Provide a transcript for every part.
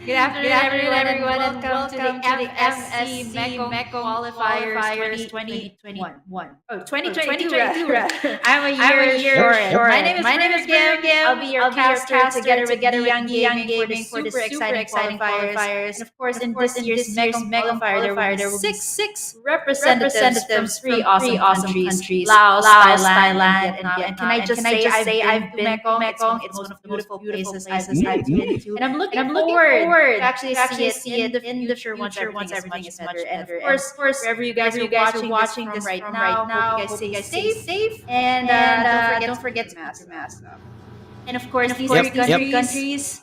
Good afternoon, everyone, and welcome to the Msc Mekong Qualifiers 2021. Oh, 2022, rather. I'm a year short. My name is Kim. I'll be your caster together with Young Gaming for the super exciting qualifiers. And of course, in this year's Mekong Qualifier, there will be six representatives from three awesome countries: Laos, Thailand, and Vietnam. And can I just say I've been to Mekong? It's one of the most beautiful places I've been to, and I'm looking forward to actually see it in the future once everything is much better. And of course, wherever you guys are watching this right now, hope you guys stay safe, and don't forget to mask up. And of course, these three countries,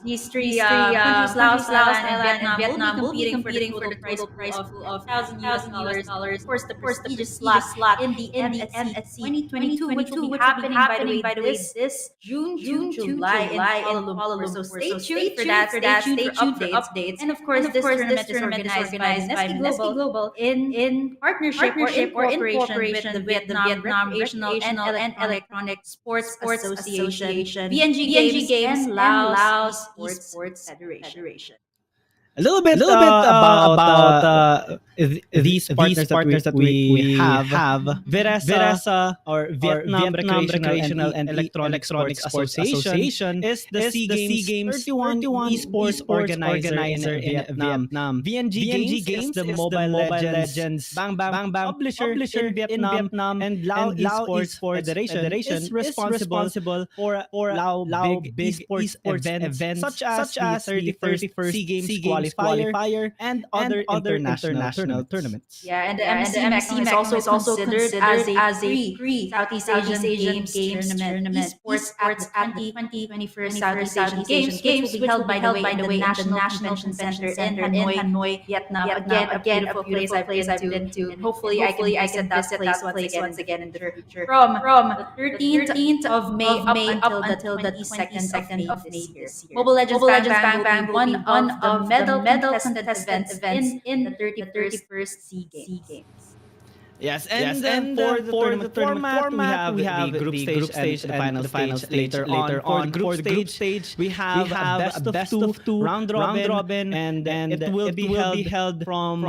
Laos, Thailand, and Vietnam, will be competing for the total prize pool of $1,000. Of course, the prestigious slot in the Msc 2022, which will be happening, by the way, this June, July in Kuala Lumpur. So stay tuned for that. Stay tuned for updates. And of course, this tournament is organized by Msc Global in partnership or in cooperation with the Vietnam Recreational and Electronic Sports Association, VNG Games, and Laos Esports Federation. A little bit about these partners that we have. Viresa, or Vietnam Recreational and Electronic Sports Association, is the SEA Games 31 esports organizer in Vietnam. VNG Games is the Mobile Legends Bang publisher in Vietnam, and Lao Esports Federation is responsible for Lao big esports events such as the 31st SEA Games Qualifier and other international tournaments. Yeah, and the Msc Mekong is also considered as a free Southeast Asian Games tournament. Esports at the 2021 Southeast Asian Games, which will be held, by the way, in the National Convention Center in Hanoi, Vietnam. Again, a beautiful place I've been to, and hopefully I can visit that place once again in the future. From the 13th of May up until the 22nd of May this year. Mobile Legends Bang will be one of the medal contested events in the 31st SEA Games. Yes, and then for the tournament format, we have the group stage and the final stage later on. For the group stage, we have a best of two round robin, and it will be held from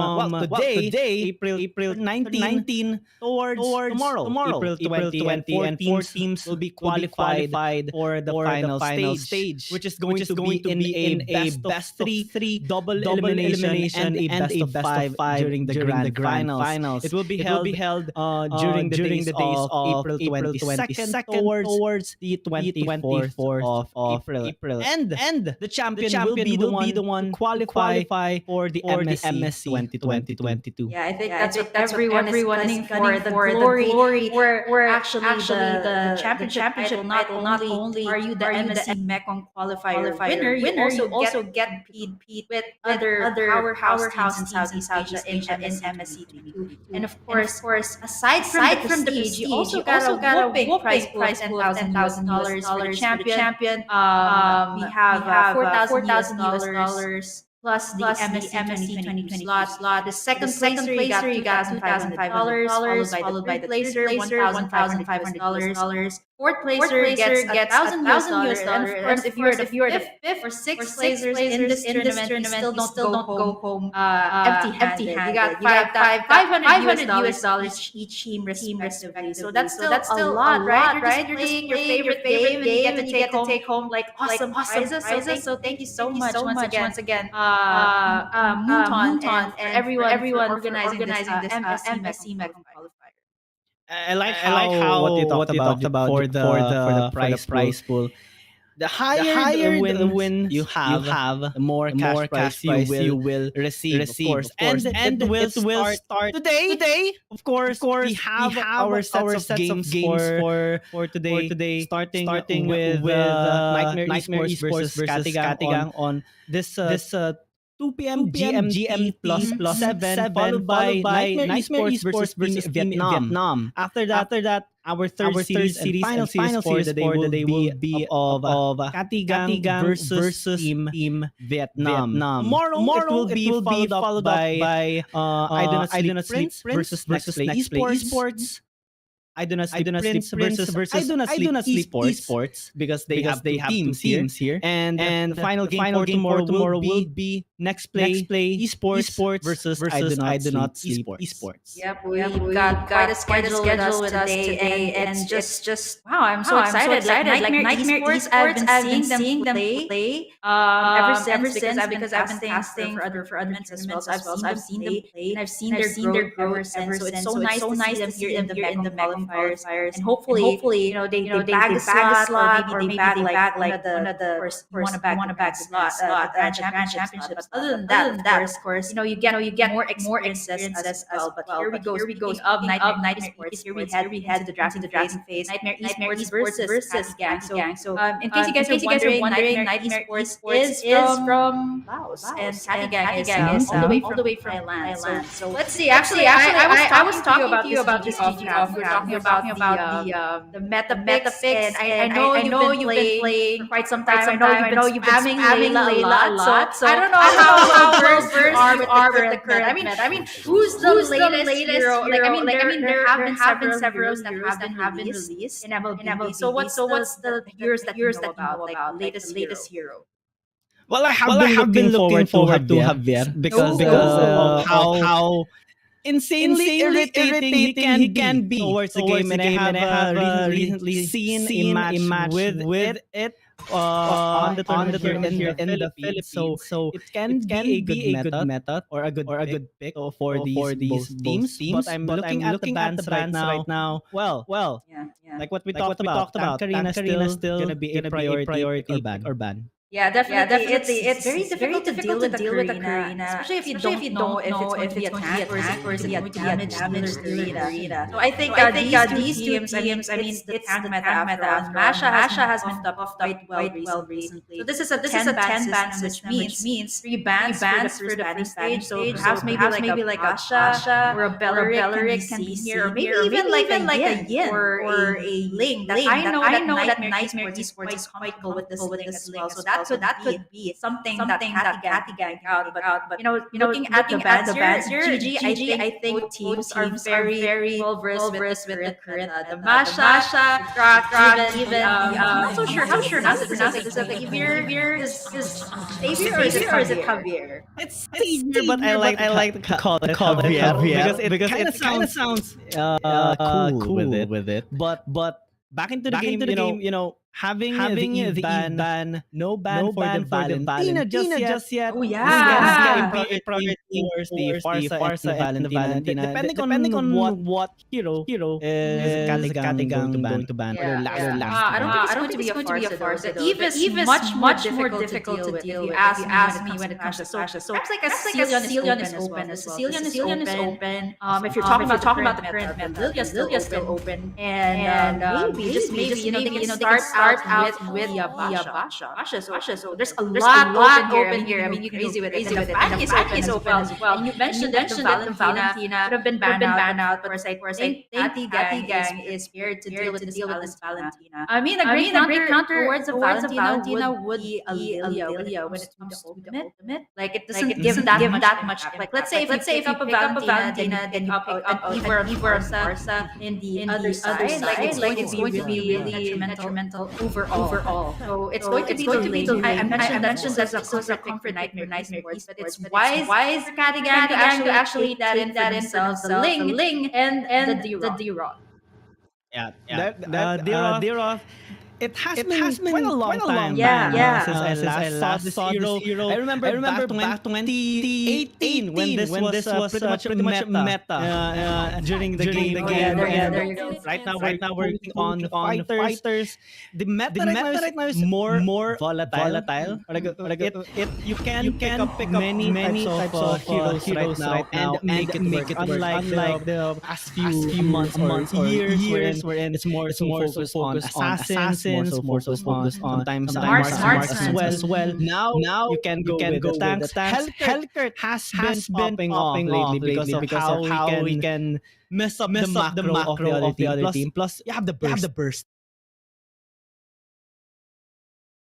today, April 19 towards tomorrow, April 20, and four teams will be qualified for the final stage, which is going to be in a best of three, double elimination, and a best of five during the grand finals. It will be held during the days of April 22nd towards the 24th of April. And the champion will be the one to qualify for the MSC 2022. Yeah, I think that's what everyone is gunning for. The glory, where actually the championship title, not only are you the MSc Mekong qualifier winner, you also get to compete with other powerhouse teams in Southeast Asia in MSc 22. And of course, aside from the prestige, you also got a whooping prize pool of $10,000 for the champion. We have $4,000 plus the MSc 2022 slot. The second placer, you got $2,500, followed by the third placer, $1,500. Fourth placer gets $1,000, and of course, if you're the fifth or sixth placers in this tournament, you still don't go home empty-handed. You got $500 each team respectively. So that's still a lot, right? You're just playing your favorite game, and you get to take home like awesome prizes. So thank you so much once again, Mouton and everyone organizing this MSc Mekong qualifier. I like how what you talked about for the prize pool. The higher the wins you have, the more cash prize you will receive, of course. And it will start today. Of course, we have our sets of games for today. Starting with Nightmare Esports versus Catty on this 2 p.m. GMT plus 7 followed by Nightmare Esports versus Vietnam. After that, our third series and final series for the day will be of Catty versus Team Vietnam. Tomorrow it will be followed up by I Do Not Sleep Prince versus Next Play Esports. I Do Not Sleep Prince versus I Do Not Sleep Esports because they have teams here. And the final game for tomorrow will be Next Play Esports versus I Do Not Sleep Esports. Yep, we've got quite a schedule with us today, and it's just wow! I'm so excited. Like Nightmare Esports, I've been seeing them play ever since because I've been casting for other tournaments as well. So I've seen them play, and I've seen their growth ever since. So it's so nice to see them here in the qualifiers, and hopefully they bag a slot, or maybe they bag like one of the first you want to bag slot, the grand championship. But other than that, of course, you get more experience as well. But here we go of Nightmare Esports. Here we head to the drafting phase. Nightmare Esports versus Catty Gang. So in case you guys are wondering, Nightmare Esports is from Laos, and Catty Gang is all the way from Thailand. So let's see. Actually, I was talking to you about this off cam. We were talking about the meta picks, and I know you've been playing for quite some time. I know you've been spamming Layla a lot. So I don't know how versed you are with the current meta. I mean, who's the latest hero? There have been several heroes that have been released in MLB. So what's the heroes that you know about, like the latest hero? Well, I have been looking forward to Javier because of how insanely irritating he can be towards the game, and I have recently seen a match with it on the tournament here in the Philippines. So it can be a good meta or a good pick for these teams. But I'm looking at the bans right now. Well, Yeah. like what we talked about, Karina still gonna be a priority or ban. Yeah, definitely. It's very difficult to deal with the Karina, especially if you don't know if it's going to be a tank or is it going to be a damage Karina. So I think these two teams, I mean, it's the tank meta after all. Masha has been buffed up quite well recently. So this is a 10 ban, which means 3 bans for the first stage. So perhaps maybe like a Asha or a Belleric can be here, or maybe even like a Yin or a Ling. I know that Nightmare Esports is comfortable with this Ling as well. So that could be something that Catty Gang out. But looking at the bans here, GG, I think both teams are very well versed with the current the Masha, even I'm not so sure how to pronounce it. Is it Xavier? Is Xavier or is it Javier? It's Xavier, but I like to call it Javier because it kind of sounds cool with it. But back into the game, having the ban, no ban for the Valentina just yet. Oh Again, yeah. priority towards the Farsa and the Valentina, depending on what hero is Katigang going to ban for their last I don't think it's going to be a farce though. The Eve is much more difficult to deal with. If you ask me when it comes to Sasha, so perhaps like a Sicilian is open as well. Sicilian is open. If you're talking about the current meta, Lilia's still open, and maybe just maybe they can start out with Basha. So there's a lot open here. I mean, you can go crazy with it. And the Fanny is open as well. And you mentioned that the Valentina could have been banned out, but I think Catty Gang is prepared to deal with this Valentina. I mean, a great counter towards the Valentina would be a Lilia when it comes to the ultimate. Like it doesn't give that much. Like let's say if you pick up a Valentina, then you pick up Eve or Farsa in the other side. Like it's going to be really detrimental overall. So it's going to be the lane. I mentioned that's a closer pick for Niightmare Esports, but it's wise for Catty Gang to actually take that in themselves, the Ling and the D-Rod. Yeah, Deroth. It has been quite a long time since I last saw this hero. I remember back 2018 when this was pretty much meta during the game. There you go. Right now we're working on the fighters. The meta right now is more volatile. You can pick up many types of heroes right now and make it work. Unlike the past few months or years wherein it's more focused on assassins, more so focused on sometimes marks as well. Now you can go with the tanks. Hellcurt has been popping off lately because of how we can mess up the macro of the other team. Plus, you have the burst.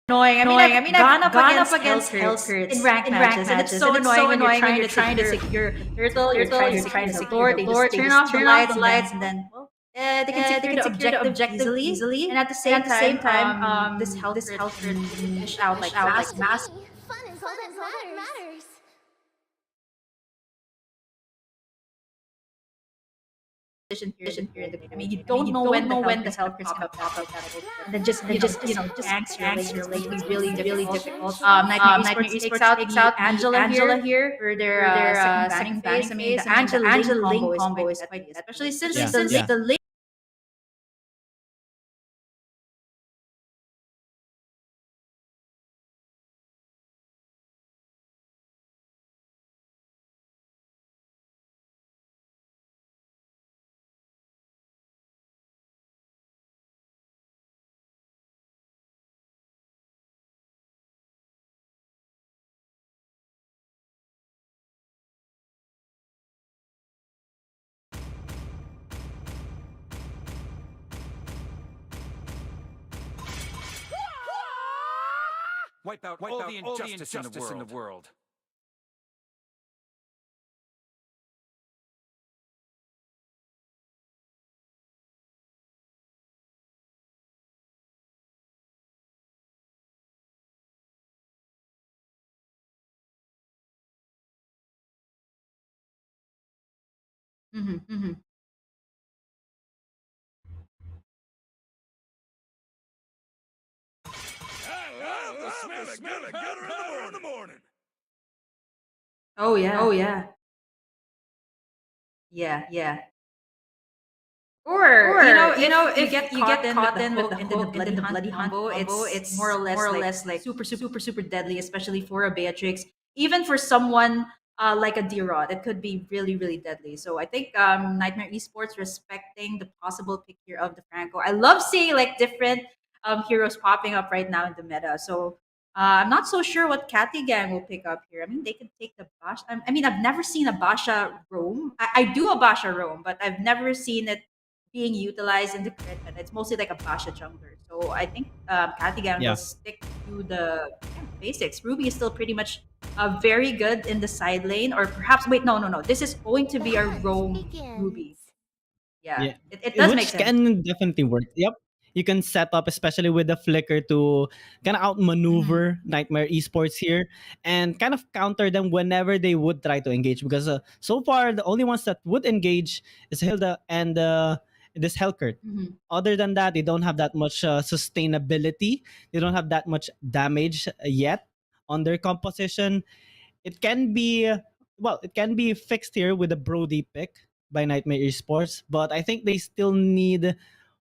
Annoying. I mean, I've gone up against Hellcurt in ranked matches, and it's so annoying when you're trying to secure turtle, you're trying to secure the door, turn off the lights, and then they can secure the objective easily, and at the same time, this Hellcurt can dish out like mass. Fun is all that matters. Here in the I mean, you don't know when the Hellcurt's gonna pop up, and then just tanks your lane is really difficult. Niightmare Esports takes out Angela here for their second phase. I mean, the Angela Ling combo is quite good, especially since the lane. Wipe out all the injustice in the world. I smell it good in the morning. Oh yeah. Yeah. Or you know if you get caught in with the bloody combo, it's more or less like super deadly, especially for a Beatrix. Even for someone like a D-Rod, it could be really deadly. So I think Nightmare Esports respecting the possible pick here of the Franco. I love seeing like different heroes popping up right now in the meta. So I'm not so sure what Catty Gang will pick up here. I mean, they could take the Basha. I mean, I've never seen a Basha roam. I do a Basha roam, but I've never seen it being utilized in the crit meta. It's mostly like a Basha jungler. So I think Catty Gang will stick to the basics. Ruby is still pretty much very good in the side lane, or perhaps wait, no. This is going to be a roam Ruby. Yeah. It does make sense. Can definitely work. Yep. You can set up, especially with the flicker, to kind of outmaneuver Nightmare Esports here and kind of counter them whenever they would try to engage. Because so far, the only ones that would engage is Hilda and this Hellcurt. Mhm. Other than that, they don't have that much sustainability. They don't have that much damage yet on their composition. It can be it can be fixed here with a Brody pick by Nightmare Esports, but I think they still need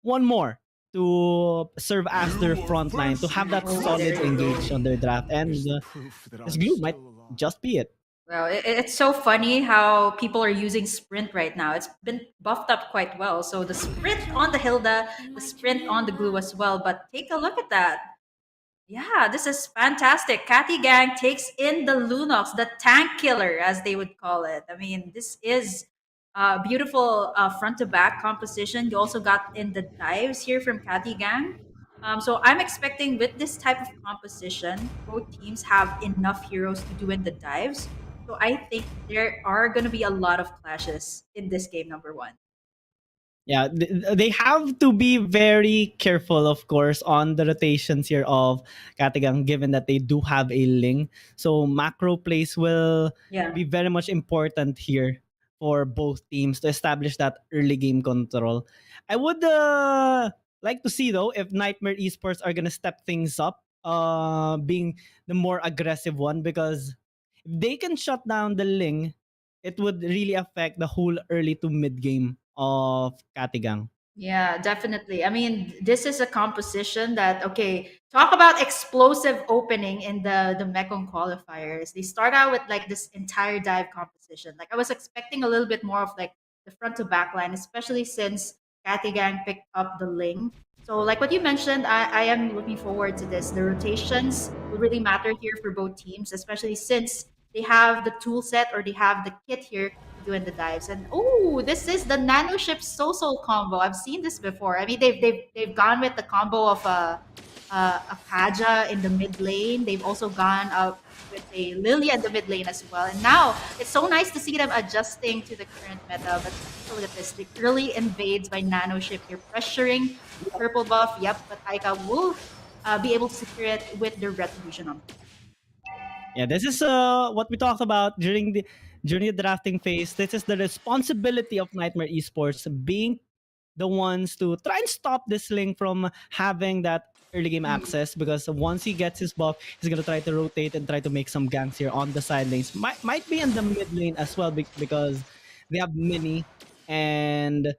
one more to serve as their front line, to have that Oh, solid there you go. engage on their draft, and this glue might just be it. Well, it's so funny how people are using sprint right now. It's been buffed up quite well. So the sprint on the Hilda, the sprint on the glue as well. But take a look at that. Yeah, this is fantastic. Catty Gang takes in the Lunox, the tank killer, as they would call it. I mean, this is a beautiful front to back composition. You also got in the dives here from Catty Gang. So I'm expecting with this type of composition, both teams have enough heroes to do in the dives. So I think there are going to be a lot of clashes in this game number one. Yeah, they have to be very careful, of course, on the rotations here of Katigang, given that they do have a Ling. So macro plays will Yeah. be very much important here for both teams to establish that early game control. I would like to see, though, if Nightmare Esports are gonna step things up, being the more aggressive one, because if they can shut down the Ling, it would really affect the whole early to mid game of Katigang. Yeah, definitely. I mean, this is a composition that okay, talk about explosive opening in the Mekong qualifiers. They start out with like this entire dive composition. Like I was expecting a little bit more of like the front to back line, especially since Catty Gang picked up the Ling. So like what you mentioned, I am looking forward to this. The rotations will really matter here for both teams, especially since they have the tool set or they have the kit here doing the dives. And oh, this is the nanoship social combo. I've seen this before. I mean, they've gone with the combo of a Kaja in the mid lane. They've also gone up with a Lilia in the mid lane as well. And now it's so nice to see them adjusting to the current meta. But take a look at this. The early invades by nanoship. They're pressuring the purple buff. Yep, but Aika will be able to secure it with the retribution on. Yeah, this is what we talked about during the drafting phase. This is the responsibility of Nightmare Esports being the ones to try and stop this Link from having that early game access, because once he gets his buff, he's gonna try to rotate and try to make some ganks here on the side lanes. Might be in the mid lane as well because they have mini and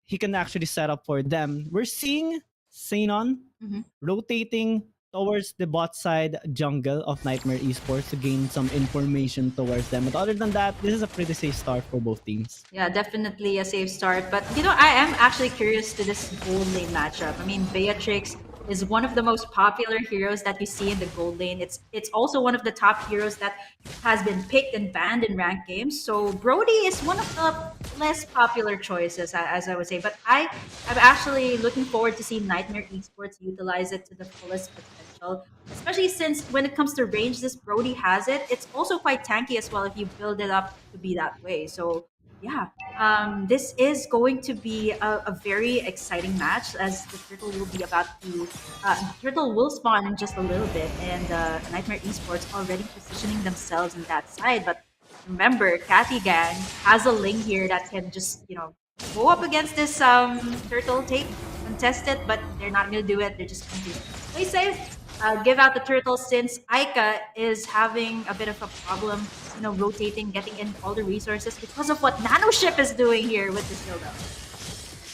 he can actually set up for them. We're seeing Xenon Mhm. rotating towards the bot side jungle of Nightmare Esports to gain some information towards them. But other than that, this is a pretty safe start for both teams. Yeah, definitely a safe start. But you know, I am actually curious to this gold lane matchup. I mean, Beatrix is one of the most popular heroes that you see in the gold lane. It's also one of the top heroes that has been picked and banned in ranked games. So Brody is one of the less popular choices, as I would say. But I'm actually looking forward to seeing Nightmare Esports utilize it to the fullest potential. Especially since when it comes to range, this Brody has it. It's also quite tanky as well if you build it up to be that way. So yeah, this is going to be a very exciting match as the turtle will be about to. Turtle will spawn in just a little bit, and Nightmare Esports already positioning themselves in that side. But remember, Catty Gang has a Ling here that can just go up against this turtle, take contest it, but they're not going to do it. They're just going to play safe. Give out the turtle since Aika is having a bit of a problem, rotating, getting in all the resources because of what Nanoship is doing here with this build-up.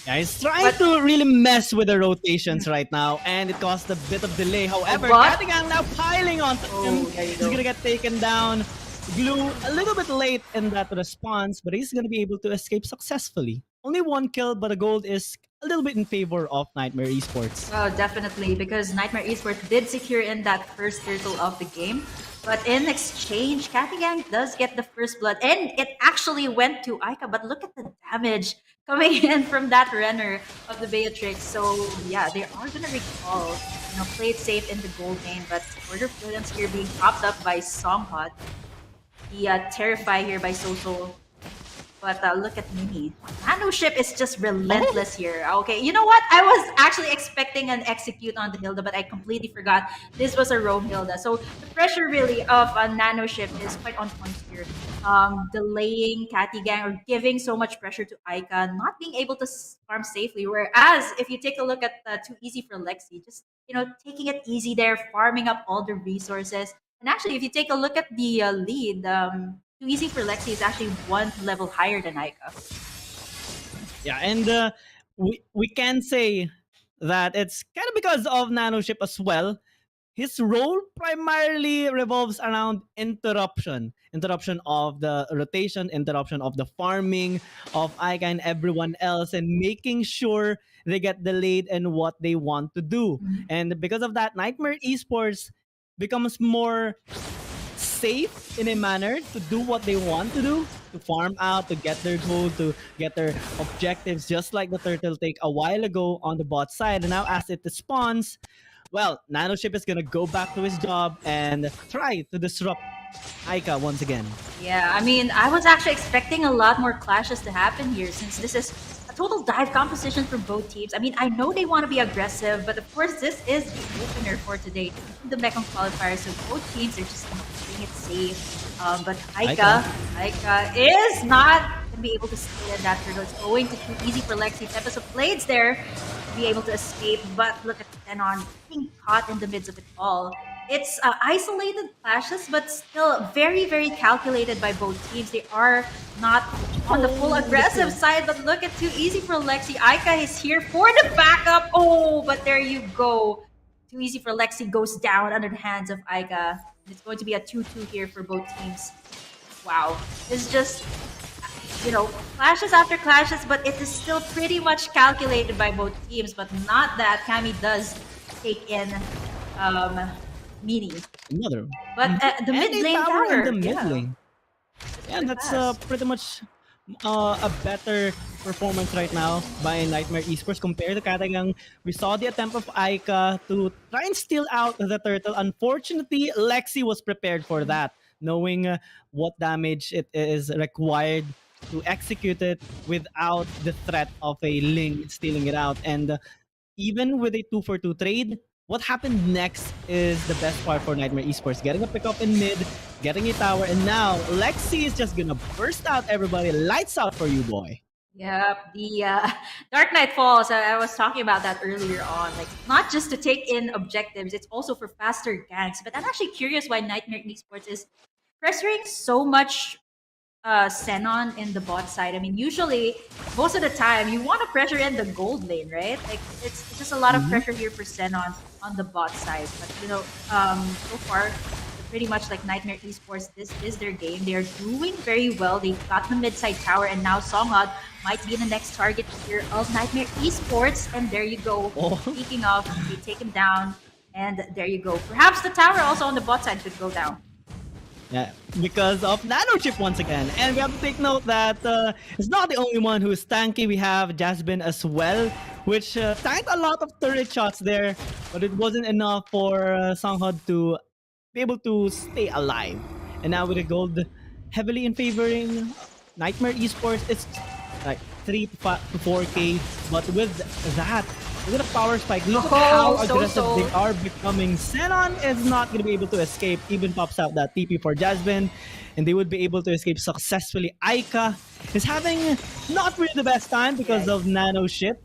Yeah, he's trying to really mess with the rotations right now, and it caused a bit of delay. However, What? Katigang now piling onto him. there you He's go. gonna get taken down. Glue a little bit late in that response, but he's gonna be able to escape successfully. Only one kill, but the gold is a little bit in favor of Nightmare Esports. Oh, definitely, because Nightmare Esports did secure in that first turtle of the game. But in exchange, Catty Gang does get the first blood, and it actually went to Aika. But look at the damage coming in from that Renner of the Beatrix. So yeah, they are gonna recall, play it safe in the gold lane. But Order of Brilliance here being popped up by Songhot. The Terrify here by Social. But look at Mini. Nano Ship is just relentless here. Okay, you know what? I was actually expecting an execute on the Hilda, but I completely forgot this was a roam Hilda. So the pressure really of a Nano Ship is quite on point here. Delaying Catty Gang or giving so much pressure to Aika, not being able to farm safely. Whereas if you take a look at Too Easy for Lexi, just taking it easy there, farming up all the resources. And actually, if you take a look at the lead, Too Easy for Lexi is actually one level higher than Aika. Yeah, and we can say that it's kind of because of Nanoship as well. His role primarily revolves around interruption of the rotation, interruption of the farming of Aika and everyone else, and making sure they get delayed in what they want to do. And because of that, Nightmare Esports becomes more safe in a manner to do what they want to do, to farm out, to get their goal, to get their objectives, just like the turtle take a while ago on the bot side. And now as it spawns, well, Nanoship is gonna go back to his job and try to disrupt Aika once again. Yeah, I mean, I was actually expecting a lot more clashes to happen here since this is a total dive composition for both teams. I mean, I know they want to be aggressive, but of course, this is the opener for today, the Mekong qualifier. So both teams are just playing it safe. But Aika is not going to be able to stay in that turtle. It's going to be easy for Lexi. Tempest of Blades there to be able to escape, but look at Tenon being caught in the midst of it all. It's isolated clashes, but still very, very calculated by both teams. They are not on the full aggressive side, but look at Too Easy for Lexi. Aika is here for the backup. Oh, but there you go. Too Easy for Lexi goes down under the hands of Aika. It's going to be a 2-2 here for both teams. Wow. It's just, clashes after clashes, but it is still pretty much calculated by both teams, but not that Kami does take in Mini. Another. But the mid And a lane tower tower. in the mid Yeah. lane. Yeah, pretty that's fast. pretty much a better performance right now by Nightmare Esports compared to Katagang. We saw the attempt of Aika to try and steal out the turtle. Unfortunately, Lexi was prepared for that, knowing what damage it is required to execute it without the threat of a Ling stealing it out. And even with a 2-for-2 trade, what happened next is the best part for Nightmare Esports. Getting a pick up in mid, getting a tower, and now Lexi is just gonna burst out everybody. Lights out for you, boy. Yep, the Dark Knight Falls. I was talking about that earlier on. Like, not just to take in objectives, it's also for faster ganks. But I'm actually curious why Nightmare Esports is pressuring so much Xenon in the bot side. I mean, usually, most of the time, you want to pressure in the gold lane, right? Like, it's just a lot of pressure here for Xenon on the bot side. But, so far, pretty much like Nightmare Esports, this is their game. They are doing very well. They got the mid-side tower, and now Songhad might be the next target here of Nightmare Esports. And there you go. Oh. Speaking of, they take him down, and there you go. Perhaps the tower also on the bot side could go down. Yeah, because of Nanochip once again. And we have to take note that it's not the only one who's tanky. We have Jasmine as well, which tanked a lot of turret shots there, but it wasn't enough for Songhad to be able to stay alive. And now with the gold heavily in favoring Nightmare Esports, it's like 3 to 4k. But with that, with a power spike, look how aggressive they are becoming. Xenon is not going to be able to escape. Even pops out that TP for Jasmine, and they would be able to escape successfully. Aika is having not really the best time because of Nano Ship.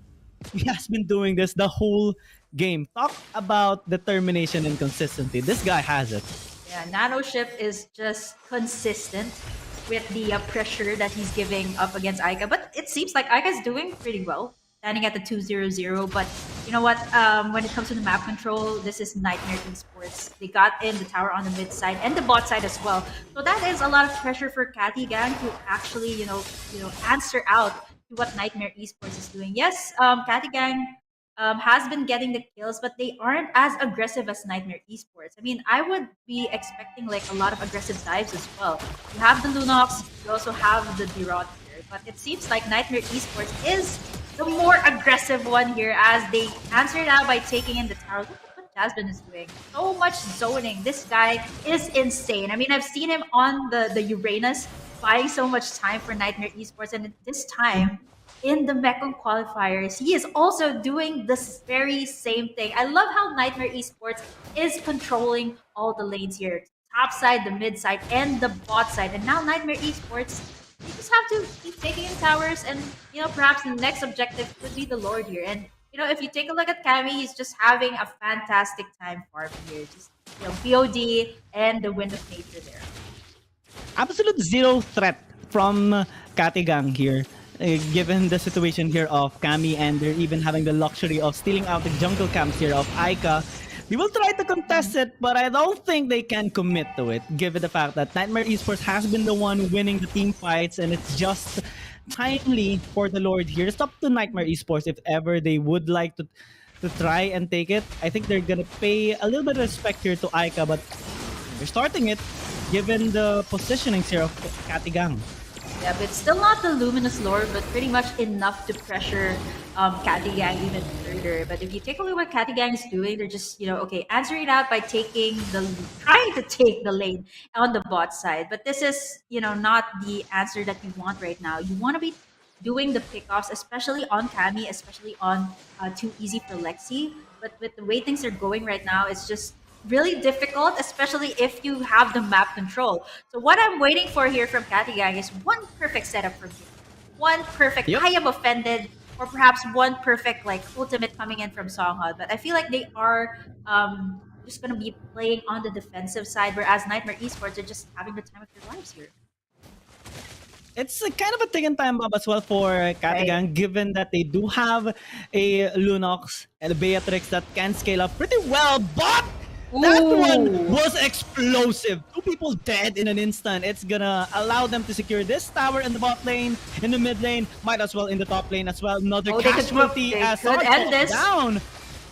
He has been doing this the whole game. Talk about determination and consistency. This guy has it. Yeah, Nano Ship is just consistent with the pressure that he's giving up against Aika. But it seems like Aika's doing pretty well, standing at the 2-0-0. But you know what? When it comes to the map control, this is Nightmare Esports. They got in the tower on the mid side and the bot side as well. So that is a lot of pressure for Catty Gang to actually, answer out to what Nightmare Esports is doing. Yes, Catty Gang has been getting the kills, but they aren't as aggressive as Nightmare Esports. I mean, I would be expecting like a lot of aggressive dives as well. You have the Lunox, you also have the Dirot here, but it seems like Nightmare Esports is the more aggressive one here as they answered out by taking in the tower. Look at what Jasmine is doing. So much zoning. This guy is insane. I mean, I've seen him on the Uranus buying so much time for Nightmare Esports, and this time in the Mekong qualifiers, he is also doing this very same thing. I love how Nightmare Esports is controlling all the lanes here, top side, the mid side, and the bot side. And now Nightmare Esports, they just have to keep taking in towers, and perhaps the next objective could be the Lord here. And if you take a look at Cammy, he's just having a fantastic time farming here. Just BOD and the Wind of Nature there. Absolute zero threat from Catty Gang here. Given the situation here of Kami, and they're even having the luxury of stealing out the jungle camps here of Aika. They will try to contest it, but I don't think they can commit to it, given the fact that Nightmare Esports has been the one winning the team fights, and it's just timely for the Lord here. It's up to Nightmare Esports if ever they would like to try and take it. I think they're gonna pay a little bit of respect here to Aika, but they're starting it, given the positionings here of Catty Gang. Yeah, but still not the Luminous Lord, but pretty much enough to pressure Catty Gang even further. But if you take a look at what Catty Gang is doing, they're just, okay, answering it out by trying to take the lane on the bot side. But this is, not the answer that you want right now. You want to be doing the pickoffs, especially on Cammy, especially on Too Easy for Lexi. But with the way things are going right now, it's just really difficult, especially if you have the map control. So what I'm waiting for here from Catty Gang is one perfect setup from you. One perfect, Yep. I am offended, or perhaps one perfect ultimate coming in from Songhud. But I feel like they are just going to be playing on the defensive side, whereas Nightmare Esports are just having the time of their lives here. It's a kind of a ticking time bomb as well for Catty Right. Gang, given that they do have a Lunox and a Beatrix that can scale up pretty well, but that one Ooh. was explosive. Two people dead in an instant. It's gonna allow them to secure this tower in the bot lane, in the mid lane, might as well in the top lane as well. Another Oh, they could- casualty they as could Sarge end falls this. down.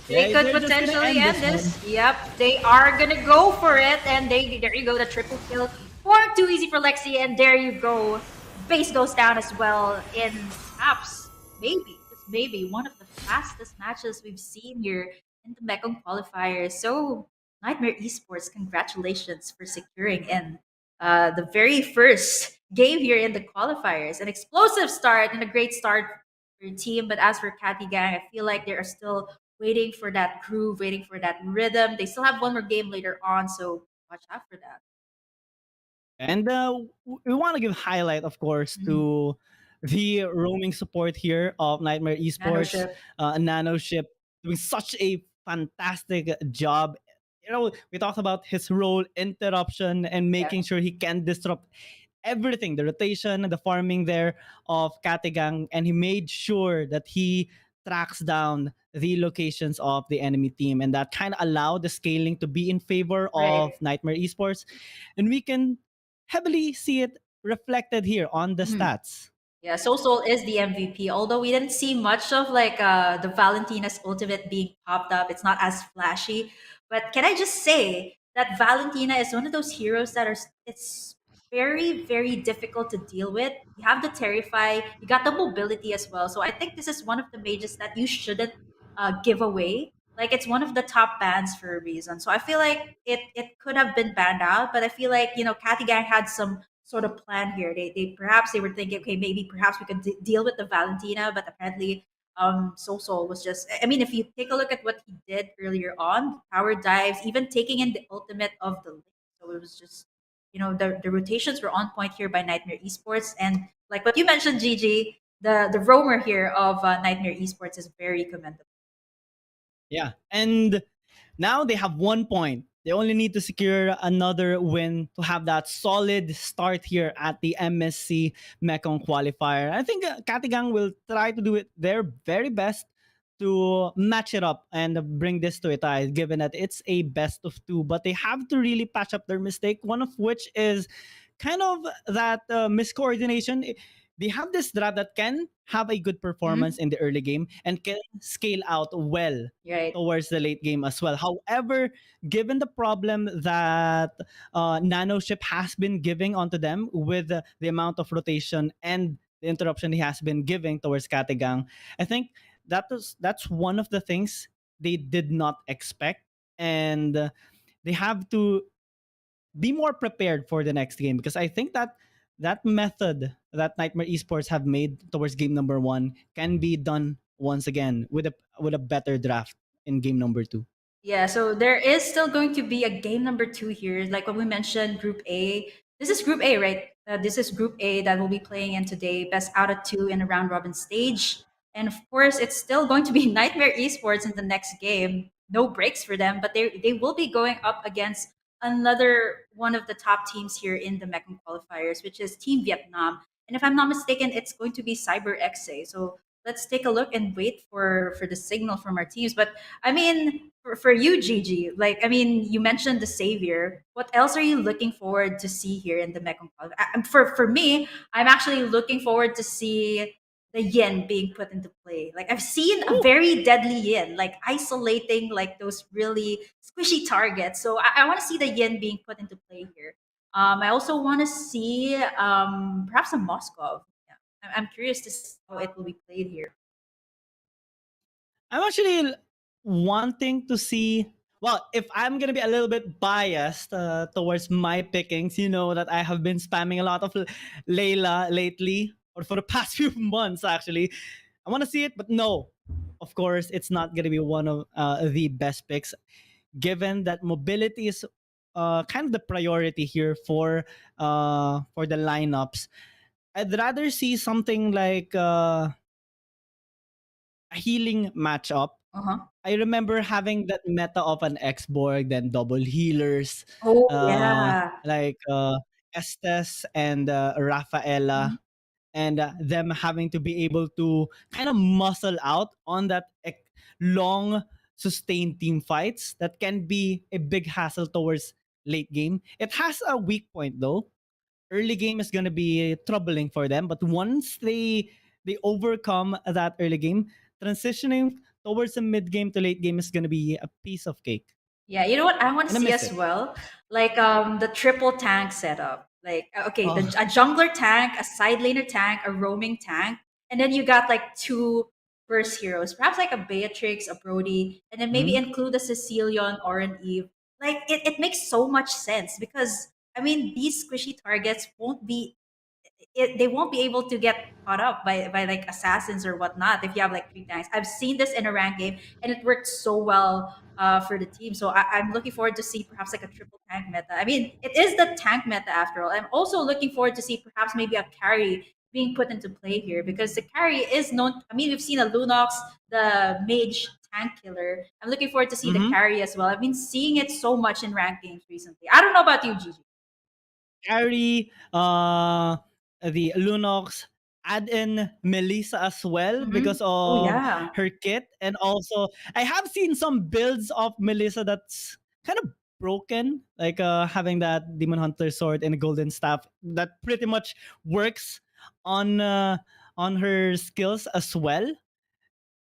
They Yeah, could they're just gonna potentially end one. this. Yep, they are gonna go for it, and there you go, the triple kill for Too Easy for Lexi, and there you go. Base goes down as well in perhaps, just maybe, one of the fastest matches we've seen here in the Mekong qualifiers. So, Nightmare Esports, congratulations for securing in the very first game here in the qualifiers. An explosive start and a great start for your team. But as for Catty Gang, I feel like they are still waiting for that groove, waiting for that rhythm. They still have one more game later on, so watch out for that. And we want to give highlight, of course, to the roaming support here of Nightmare Esports, Nanoship. Nanoship, doing such a fantastic job. We talked about his role, interruption, and making sure he can disrupt everything, the rotation, the farming there of Katigang, and he made sure that he tracks down the locations of the enemy team, and that kind of allowed the scaling to be in favor of Right. Nightmare Esports, and we can heavily see it reflected here on the stats. Yeah, Soul is the MVP. Although we didn't see much of the Valentina's ultimate being popped up, it's not as flashy. But can I just say that Valentina is one of those heroes that it's very very difficult to deal with. You have the Terrify, you got the mobility as well. So I think this is one of the mages that you shouldn't give away. Like it's one of the top bans for a reason. So I feel like it could have been banned out, but I feel like Catty Gang had some sort of plan here. They perhaps they were thinking, okay, maybe perhaps we could deal with the Valentina, but apparently, Soul was just. I mean, if you take a look at what he did earlier on, power dives, even taking in the ultimate of the lane. So it was just, the rotations were on point here by Nightmare Esports, and like what you mentioned, Gigi, the roamer here of Nightmare Esports is very commendable. Yeah, and now they have 1 point. They only need to secure another win to have that solid start here at the MSC Mekong qualifier. I think Katigang will try to do it their very best to match it up and bring this to a tie, given that it's a best of two. But they have to really patch up their mistake, one of which is kind of that miscoordination. They have this draft that can have a good performance in the early game and can scale out well Right. towards the late game as well. However, given the problem that Nanoship has been giving onto them with the amount of rotation and the interruption he has been giving towards Katigang, I think that's one of the things they did not expect, and they have to be more prepared for the next game, because I think that that method that Nightmare Esports have made towards game number 1 can be done once again with a better draft in game number 2. Yeah, so there is still going to be a game number two here. Like when we mentioned Group A, this is Group A, right? This is Group A that we'll be playing in today, best out of two in a round robin stage. And of course, it's still going to be Nightmare Esports in the next game. No breaks for them, but they will be going up against another one of the top teams here in the Mekong qualifiers, which is Team Vietnam. And if I'm not mistaken, it's going to be Cyber XA. So let's take a look and wait for the signal from our teams. But I mean, for you, Gigi, like I mean, you mentioned the savior. What else are you looking forward to see here in the Mekong Club? For me, I'm actually looking forward to see the yin being put into play. Like I've seen a very deadly yin, like isolating like those really squishy targets. So I want to see the yin being put into play here. I also want to see perhaps a Moskov. Yeah. I'm curious to see how it will be played here. I'm actually wanting to see. Well, if I'm gonna be a little bit biased towards my pickings, you know that I have been spamming a lot of Layla lately, or for the past few months actually. I want to see it, but no, of course, it's not gonna be one of the best picks, given that mobility is kind of the priority here for the lineups. I'd rather see something like a healing matchup. Uh huh. I remember having that meta of an X-Borg, then double healers, Oh yeah. like Estes and Rafaela, and them having to be able to kind of muscle out on that long, sustained team fights that can be a big hassle towards late game. It has a weak point though. Early game is gonna be troubling for them, but once they overcome that early game, transitioning towards the mid game to late game is gonna be a piece of cake. Yeah, you know what I want to And I see miss as it. well? Like the triple tank setup. Like okay, Oh. a jungler tank, a side laner tank, a roaming tank, and then you got like two burst heroes, perhaps like a Beatrix, a Brody, and then maybe Mhm. include a Cecilion or an Eve. Like it makes so much sense because I mean these squishy targets won't be they won't be able to get caught up by like assassins or whatnot if you have like three tanks. I've seen this in a rank game and it worked so well for the team. So I'm looking forward to see perhaps like a triple tank meta. I mean, it is the tank meta after all. I'm also looking forward to see perhaps maybe a carry being put into play here because the carry is known. I mean, we've seen a Lunox, the mage tank killer. I'm looking forward to see the Mhm. carry as well. I've been seeing it so much in rank games recently. I don't know about you, Gigi. Carry the Lunox, add in Melissa as well because Oh of yeah. her kit. And also, I have seen some builds of Melissa that's kind of broken, like having that Demon Hunter sword and a golden staff that pretty much works on her skills as well.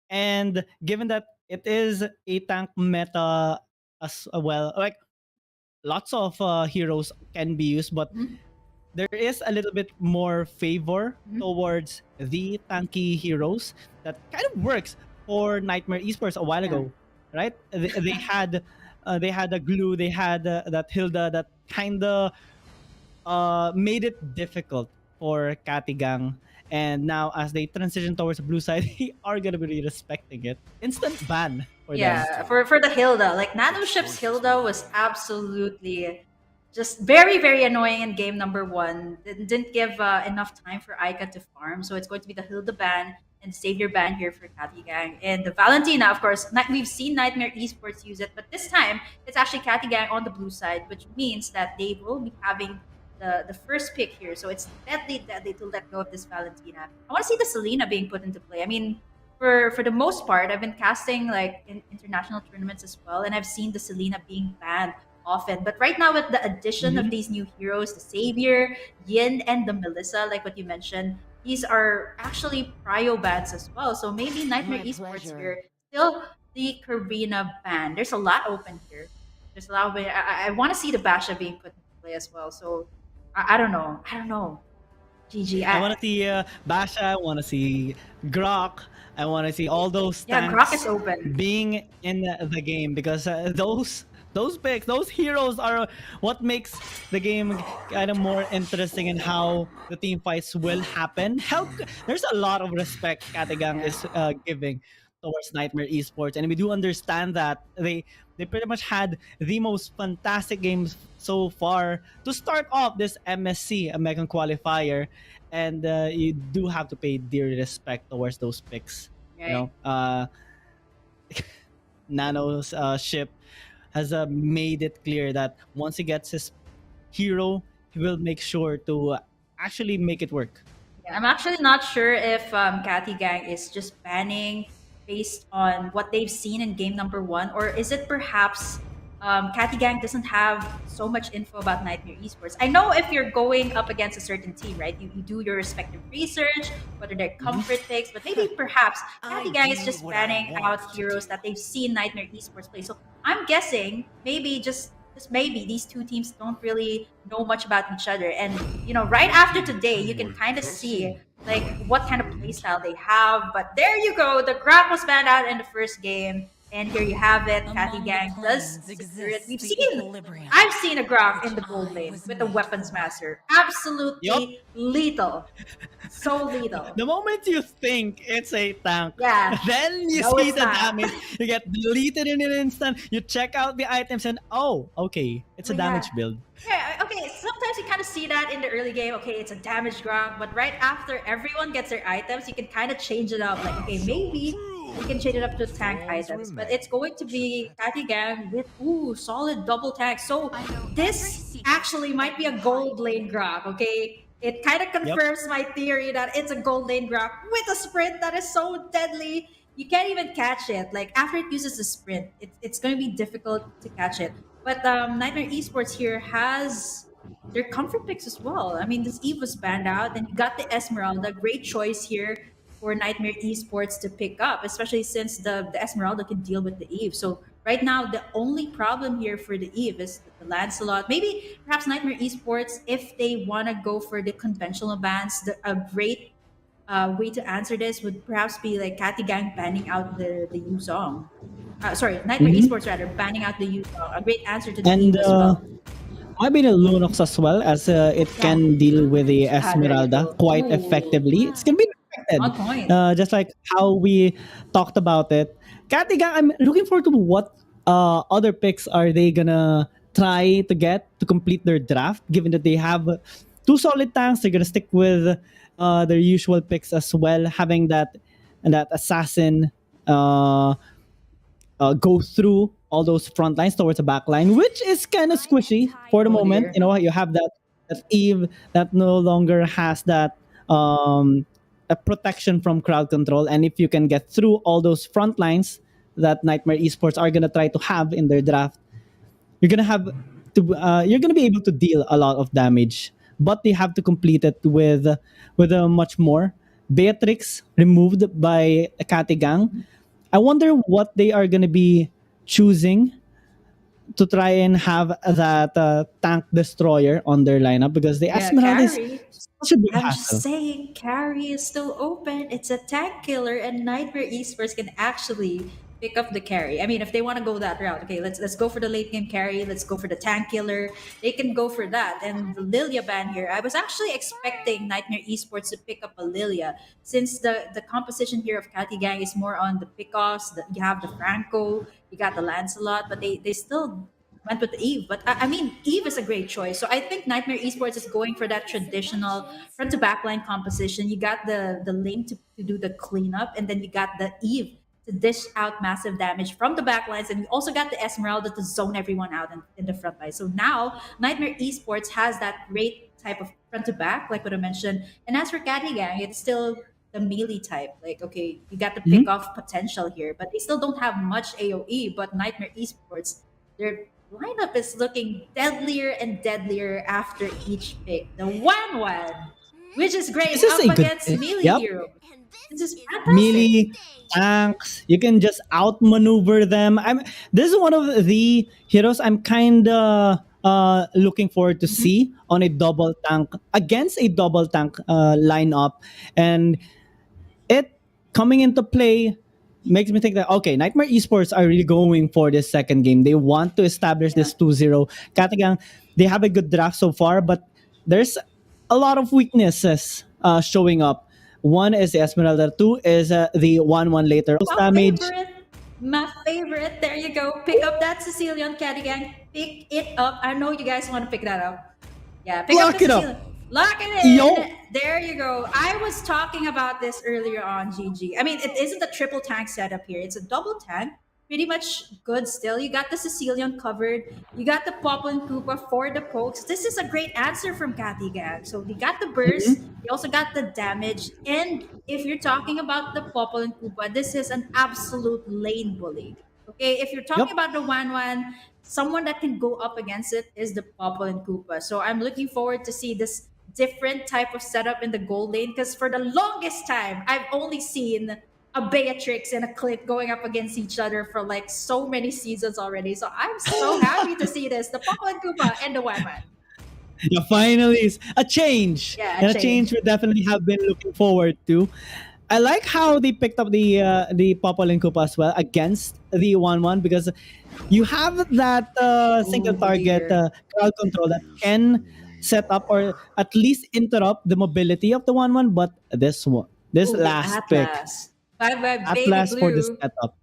And given that it is a tank meta as well, like lots of heroes can be used, but Mhm. there is a little bit more favor Mhm. towards the tanky heroes that kind of works for Nightmare Esports a while Yeah. ago, right? They had a glue, they had that Hilda that kind of made it difficult for Catty Gang. And now, as they transition towards the blue side, they are gonna be respecting it. Instant ban for them. Yeah, for the Hilda, like Nanoship's Hilda was absolutely just very very annoying in game number one. Didn't give enough time for Aika to farm, so it's going to be the Hilda ban and Savior ban here for Catty Gang and the Valentina. Of course, we've seen Nightmare Esports use it, but this time it's actually Catty Gang on the blue side, which means that they will be having the first pick here. So it's deadly to let go of this Valentina. I want to see the Selena being put into play. I mean, for the most part, I've been casting like in international tournaments as well, and I've seen the Selena being banned often. But right now, with the addition of Mhm. these new heroes, the Savior, Yin, and the Melissa, like what you mentioned, these are actually prio bans as well. So maybe Nightmare My Esports pleasure. here, still the Karina ban. There's a lot open here. There's a lot of I want to see the Basha being put into play as well. So I don't know. I don't know. GG. I want to see Basha. I want to see Grok. I want to see all those Yeah, Grok tanks is open. being in the game because Those picks, those heroes are what makes the game kind of more interesting and how the team fights will happen. There's a lot of respect Katagang Yeah. is giving towards Nightmare Esports, and we do understand that they pretty much had the most fantastic games so far to start off this MSC a Mekong qualifier, and you do have to pay dear respect towards those picks. You Right. know, Nano's ship has made it clear that once he gets his hero, he will make sure to actually make it work. Yeah, I'm actually not sure if Catty Gang is just banning based on what they've seen in game number one, or is it perhaps Catty Gang doesn't have so much info about Nightmare Esports? I know if you're going up against a certain team, right? You do your respective research, what are their comfort picks, but maybe perhaps Catty Gang is just banning out heroes that they've seen Nightmare Esports play. So I'm guessing maybe just maybe these two teams don't really know much about each other, and right after today you can kind of see like what kind of playstyle they have. But there you go, the graph was banned out in the first game, and here you have it. Catty Gang does secure it. I've seen a graph in the gold lane with the weapons master, absolutely lethal, so lethal. The moment you think it's a tank, Yeah. then you No, see it's the not. damage. You get deleted in an instant. You check out the items and okay, it's a Oh, damage yeah. build. Yeah, okay, sometimes you kind of see that in the early game. Okay, it's a damage graph, but right after everyone gets their items, you can kind of change it up. Like, okay, maybe you can change it up to tank items, but it's going to be Catty Gang with solid double tank. So this actually might be a gold lane graph. Okay, it kind of confirms my theory that it's a gold lane graph with a sprint that is so deadly. You can't even catch it. Like after it uses the sprint, it's going to be difficult to catch it. But Nightmare Esports here has their comfort picks as well. I mean, this Eve was banned out, and you got the Esmeralda. Great choice here for Nightmare Esports to pick up, especially since the Esmeralda can deal with the Eve. So right now, the only problem here for the Eve is the Lancelot. Maybe perhaps Nightmare Esports, if they want to go for the conventional bans, a great way to answer this would perhaps be like Catty Gang banning out the Yu Song. Sorry, Nightmare Esports rather banning out the Yu Song. A great answer to the And Eve as well. maybe the Lunox as well, as it can deal with the there you Esmeralda go. quite Ooh. effectively. It's gonna be On expected. point. Just like how we talked about it. Katigang, I'm looking forward to what other picks are they gonna try to get to complete their draft, given that they have two solid tanks. They're gonna stick with their usual picks as well, having that assassin go through all those front lines towards the back line, which is kind of squishy for the Oh, moment. dear. You know, you have that Eve that no longer has that a protection from crowd control, and if you can get through all those front lines that Nightmare Esports are gonna try to have in their draft, you're gonna be able to deal a lot of damage, but they have to complete it with a much more. Beatrix removed by Katigang. I wonder what they are gonna be choosing to try and have that tank destroyer on their lineup, because the Yeah, Esmeralda is carry. such a big I'm just hassle. saying, carry is still open. It's a tank killer, and Nightmare Esports can actually pick up the carry. I mean, if they want to go that route, okay, let's go for the late game carry. Let's go for the tank killer. They can go for that. And the Lilia ban here, I was actually expecting Nightmare Esports to pick up a Lilia, since the composition here of Catty Gang is more on the pickoffs. You have the Franco, you got the Lancelot, but they still went with Eve. But I mean, Eve is a great choice. So I think Nightmare Esports is going for that traditional front to back line composition. You got the lane to do the cleanup, and then you got the Eve to dish out massive damage from the back lines. And you also got the Esmeralda to zone everyone out in the front line. So now Nightmare Esports has that great type of front to back, like what I mentioned. And as for Catty Gang, it's still the melee type. Like, okay, you got the pick off potential here, but they still don't have much AoE. But Nightmare Esports, their lineup is looking deadlier and deadlier after each pick. The 1-1, which is great This is up a good against melee yep. hero. This is fantastic. Melee tanks, you can just outmaneuver them. This is one of the heroes I'm kind of looking forward to see on a double tank against a double tank lineup, and it coming into play makes me think that okay, Nightmare Esports are really going for this second game. They want to establish this 2-0. Katagang, they have a good draft so far, but there's a lot of weaknesses showing up. One is the Esmeralda, two is the 1-1 later My damage. favorite. My favorite. There you go. Pick up that Sicilian Catty Gang. Pick it up. I know you guys want to pick that up. Yeah, pick Lock up the it up. Sicilian. Lock it in. Yo. There you go. I was talking about this earlier on GG. I mean, it isn't a triple tank setup here. It's a double tank. Pretty much good still. You got the Sicilian covered. You got the Popple and Koopa for the pokes. This is a great answer from Catty Gang. So they got the burst. You also got the damage. And if you're talking about the Popple and Koopa, this is an absolute lane bully. Okay, if you're talking Yep. about the 1-1, someone that can go up against it is the Popple and Koopa. So I'm looking forward to see this different type of setup in the gold lane because for the longest time, I've only seen a Beatrix and a Click going up against each other for like so many seasons already. So I'm so happy to see this. The Popple and Koopa and the 1-1. Yeah, finally, it's a change. Yeah, and a change we definitely have been looking forward to. I like how they picked up the Popple and Koopa as well against the 1-1 because you have that single target dear. crowd control that can set up or at least interrupt the mobility of the 1-1. But this one, this Ooh, the last pick, Atlas. Bye-bye, baby Atlas blue. for the setup.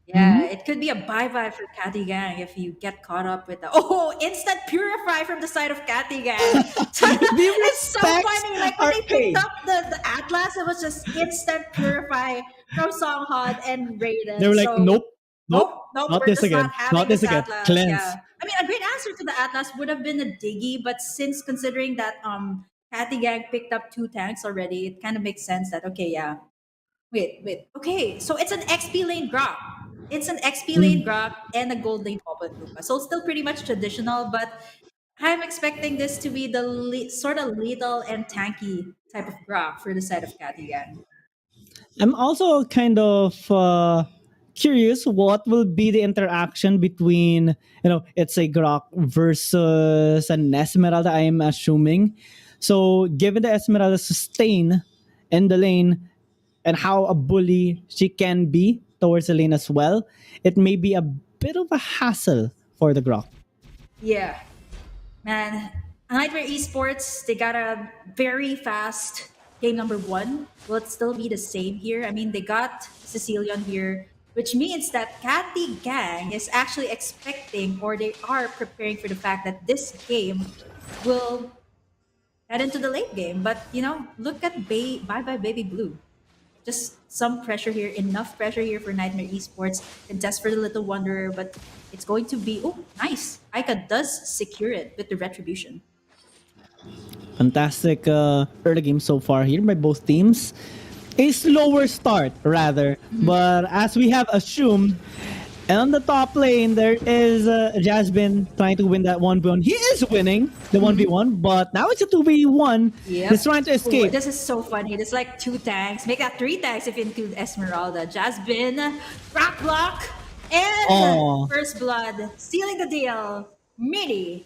Yeah, it could be a bye-bye for Catty Gang if you get caught up with the instant purify from the side of Catty Gang. It's so respects funny. Like when are they picked paid. up the Atlas, it was just instant purify from Songhod and Raiden. They were like, So, nope, nope, not we're this just again, not having not this again. Atlas. Cleanse. Yeah. I mean, a great answer to the Atlas would have been a Diggy, but since considering that Catty Gang picked up 2 tanks already, it kind of makes sense that okay, yeah. Wait. Okay, so it's an XP lane Grok. It's an XP lane Grok and a gold lane Popple and Koopa. So still pretty much traditional, but I'm expecting this to be the sort of lethal and tanky type of Grok for the side of Catty Gang. I'm also kind of curious what will be the interaction between, it's a Grok versus an Esmeralda, I'm assuming. So, given the Esmeralda sustain in the lane and how a bully she can be towards the lane as well, it may be a bit of a hassle for the Grok. Yeah. Man, Nightmare Esports, they got a very fast game number 1. Will it still be the same here? I mean, they got Sicilian here, which means that Catty Gang is actually expecting or they are preparing for the fact that this game will head into the late game. But, look at Bye Bye Baby Blue. Just some pressure here, enough pressure here for Nightmare Esports. Contest for the Little Wanderer, but it's going to be, nice. Aika does secure it with the Retribution. Fantastic early game so far here by both teams. A slower start, rather. But as we have assumed, and on the top lane, there is Jasmine trying to win that 1v1. He is winning the 1v1, but now it's a 2v1. Yep. He's trying to escape. This is so funny. It's like 2 tanks. Make that 3 tanks if you include Esmeralda. Jasmine, Rock Block, and Aw. First Blood. Sealing the deal. Midi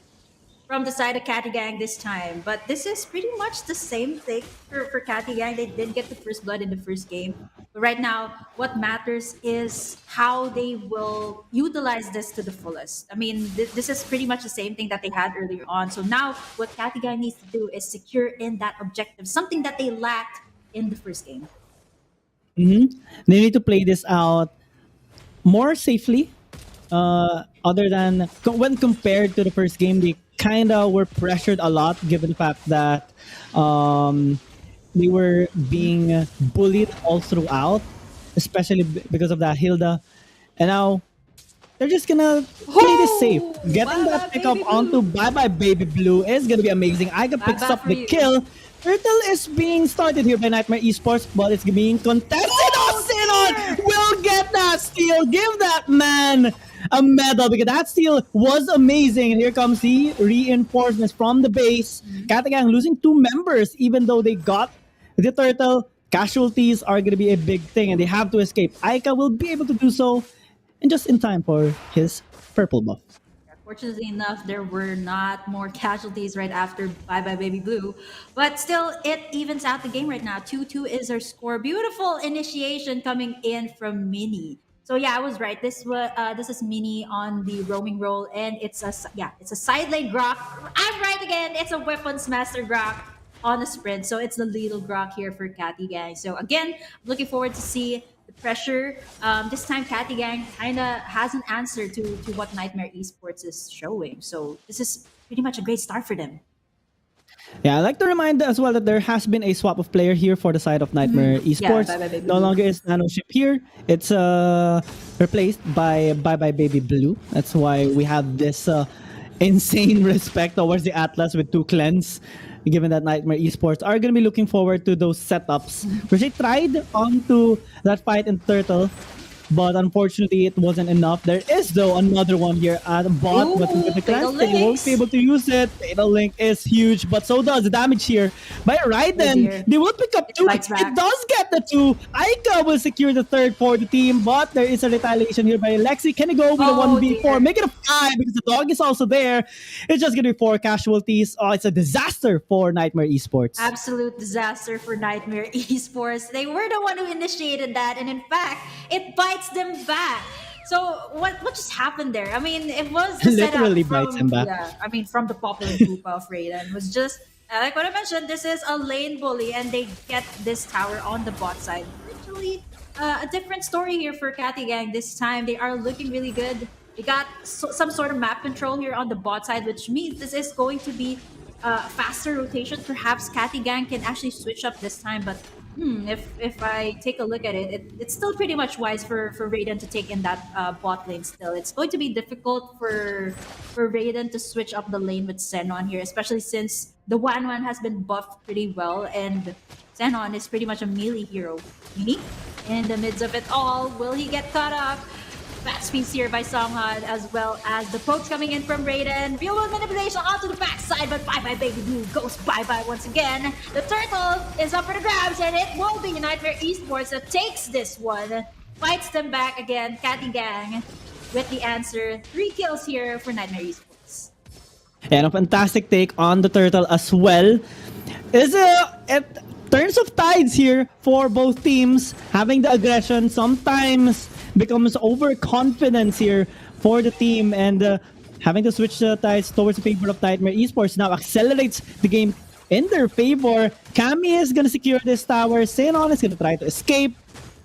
from the side of Catty Gang this time. But this is pretty much the same thing for Catty Gang. They did get the First Blood in the first game. But right now, what matters is how they will utilize this to the fullest. I mean, this is pretty much the same thing that they had earlier on. So now, what Catty Gang needs to do is secure in that objective, something that they lacked in the first game. They need to play this out more safely. Other than when compared to the first game, they kind of were pressured a lot given the fact that they were being bullied all throughout, especially because of that Hilda. And now they're just gonna play this safe. Getting Bye-bye, that pick up Baby onto Bye Bye Baby Blue is gonna be amazing. Iga picks Bye-bye up for the you. kill. Turtle is being started here by Nightmare Esports, but it's being contested. Sinon will get that steal. Give that man a medal because that steal was amazing. And here comes the reinforcements from the base. Katagang losing 2 members, even though they got the turtle. Casualties are going to be a big thing, and they have to escape. Aika will be able to do so, and just in time for his purple buff. Fortunately enough, there were not more casualties right after Bye Bye Baby Blue. But still, it evens out the game right now. 2-2 is our score. Beautiful initiation coming in from Mini. So yeah, I was right. This is Mini on the roaming role, and it's a side lane Grok. I'm right again. It's a weapons master Grok on a sprint. So it's the little Grok here for Catty Gang. So again, looking forward to see the pressure. This time, Catty Gang kind of has an answer to what Niightmare Esports is showing. So this is pretty much a great start for them. Yeah, I'd like to remind as well that there has been a swap of player here for the side of Niightmare Esports. Bye Bye Baby No Blue. longer is Nanoship here. It's replaced by Bye Bye Baby Blue. That's why we have this insane respect towards the Atlas with 2 cleanse. Given that Niightmare Esports are going to be looking forward to those setups, which they tried onto that fight in Turtle, but unfortunately it wasn't enough. There is though another one here at the bot, but with the Fatal class, they won't Links. be able to use it. Fatal Link is huge, but so does the damage here by Raiden. dear. They will pick up 2. bites back. It does get the 2. Aika will secure the 3rd for the team, but there is a retaliation here by Lexi. Can he go with a Oh, 1v4? dear. Make it a 5 because the dog is also there. It's just gonna be 4 casualties. Oh, it's a disaster for Niightmare Esports. Absolute disaster for Nightmare Esports. They were the one who initiated that, and in fact, it bites them back. So what just happened there? I mean, it was the Literally setup bites them back. Yeah, I mean, from the popular group of Raiden. It was just like what I mentioned. This is a lane bully, and they get this tower on the bot side. Literally, a different story here for Catty Gang. This time, they are looking really good. They got some sort of map control here on the bot side, which means this is going to be faster rotation. Perhaps Catty Gang can actually switch up this time, but if I take a look at it, it's still pretty much wise for Raiden to take in that bot lane still. It's going to be difficult for Raiden to switch up the lane with Xenon here, especially since the Wan has been buffed pretty well, and Xenon is pretty much a melee hero. Mini, in the midst of it all, will he get caught up? Fat speeds here by Songhad, as well as the pokes coming in from Raiden. Real world manipulation onto the backside, but Bye Bye Baby Blue goes bye-bye once again. The turtle is up for the grabs, and it will be Nightmare Esports that takes this one. Fights them back again. Catty Gang with the answer. 3 kills here for Nightmare Esports. And a fantastic take on the turtle as well. It turns of tides here for both teams. Having the aggression sometimes becomes overconfidence here for the team, and having to switch the tides towards the favor of Nightmare Esports now accelerates the game in their favor. Kami is gonna secure this tower. Xenon is gonna try to escape,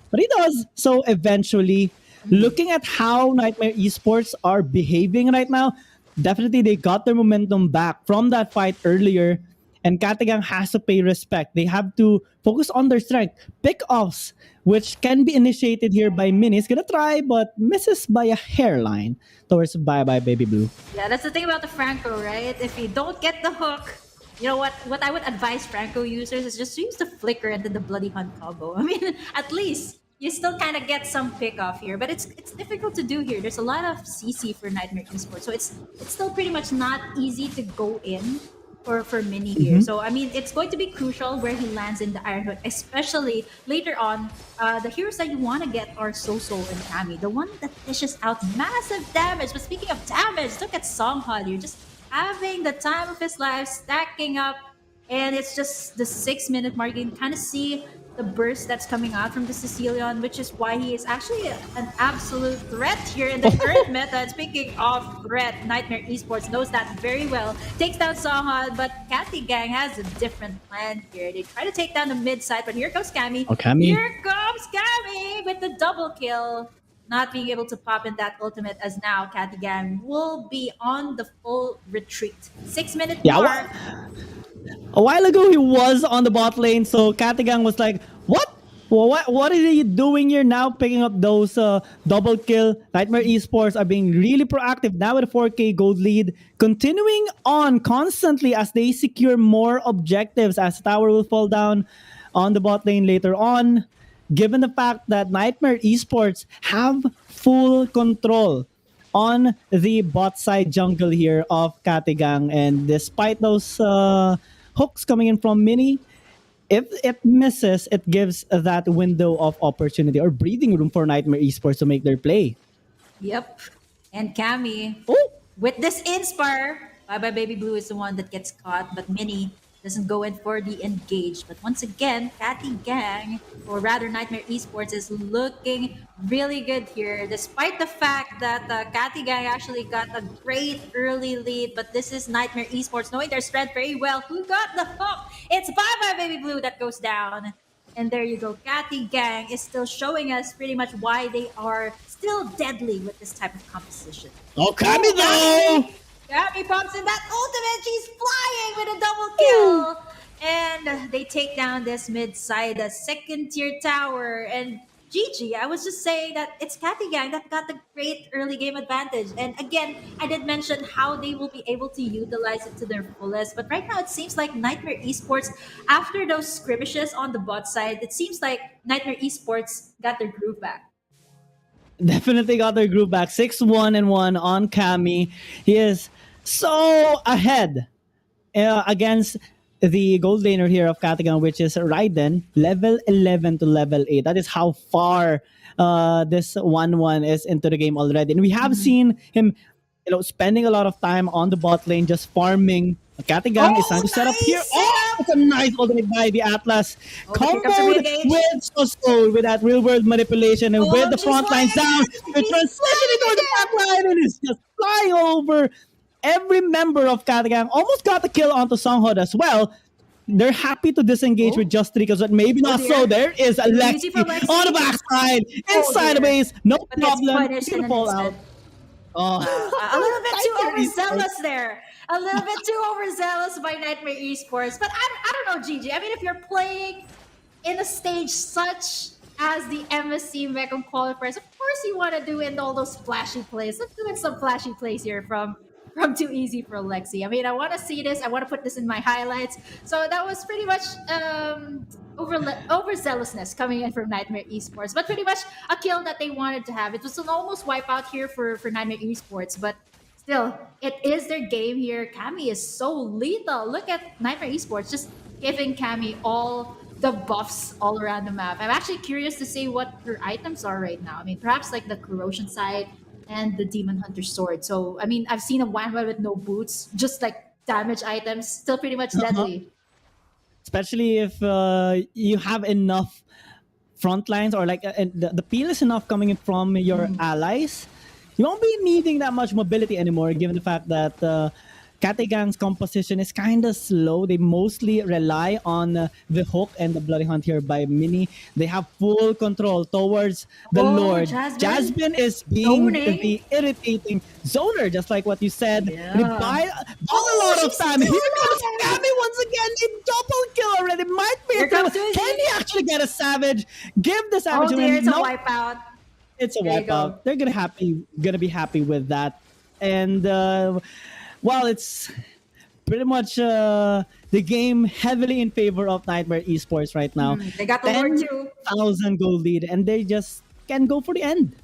but he does so eventually. Looking at how Nightmare Esports are behaving right now, definitely they got their momentum back from that fight earlier, and Katagang has to pay respect. They have to focus on their strength. Pick-offs, which can be initiated here by Mini, is gonna try, but misses by a hairline towards Bye Bye Baby Blue. Yeah, that's the thing about the Franco, right? If you don't get the hook, you know what I would advise Franco users is just to use the flicker and then the bloody hunt combo. I mean, at least you still kind of get some pick off here, but it's difficult to do here. There's a lot of CC for Nightmare Esports, so it's still pretty much not easy to go in for Mini here. So I mean, it's going to be crucial where he lands in the Iron Hook, especially later on. The heroes that you want to get are So and Kami, the one that dishes out massive damage. But speaking of damage, look at Songhad here, just having the time of his life, stacking up, and it's just the 6-minute mark. You can kind of see the burst that's coming out from the Sicilian, which is why he is actually an absolute threat here in the current meta. And speaking of threat, Nightmare Esports knows that very well. Takes down Songhad, but Catty Gang has a different plan here. They try to take down the mid side, but here comes Kami. Oh, Kami. Here comes Kami with the double kill. Not being able to pop in that ultimate, as now Catty Gang will be on the full retreat. 6-minute Yeah, mark. A while ago he was on the bot lane, so Katagang was like, what? What is he doing here now, picking up those double kill? Nightmare Esports are being really proactive now with a 4K gold lead, continuing on constantly as they secure more objectives, as the tower will fall down on the bot lane later on, given the fact that Nightmare Esports have full control on the bot side jungle here of Katagang, and despite those hooks coming in from Mini, if it misses, it gives that window of opportunity or breathing room for Nightmare Esports to make their play. Yep. And Kami. Oh, with this Inspire, Bye Bye Baby Blue is the one that gets caught, but Mini doesn't go in for the engage. But once again, Catty Gang, or rather Nightmare Esports, is looking really good here, despite the fact that Catty Gang actually got a great early lead. But this is Nightmare Esports knowing their strength very well. Who got the hook? It's Bye Bye Baby Blue that goes down. And there you go. Catty Gang is still showing us pretty much why they are still deadly with this type of composition. Oh, Kami though! Gabby pops in that ultimate. She's flying with a double kill. And they take down this mid-side second tier tower. And GG, I was just saying that it's Catty Gang that got the great early game advantage. And again, I did mention how they will be able to utilize it to their fullest. But right now, it seems like Nightmare Esports, after those skirmishes on the bot side, it seems like Nightmare Esports got their groove back. Definitely got their group back. 6-1-1 on Kami. He is so ahead against the gold laner here of Katagan, which is Raiden, level 11 to level 8. That is how far this 1-1 is into the game already. And we have seen him spending a lot of time on the bot lane, just farming. Katagan is trying to set up here. Oh, it's a nice ultimate by the Atlas. Comboed with Soso with that real world manipulation and with the front lines down. The transitioning toward the back line and it's just flying over every member of Katagan. Almost got the kill onto Songhod as well. They're happy to disengage with just 3 because maybe not so. There is Alexi on the backside, inside the base, no problem. He's gonna fall out. A little bit too overzealous there. A little bit too overzealous by Nightmare Esports. But I don't know, Gigi. I mean, if you're playing in a stage such as the Msc Mekong qualifiers, of course you want to do in all those flashy plays. Let's do some flashy plays here from Too Easy for Lexi. I mean, I want to see this. I want to put this in my highlights. So that was pretty much overzealousness coming in from Nightmare Esports, but pretty much a kill that they wanted to have. It was an almost wipeout here for Nightmare Esports, but still, it is their game here. Kami is so lethal. Look at Nightmare Esports just giving Kami all the buffs all around the map. I'm actually curious to see what her items are right now. I mean, perhaps like the corrosion side and the Demon Hunter sword. So, I mean, I've seen a Wanwa with no boots, just like damage items, still pretty much deadly. Especially if you have enough front lines or like the peel is enough coming in from your allies. You won't be needing that much mobility anymore, given the fact that Katagang's composition is kind of slow. They mostly rely on the hook and the bloody hunt here by Mini. They have full control towards the Lord. Jasmine is being the irritating zoner, just like what you said. Yeah. They buy a lot of time. Here comes Kami once again. They double kill already. Might be a kill. Can he actually get a Savage? Give the Savage Oh dear, it's a wipeout. It's a wipeout. They're gonna be happy with that. And well, it's pretty much the game heavily in favor of Nightmare Esports right now. They got the Lord too. 10,000 gold lead, and they just can go for the end.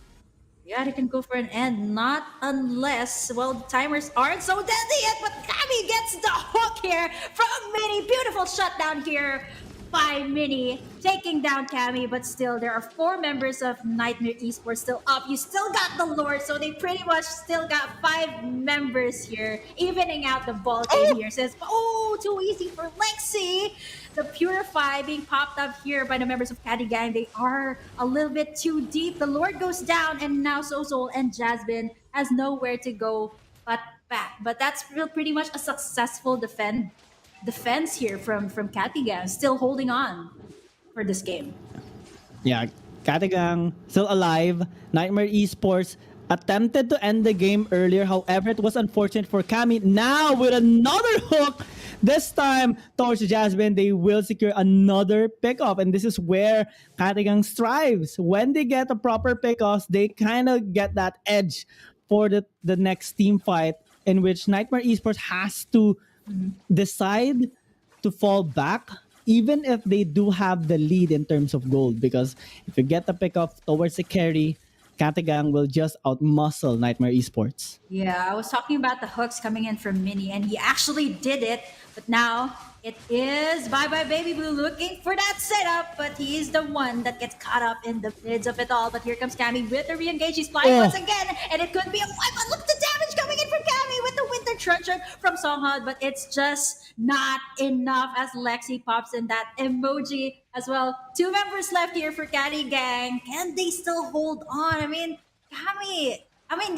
Yeah, they can go for an end. Not unless, well, the timers aren't so deadly yet, but Kami gets the hook here from Mini. Beautiful shutdown here by Mini, taking down Kami, but still, there are 4 members of Nightmare Esports still up. You still got the Lord, so they pretty much still got 5 members here, evening out the ball game here. Says, oh, too easy for Lexi. The Purify being popped up here by the members of Catty Gang. They are a little bit too deep. The Lord goes down, and now Soul and Jasmine has nowhere to go but back. But that's pretty much a successful defense here from Catty Gang, still holding on for this game. Yeah, Catty Gang still alive. Nightmare Esports attempted to end the game earlier. However, it was unfortunate for Kami. Now with another hook, this time towards Jasmine, they will secure another pickoff. And this is where Catty Gang strives. When they get the proper pickoffs, they kind of get that edge for the next team fight, in which Nightmare Esports has to decide to fall back, even if they do have the lead in terms of gold. Because if you get the pickoff towards the carry, Katagang will just outmuscle Nightmare Esports. Yeah, I was talking about the hooks coming in from Mini, and he actually did it. But now it is Bye Bye Baby Blue looking for that setup, but he's the one that gets caught up in the mids of it all. But here comes Kami with the re-engage. He's flying once again, and it could be a wipe. Look at the damage coming in from Kami. treasure from Songhad, but it's just not enough as Lexi pops in that emoji as well. 2 members left here for Catty Gang. Can they still hold on? I mean, Kami,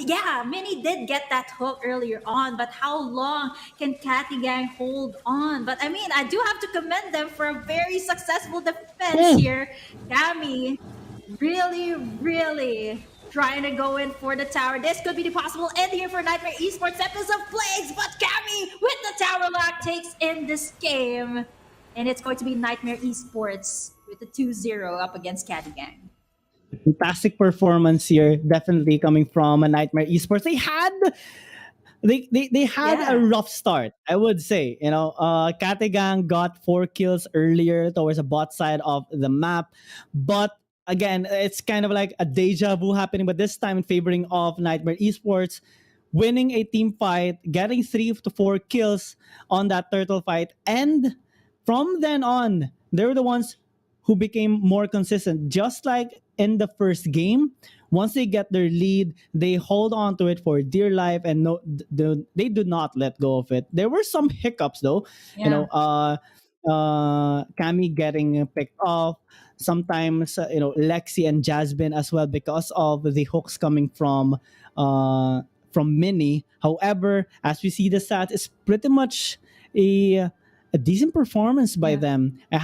yeah, Minnie did get that hook earlier on, but how long can Catty Gang hold on? But I mean, I do have to commend them for a very successful defense here. Kami really, really trying to go in for the tower. This could be the possible end here for Niightmare Esports. Tempest of Plagues, but Kami with the tower lock takes in this game. And it's going to be Niightmare Esports with the 2-0 up against Catty Gang. Fantastic performance here, definitely coming from a Nightmare Esports. They had Yeah. a rough start, I would say. Katigang got 4 kills earlier towards the bot side of the map, but again, it's kind of like a deja vu happening, but this time favoring of Nightmare Esports, winning a team fight, getting 3 to 4 kills on that turtle fight, and from then on, they were the ones who became more consistent, just like in the first game. Once they get their lead, they hold on to it for dear life, and they do not let go of it. There were some hiccups though, Yeah. Cammy getting picked off. Sometimes, Lexi and Jasmine as well because of the hooks coming from Minnie. However, as we see the stats, it's pretty much a decent performance by Yeah. them. We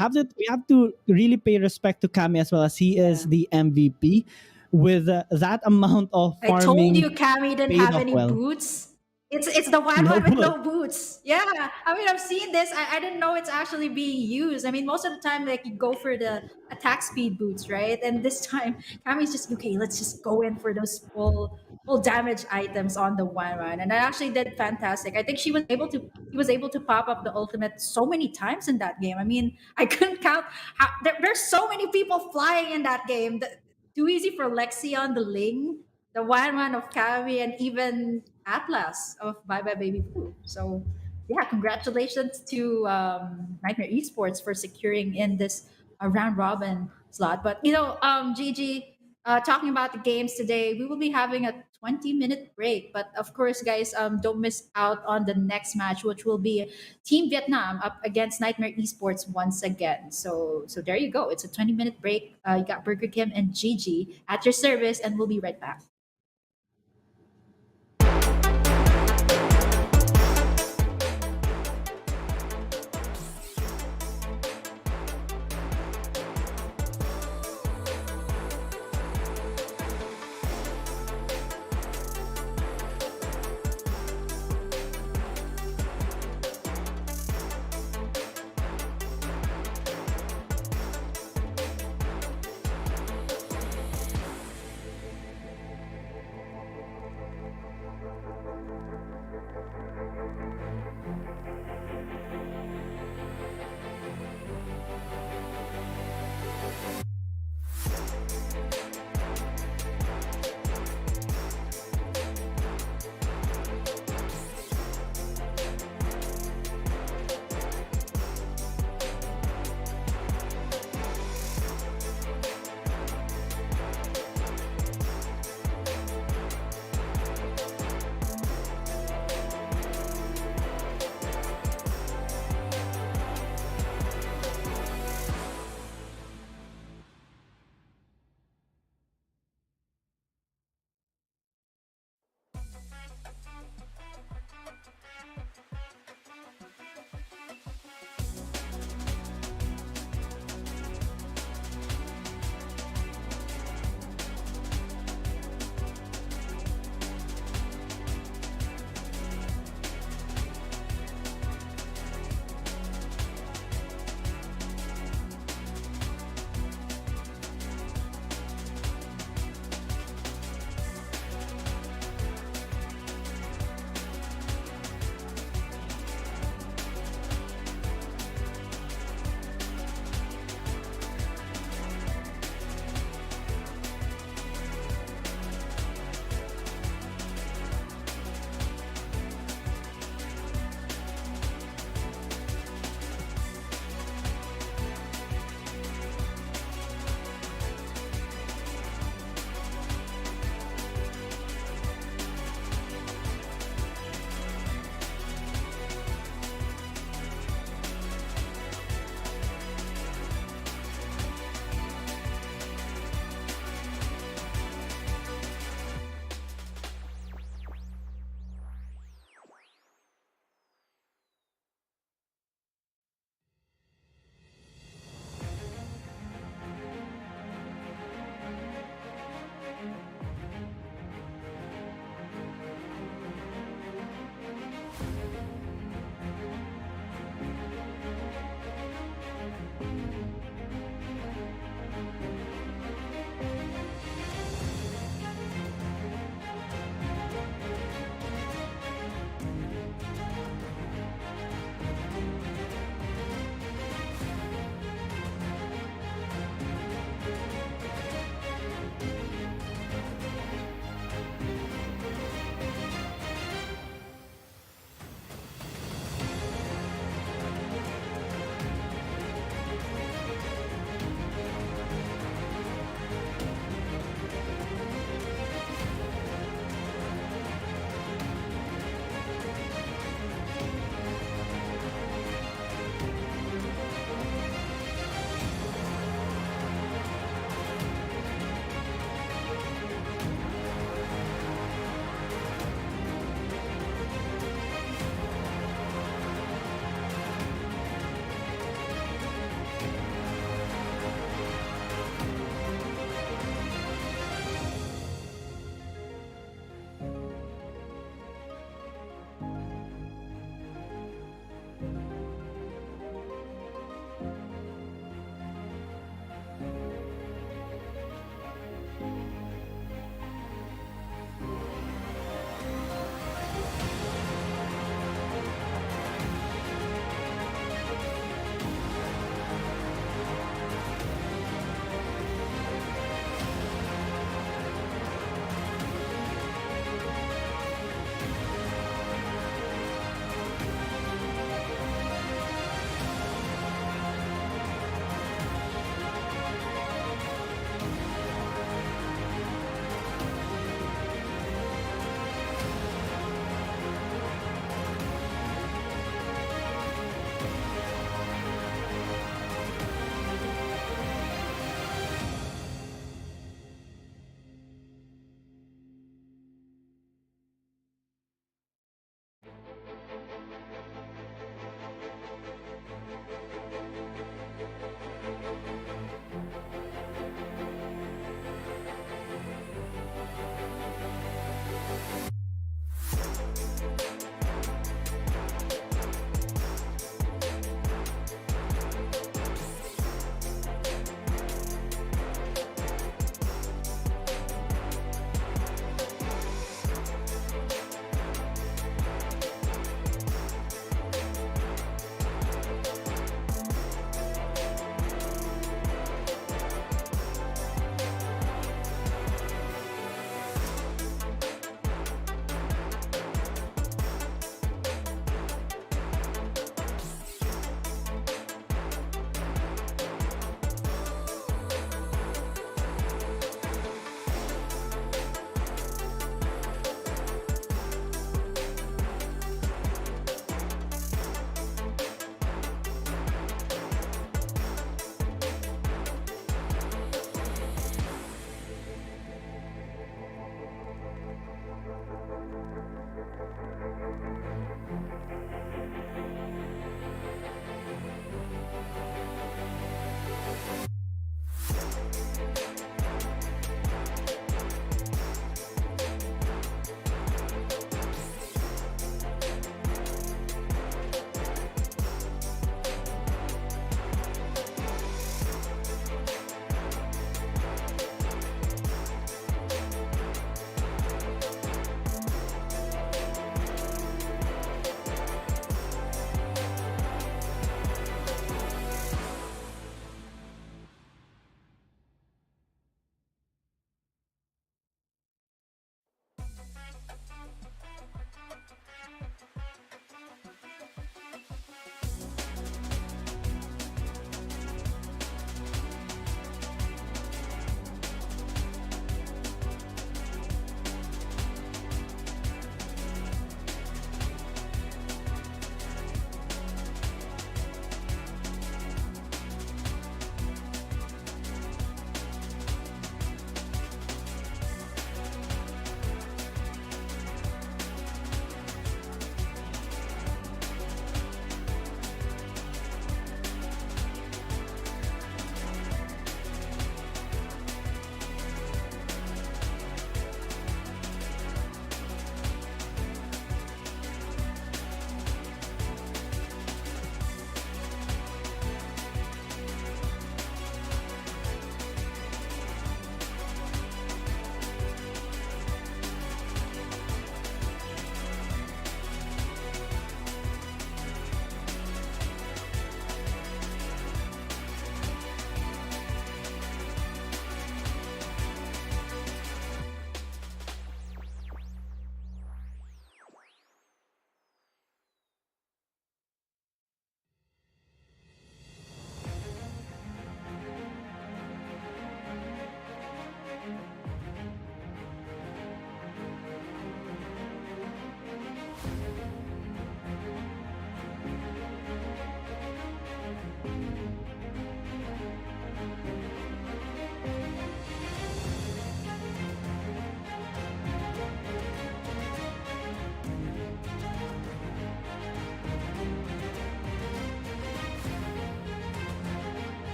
have to really pay respect to Cammy as well, as he is the MVP with that amount of I farming. told you Cammy didn't paid have off any well. boots. It's the one No one with boot. no boots. Yeah. I mean, I've seen this. I didn't know it's actually being used. I mean, most of the time, like, you go for the attack speed boots, right? And this time, Cammy's just, okay, let's just go in for those full damage items on the one. And I actually did fantastic. I think he was able to pop up the ultimate so many times in that game. I mean, I couldn't count there's so many people flying in that game. Too easy for Lexi on the Ling, the one of Kavi, and even Atlas of Bye Bye Baby Blue. So, yeah, congratulations to Nightmare Esports for securing in this round robin slot. But, Gigi, talking about the games today, we will be having a 20-minute break. But of course, guys, don't miss out on the next match, which will be Team Vietnam up against Nightmare Esports once again. So there you go. It's a 20-minute break. You got Burger Kim and Gigi at your service, and we'll be right back.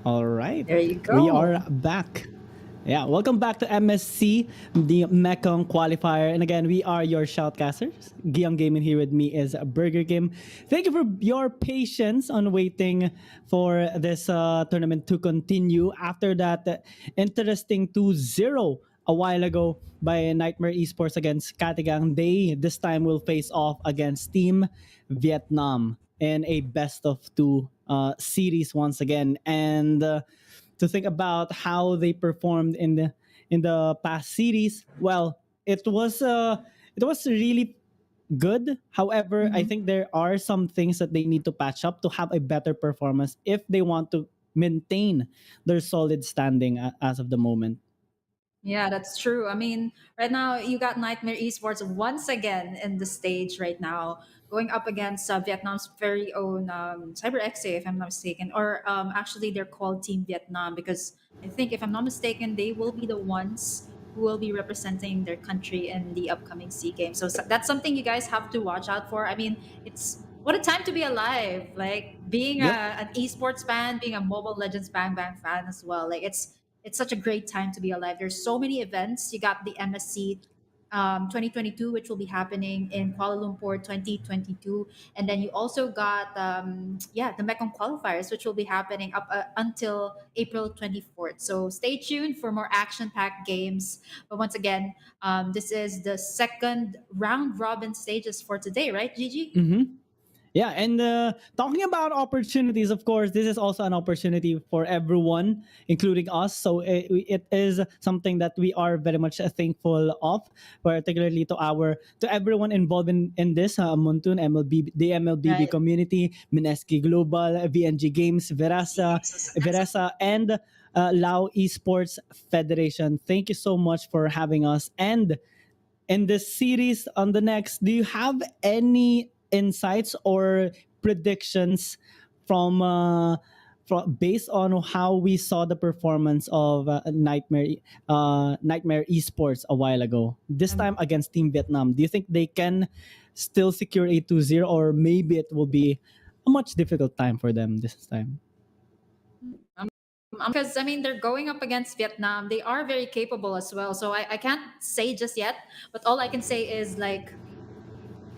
All right. There you We are go. back. Yeah, welcome back to MSC, the Mekong Qualifier. And again, we are your shoutcasters. Giyang Gaming here with me is Burger Game. Thank you for your patience on waiting for this tournament to continue after that interesting 2-0 a while ago by Nightmare Esports against Catty. They this time will face off against Team Vietnam in a best of two series once again. And to think about how they performed in the past series, well, it was really good. However, I Mhm. think there are some things that they need to patch up to have a better performance if they want to maintain their solid standing as of the moment. Yeah, that's true. I mean, right now you got Nightmare Esports once again in the stage right now, going up against Vietnam's very own CyberXA, if I'm not mistaken, or actually they're called Team Vietnam because I think, if I'm not mistaken, they will be the ones who will be representing their country in the upcoming Sea Games. So that's something you guys have to watch out for. I mean, it's what a time to be alive! Like being Yep. an esports fan, being a Mobile Legends Bang Bang fan as well. Like it's such a great time to be alive. There's so many events. You got the MSC 2022, which will be happening in Kuala Lumpur 2022. And then you also got, the Mekong qualifiers, which will be happening up until April 24th. So stay tuned for more action packed games. But once again, this is the second round robin stages for today, right, Gigi? Mm-hmm. Yeah, and talking about opportunities, of course, this is also an opportunity for everyone, including us. So it is something that we are very much thankful of, particularly to everyone involved in this Muntun MLB, the MLBB Right. community, Msc Global, VNG Games, Verasa, and Lao Esports Federation. Thank you so much for having us. And in this series on the next, do you have any insights or predictions from based on how we saw the performance of Nightmare Esports a while ago? This time against Team Vietnam, do you think they can still secure a 2-0, or maybe it will be a much difficult time for them this time? Because I mean, they're going up against Vietnam. They are very capable as well. So I can't say just yet, but all I can say is like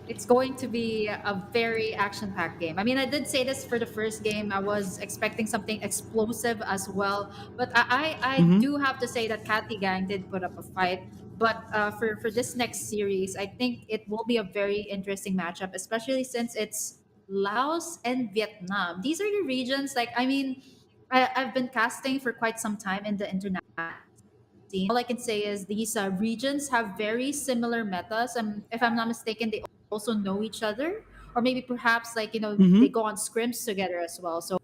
it's going to be a very action-packed game. I mean, I did say this for the first game. I was expecting something explosive as well, but I Mm-hmm. do have to say that Catty Gang did put up a fight. But for this next series, I think it will be a very interesting matchup, especially since it's Laos and Vietnam. These are your regions. Like, I mean, I've been casting for quite some time in the international scene. All I can say is these regions have very similar metas. If I'm not mistaken, they also know each other, or maybe perhaps like they Mm-hmm. go on scrims together as well. So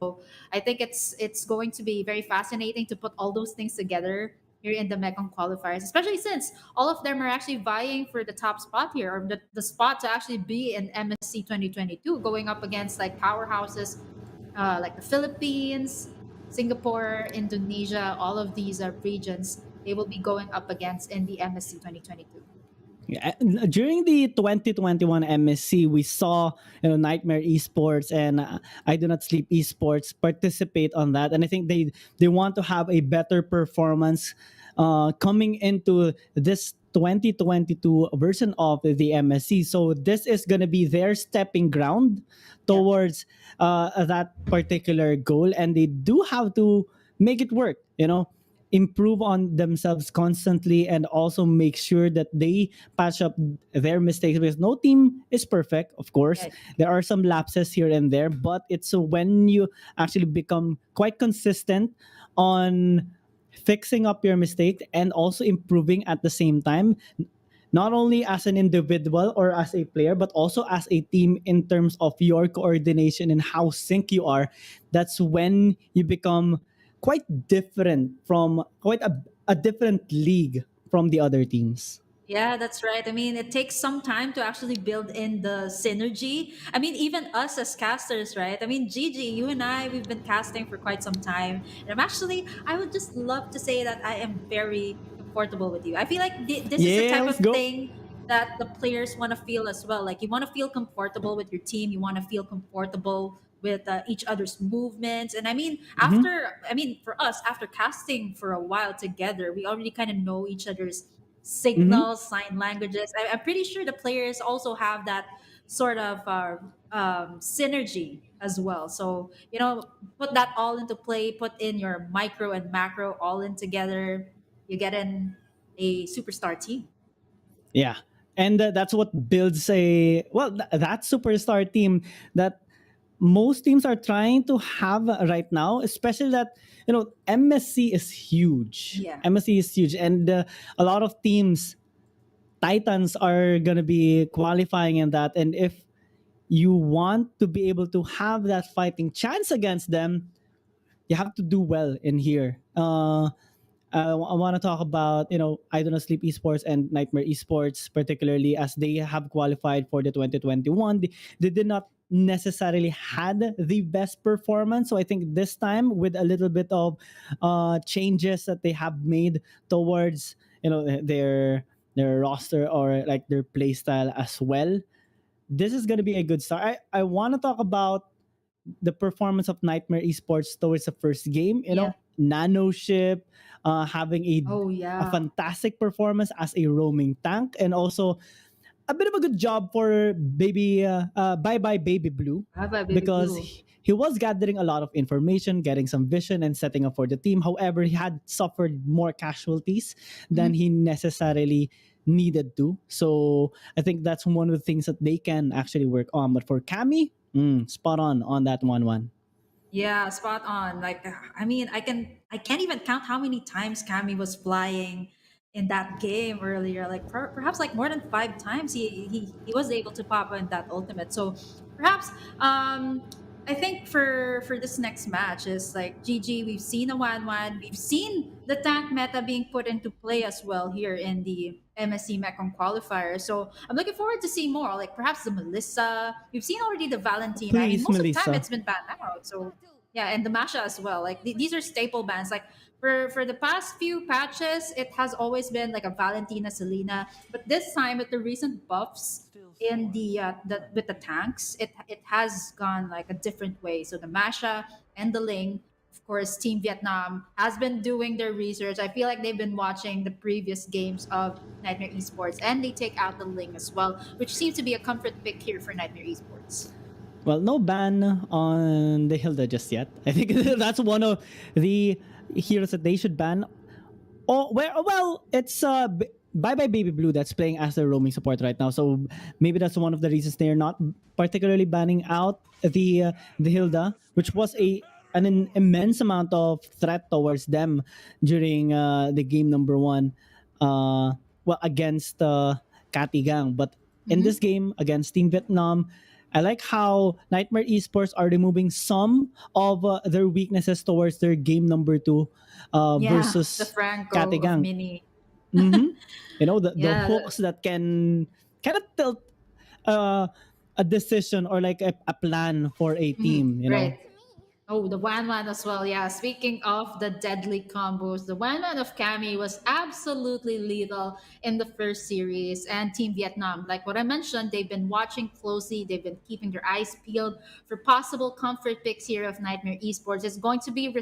I think it's going to be very fascinating to put all those things together here in the Mekong qualifiers, especially since all of them are actually vying for the top spot here, or the spot to actually be in MSC 2022, going up against like powerhouses like the Philippines, Singapore, Indonesia, all of these regions they will be going up against in the MSC 2022. Yeah, during the 2021 MSC, we saw Nightmare Esports and I Do Not Sleep Esports participate on that, and I think they want to have a better performance coming into this 2022 version of the MSC. So this is going to be their stepping ground Yeah. towards that particular goal, and they do have to make it work. Improve on themselves constantly, and also make sure that they patch up their mistakes, because no team is perfect, of course. Right. There are some lapses here and there, but it's when you actually become quite consistent on fixing up your mistake and also improving at the same time, not only as an individual or as a player, but also as a team in terms of your coordination and how sync you are. That's when you become quite different from quite a different league from the other teams. Yeah, that's right. I mean, it takes some time to actually build in the synergy. I mean, even us as casters, right? I mean, Gigi, you and I, we've been casting for quite some time. And I would just love to say that I am very comfortable with you. I feel like this is the Yeah, type of let's go. thing that the players want to feel as well. Like, you want to feel comfortable with your team, you want to feel comfortable with each other's movements. And I mean, Mm-hmm. for us, after casting for a while together, we already kind of know each other's Mm-hmm. signals, sign languages. I'm pretty sure the players also have that sort of synergy as well. So, put that all into play, put in your micro and macro all in together, you get in a superstar team. Yeah. And that's what builds that superstar team that most teams are trying to have right now, especially that, MSC is huge. Yeah. MSC is huge. And a lot of teams, Titans are going to be qualifying in that. And if you want to be able to have that fighting chance against them, you have to do well in here. I want to talk about, I Do Not Sleep Esports and Nightmare Esports, particularly as they have qualified for the 2021. They did not necessarily had the best performance. So I think this time with a little bit of changes that they have made towards, their roster or like their play style as well, this is going to be a good start. I want to talk about the performance of Nightmare Esports towards the first game. Yeah. Nano Ship having Oh a yeah. fantastic performance as a roaming tank, and also a bit of a good job for Bye Bye Baby Blue, Bye bye, baby because blue. he was gathering a lot of information, getting some vision, and setting up for the team. However, he had suffered more casualties than he necessarily needed to. So I think that's one of the things that they can actually work on. But for Cammy, spot on that one. Yeah, spot on. Like, I can't even count how many times Cammy was flying in that game earlier. Like, perhaps like more than 5 times he was able to pop in that ultimate. So perhaps, I think for this next match is like GG. We've seen a 1-1. We've seen the tank meta being put into play as well here in the MSC Mekong qualifier. So I'm looking forward to see more. Like perhaps the Melissa. We've seen already the Valentina. I mean, Please, most of the time Melissa. it's been banned out. So yeah, and the Masha as well. Like these are staple bans. Like for the past few patches, it has always been like a Valentina, Selena. But this time with the recent buffs in the with the tanks, it has gone like a different way. So the Masha and the Ling, of course, Team Vietnam has been doing their research. I feel like they've been watching the previous games of Nightmare Esports, and they take out the Ling as well, which seems to be a comfort pick here for Nightmare Esports. Well, no ban on the Hilda just yet. I think that's one of the heroes that they should ban. Oh, well, it's Bye Bye Baby Blue that's playing as the roaming support right now. So maybe that's one of the reasons they're not particularly banning out the Hilda, which was an immense amount of threat towards them during the game number one, against Catty Gang. But in this game against Team Vietnam, I like how Nightmare Esports are removing some of their weaknesses towards their game number two Yeah, the versus Franco of Katigang. Mini. Mm-hmm. The Yeah, hooks that can kind of tilt uh, a decision or like a plan for a team. right. Oh, the Wan Wan as well. Yeah, speaking of the deadly combos, the Wan Wan of Kami was absolutely lethal in the first series. And Team Vietnam, like what I mentioned, they've been watching closely. They've been keeping their eyes peeled for possible comfort picks here of Nightmare Esports. It's going to be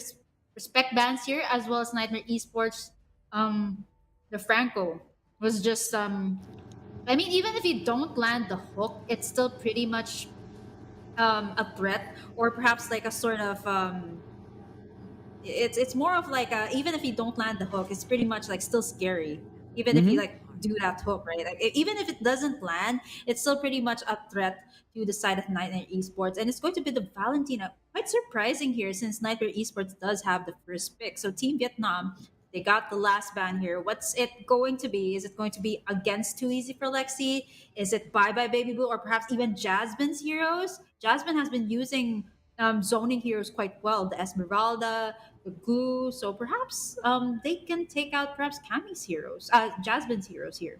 respect bans here as well as Nightmare Esports. The Franco was just even if you don't land the hook, it's still pretty much a threat, or perhaps like a sort of it's more of like even if you don't land the hook, it's pretty much like still scary. Even if you Mm-hmm. like do that hook, right? Like even if it doesn't land, it's still pretty much a threat to the side of Nightmare Esports, and it's going to be the Valentina. Quite surprising here, since Nightmare Esports does have the first pick. So Team Vietnam, they got the last ban here. What's it going to be? Is it going to be against Too Easy for Lexi? Is it Bye Bye Baby Blue, or perhaps even Jasmine's heroes? Jasmine has been using zoning heroes quite well, the Esmeralda, the Glue. So perhaps they can take out perhaps Cammy's heroes, Jasmine's heroes here.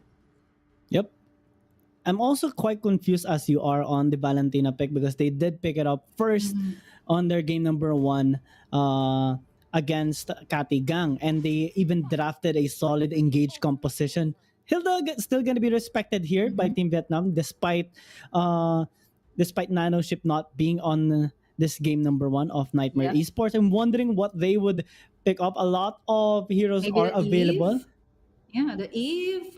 Yep. I'm also quite confused as you are on the Valentina pick, because they did pick it up first on their game number one against Catty Gang, and they even drafted a solid engaged composition. Hilda still going to be respected here by Team Vietnam, despite Nano Ship not being on this game number 1 of Nightmare Yeah. Esports. I'm wondering what they would pick up. A lot of heroes Maybe are the available. Eve. Yeah, the Eve.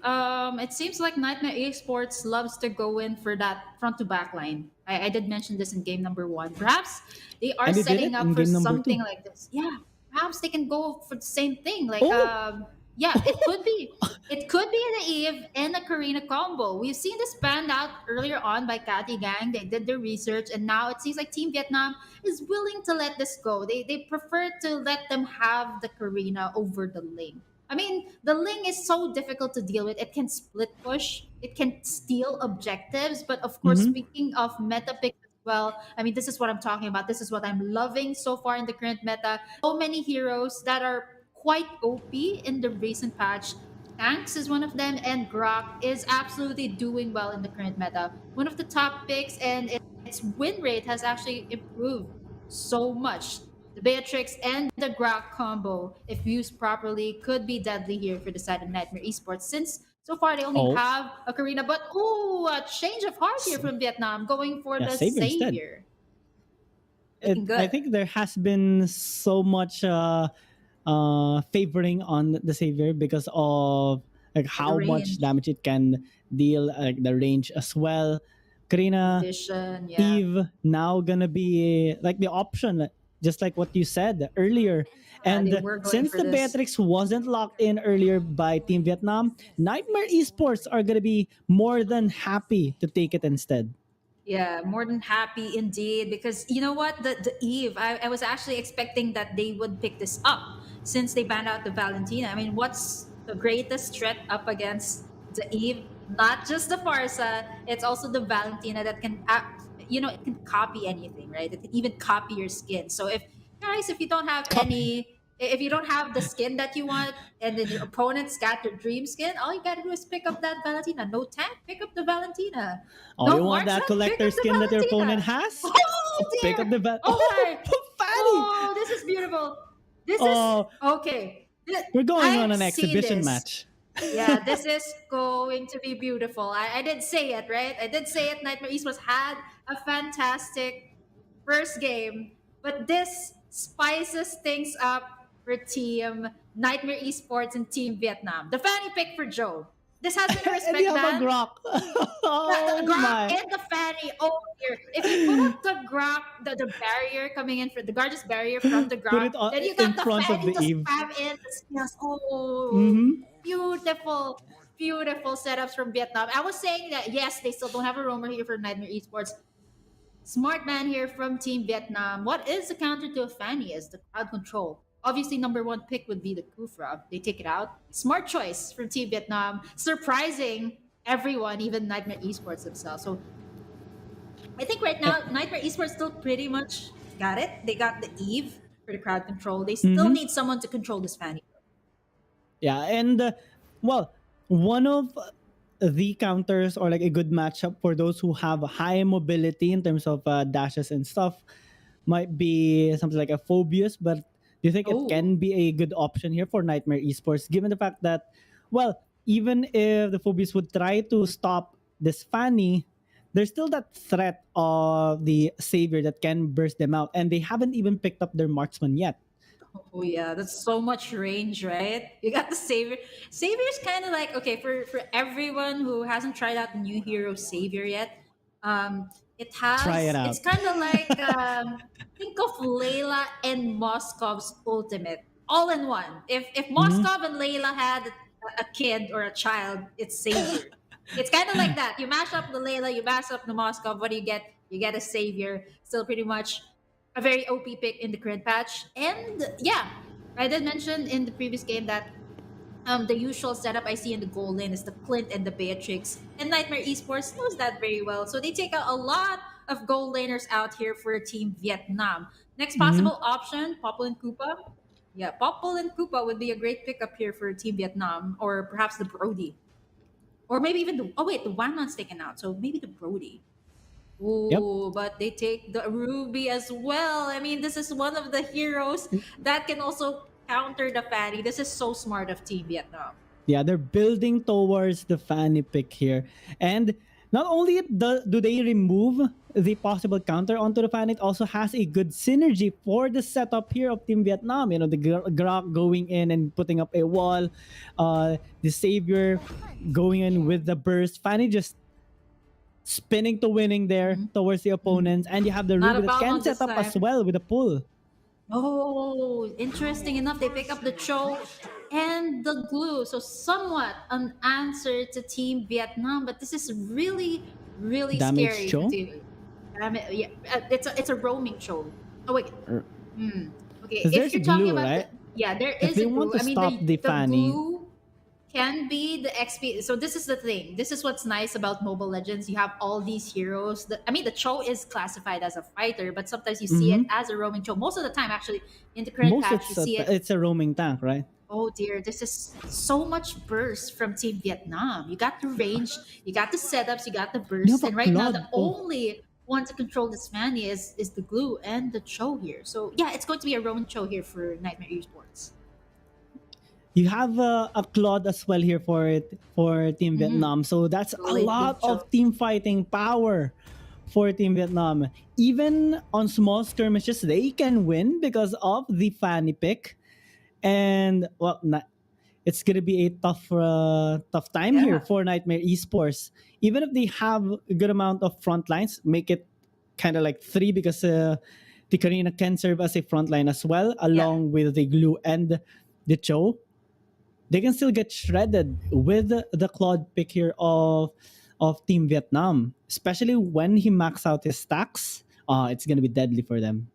It seems like Nightmare Esports loves to go in for that front to back line. I did mention this in game number 1. Perhaps they are And they did setting it up in for game number 2. something like this. Yeah, perhaps they can go for the same thing. Like, Oh! yeah, it could be. It could be the Eve and a Karina combo. We've seen this panned out earlier on by Catty Gang. They did their research, and now it seems like Team Vietnam is willing to let this go. They prefer to let them have the Karina over the Ling. I mean, the Ling is so difficult to deal with. It can split push, it can steal objectives. But of course, Mhm. speaking of meta picks as well, I mean, this is what I'm talking about. This is what I'm loving so far in the current meta. So many heroes that are quite OP in the recent patch. Tanks is one of them, and Grok is absolutely doing well in the current meta. One of the top picks, and its win rate has actually improved so much. The Beatrix and the Grok combo, if used properly, could be deadly here for the side of Nightmare Esports. Since so far they only Oh. have a Karina, but a change of heart here from Vietnam, going for Yeah, the Savior instead. Savior. Looking good. I think there has been so much favoring on the Savior because of like how much range. damage it can deal, like the range as well. Karina, Vision, yeah. Eve now gonna be like the option, just like what you said earlier. They And were going since for the this. Beatrix wasn't locked in earlier by Team Vietnam, Nightmare Esports are gonna be more than happy to take it instead. Yeah, more than happy indeed. Because you know what? The Eve, I was actually expecting that they would pick this up since they banned out the Valentina. I mean, what's the greatest threat up against the Eve? Not just the Farsa, it's also the Valentina that can, it can copy anything, right? It can even copy your skin. So if, guys, if you don't have Copy. if you don't have the skin that you want, and then your opponent's got your dream skin, all you gotta do is pick up that Valentina. No tank, pick up the Valentina. Oh, No you want that marksman, pick collector up the skin that your opponent Valentina. has? Oh dear! Pick up the Oh my! Fanny! Oh, this is beautiful. This Oh, is okay. we're going on I've an seen exhibition this. match. Yeah, this is going to be beautiful. I did say it, right? I did say it. Nightmare Esports had a fantastic first game, but this spices things up for Team Nightmare Esports and Team Vietnam. The fanny pick for Joe. This has been a And respect you have a ban. Grok. The Oh Grok my. and the fanny over here. If you put up the Grok, the barrier coming in for the gorgeous barrier from the Put Grok, it on, then you in got the front of fanny the to Eve. spam in the skills. Oh, Mm-hmm. beautiful, beautiful setups from Vietnam. I was saying that yes, they still don't have a roamer here for Nightmare Esports. Smart man here from Team Vietnam. What is the counter to a fanny is the crowd control. Obviously, number one pick would be the Kufra. They take it out. Smart choice from Team Vietnam. Surprising everyone, even Nightmare Esports themselves. So I think right now, Nightmare Esports still pretty much got it. They got the Eve for the crowd control. They still Mm-hmm. need someone to control this fanny. Yeah, and well, one of the counters or like a good matchup for those who have high mobility in terms of dashes and stuff might be something like a Phobius, but do you think it Oh. can be a good option here for Nightmare Esports, given the fact that, well, even if the Phobius would try to stop this Fanny, there's still that threat of the Savior that can burst them out, and they haven't even picked up their marksman yet. Oh yeah, that's so much range, right? You got the Savior. Savior's kind of like okay for everyone who hasn't tried out the new hero Savior yet. It Try has. it out. It's kind of like think of Layla and Moscov's ultimate all in one. If Moskov and Layla had a kid or a child, it's Savior. It's kind of like that. You mash up the Layla, you mash up the Moskov. What do you get? You get a Savior. Still pretty much a very OP pick in the current patch. And yeah, I did mention in the previous game that the usual setup I see in the goal lane is the Clint and the Beatrix. And Nightmare Esports knows that very well. So they take out a lot of goal laners out here for Team Vietnam. Next possible option, Popple and Koopa. Yeah, Popple and Koopa would be a great pickup here for Team Vietnam. Or perhaps the Brody. Or maybe even the... Oh wait, the Wanman's taken out. So maybe the Brody. Yep. Ooh, but they take the Ruby as well. I mean, this is one of the heroes that can also counter the Fanny. This is so smart of Team Vietnam. Yeah, they're building towards the Fanny pick here. And not only do they remove the possible counter onto the fan, it also has a good synergy for the setup here of Team Vietnam. You know, the Grok going in and putting up a wall, the Savior going in with the burst, Fanny just spinning to winning there towards the opponents, and you have the Not a Ruby that problem can this set up as time. well with a pull. Oh, interesting enough, they pick up the Cho and the glue. So somewhat an answer to Team Vietnam, but this is really, really Damage scary for Cho? Team. Yeah, it's a roaming Cho. Oh wait. Er, Okay, 'Cause if there's you're talking glue, about right? there If is they a want glue. to I mean, stop the the Fanny, glue can be the XP. So this is the thing. This is what's nice about Mobile Legends. You have all these heroes. I mean, the Cho is classified as a fighter, but sometimes you see it as a roaming Cho. Most of the time, actually, in the current most patch, you see it. it's a roaming tank, right? Oh dear, this is so much burst from Team Vietnam. You got the range, you got the setups, you got the You burst, have a and right now the Claude. Oh, only one to control this Fanny is the glue and the Cho here. So yeah, it's going to be a Roman Cho here for Nightmare Esports. you have a Claude as well here for Team Vietnam. So that's a Solid lot big Cho. of team fighting power for Team Vietnam. Even on small skirmishes, they can win because of the Fanny pick. And well, it's gonna be a tough time Yeah. here for Nightmare Esports. Even if they have a good amount of front lines, make it kind of like 3 because the Karina can serve as a front line as well, along with the glue and the Cho. They can still get shredded with the Claude pick here of Team Vietnam, especially when he max out his stacks. It's gonna be deadly for them.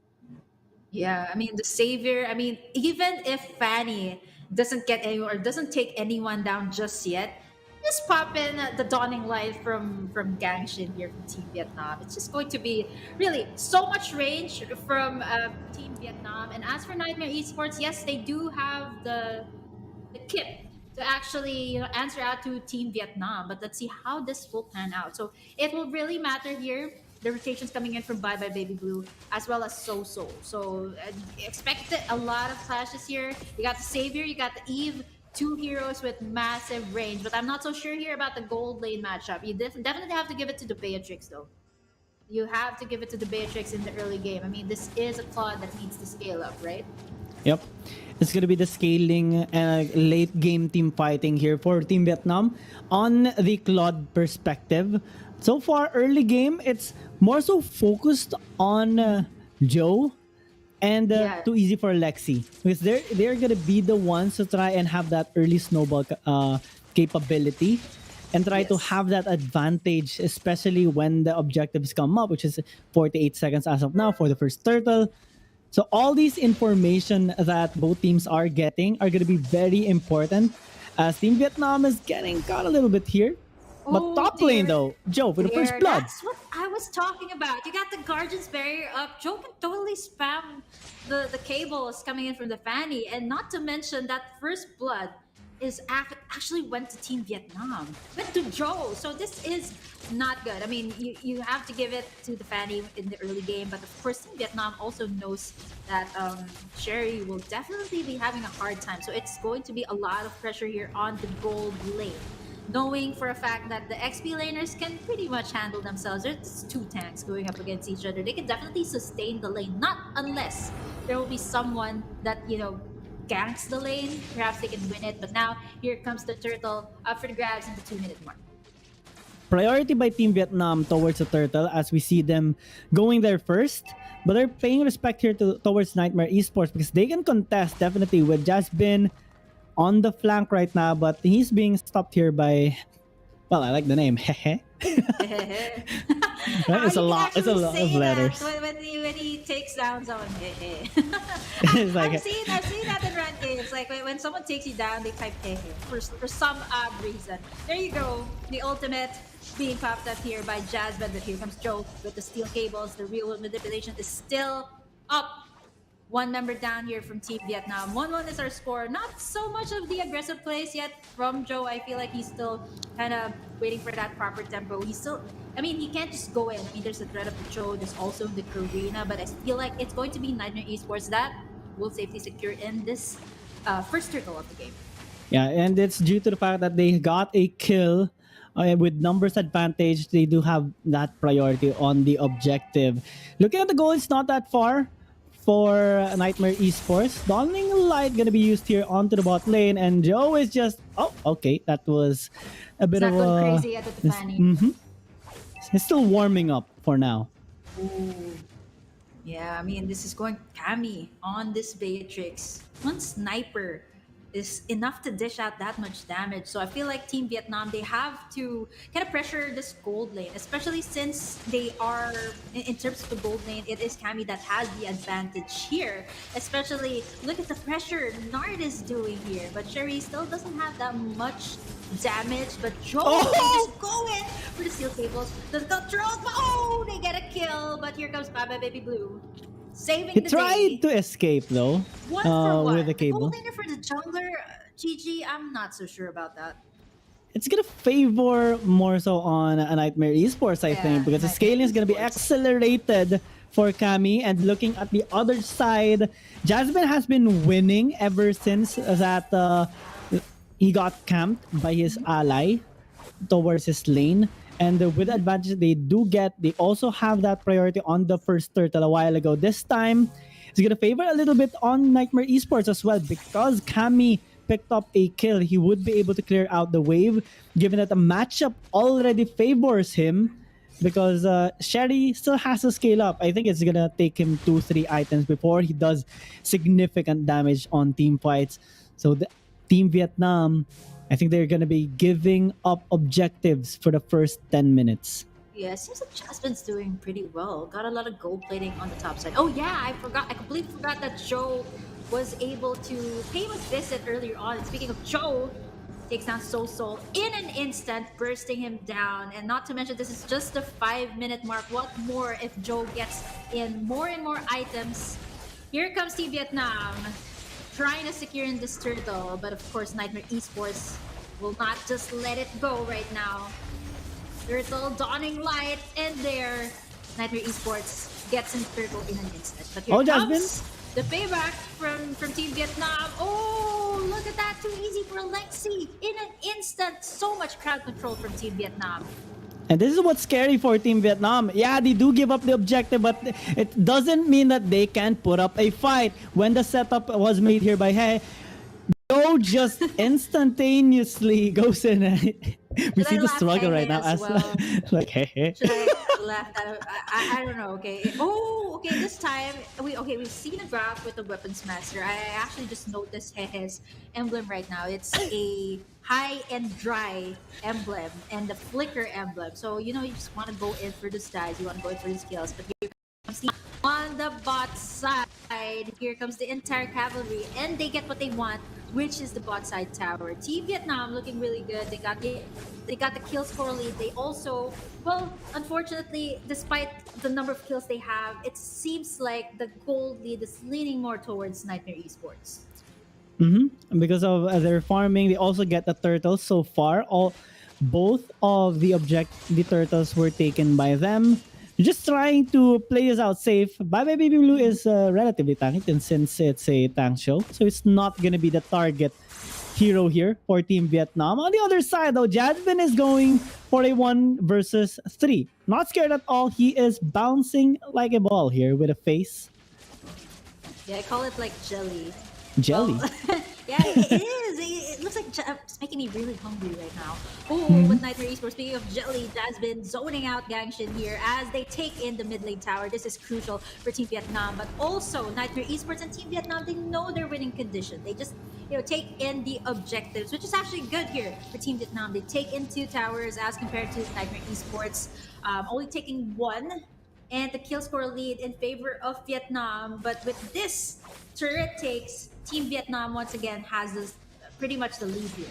Yeah, I mean the savior. I mean, even if Fanny doesn't get any or doesn't take anyone down just yet, just pop in the dawning light from Gangshin here from Team Vietnam. It's just going to be really so much range from Team Vietnam. And as for Nightmare Esports, yes, they do have the kit to actually answer out to Team Vietnam. But let's see how this will pan out. So it will really matter here. The rotations coming in from Bye Bye Baby Blue as well as So So. So expect a lot of clashes here. You got the Savior, you got the Eve, two heroes with massive range. But I'm not so sure here about the gold lane matchup. You definitely have to give it to the Beatrix though. You have to give it to the Beatrix in the early game. I mean, this is a Claude that needs to scale up, right? Yep. It's going to be the scaling and late game team fighting here for Team Vietnam on the Claude perspective. So far, early game, it's more so focused on Joe and too easy for Lexi. Because they're going to be the ones to try and have that early snowball capability and try to have that advantage, especially when the objectives come up, which is 48 seconds as of now for the first turtle. So all these information that both teams are getting are going to be very important as Team Vietnam is getting caught a little bit here. But top lane though, Joe with the first blood. That's what I was talking about. You got the Guardian's Barrier up. Joe can totally spam the cables coming in from the Fanny. And not to mention that first blood is actually went to Team Vietnam. Went to Joe. So this is not good. I mean, you have to give it to the Fanny in the early game. But of course, Team Vietnam also knows that Sherry will definitely be having a hard time. So it's going to be a lot of pressure here on the gold lane. Knowing for a fact that the XP laners can pretty much handle themselves. There's two tanks going up against each other. They can definitely sustain the lane, not unless there will be someone that, ganks the lane. Perhaps they can win it. But now, here comes the turtle up for the grabs in the 2-minute mark. Priority by Team Vietnam towards the turtle as we see them going there first. But they're paying respect here towards Nightmare Esports because they can contest definitely with Jasmine on the flank right now, but he's being stopped here by, well, I like the name, Hehe. Right? It's a lot of letters. When he takes down someone, hehe. It's like, I've seen that in ranked games. Like when someone takes you down, they type hehe for some odd reason. There you go, the ultimate being popped up here by Jasmine. But here comes Joe with the steel cables. The real manipulation is still up. One member down here from Team Vietnam. 1-1 is our score. Not so much of the aggressive plays yet from Joe. I feel like he's still kind of waiting for that proper tempo. He can't just go in. I mean, there's a threat of the Joe. There's also the Karina. But I feel like it's going to be Nightmare Esports that will safely secure in this first turtle of the game. Yeah, and it's due to the fact that they got a kill With numbers advantage, they do have that priority on the objective. Looking at the goal, it's not that far for Nightmare Esports. Dawning Light gonna be used here onto the bot lane, and Joe is just okay. That was a bit It's of not going a crazy at the Fanny. He's still warming up for now. Ooh. Yeah, I mean, this is going Cammy on this Beatrix. One sniper is enough to dish out that much damage. So I feel like Team Vietnam, they have to kind of pressure this gold lane, especially since they are, in terms of the gold lane, it is Cammy that has the advantage here. Especially, look at the pressure Nard is doing here. But Sherry still doesn't have that much damage, but Joe is going for the steel cables. The control, they get a kill, but here comes Baba Baby Blue. Saving He the tried day. to escape though. One for one. With the cable. Gold laner for the jungler, GG, I'm not so sure about that. It's gonna favor more so on a Nightmare Esports, I think, because the Nightmare scaling is gonna be Esports. accelerated for Cammy. And looking at the other side, Jasmine has been winning ever since that he got camped by his ally towards his lane. And with the advantage they also have that priority on the first turtle a while ago. This time, it's gonna favor a little bit on Nightmare Esports as well, because Cammy picked up a kill. He would be able to clear out the wave, given that the matchup already favors him, because Sherry still has to scale up. I think it's gonna take him 2-3 items before he does significant damage on team fights. So the Team Vietnam, I think they're gonna be giving up objectives for the first 10 minutes. Yeah, it seems like Jasmine's doing pretty well. Got a lot of gold plating on the top side. Oh yeah, I completely forgot that Joe was able to pay him a visit earlier on. And speaking of Joe, takes down Soul in an instant, bursting him down. And not to mention, this is just the 5-minute mark. What more if Joe gets in more and more items? Here comes Team Vietnam, trying to secure in this turtle, but of course Nightmare Esports will not just let it go right now. Turtle, Dawning Light, and there, Nightmare Esports gets in turtle in an instant. But here comes the payback from Team Vietnam. Oh, look at that, too easy for Lexi. In an instant, so much crowd control from Team Vietnam. And this is what's scary for Team Vietnam. Yeah, they do give up the objective, but it doesn't mean that they can't put up a fight. When the setup was made here by Hey, Joe just instantaneously goes in. We see the struggle right now. As well? Like, hey. Should I laugh at it? I don't know, okay. Oh, okay, this time, we've seen a graph with the Weapons Master. I actually just noticed his emblem right now. It's a high and dry emblem and the flicker emblem. So, you just want to go in for the stats, you want to go in for the skills. But here comes the on the bot side, here comes the entire cavalry, and they get what they want, which is the bot side tower. Team Vietnam looking really good. They got the kill score lead. They also, well, unfortunately, despite the number of kills they have, it seems like the gold lead is leaning more towards Nightmare Esports. And because of their farming, they also get the turtles so far. Both of the turtles were taken by them. Just trying to play this out safe. Bye Bye Baby Blue is relatively tanky, and since it's a tank show, so it's not gonna be the target hero here for Team Vietnam. On the other side though, Jasmine is going for a 1 versus 3. Not scared at all. He is bouncing like a ball here with a face. Yeah, I call it like jelly. Jelly. Well, yeah, it is. It looks like it's making me really hungry right now. Oh, with Nightmare Esports, speaking of jelly, Jasmine zoning out Gangshin here as they take in the mid lane tower. This is crucial for Team Vietnam, but also Nightmare Esports and Team Vietnam, they know their winning condition. They just take in the objectives, which is actually good here for Team Vietnam. They take in 2 towers as compared to Nightmare Esports, only taking 1. And the kill score lead in favor of Vietnam. But with this turret takes, Team Vietnam once again has pretty much the lead here.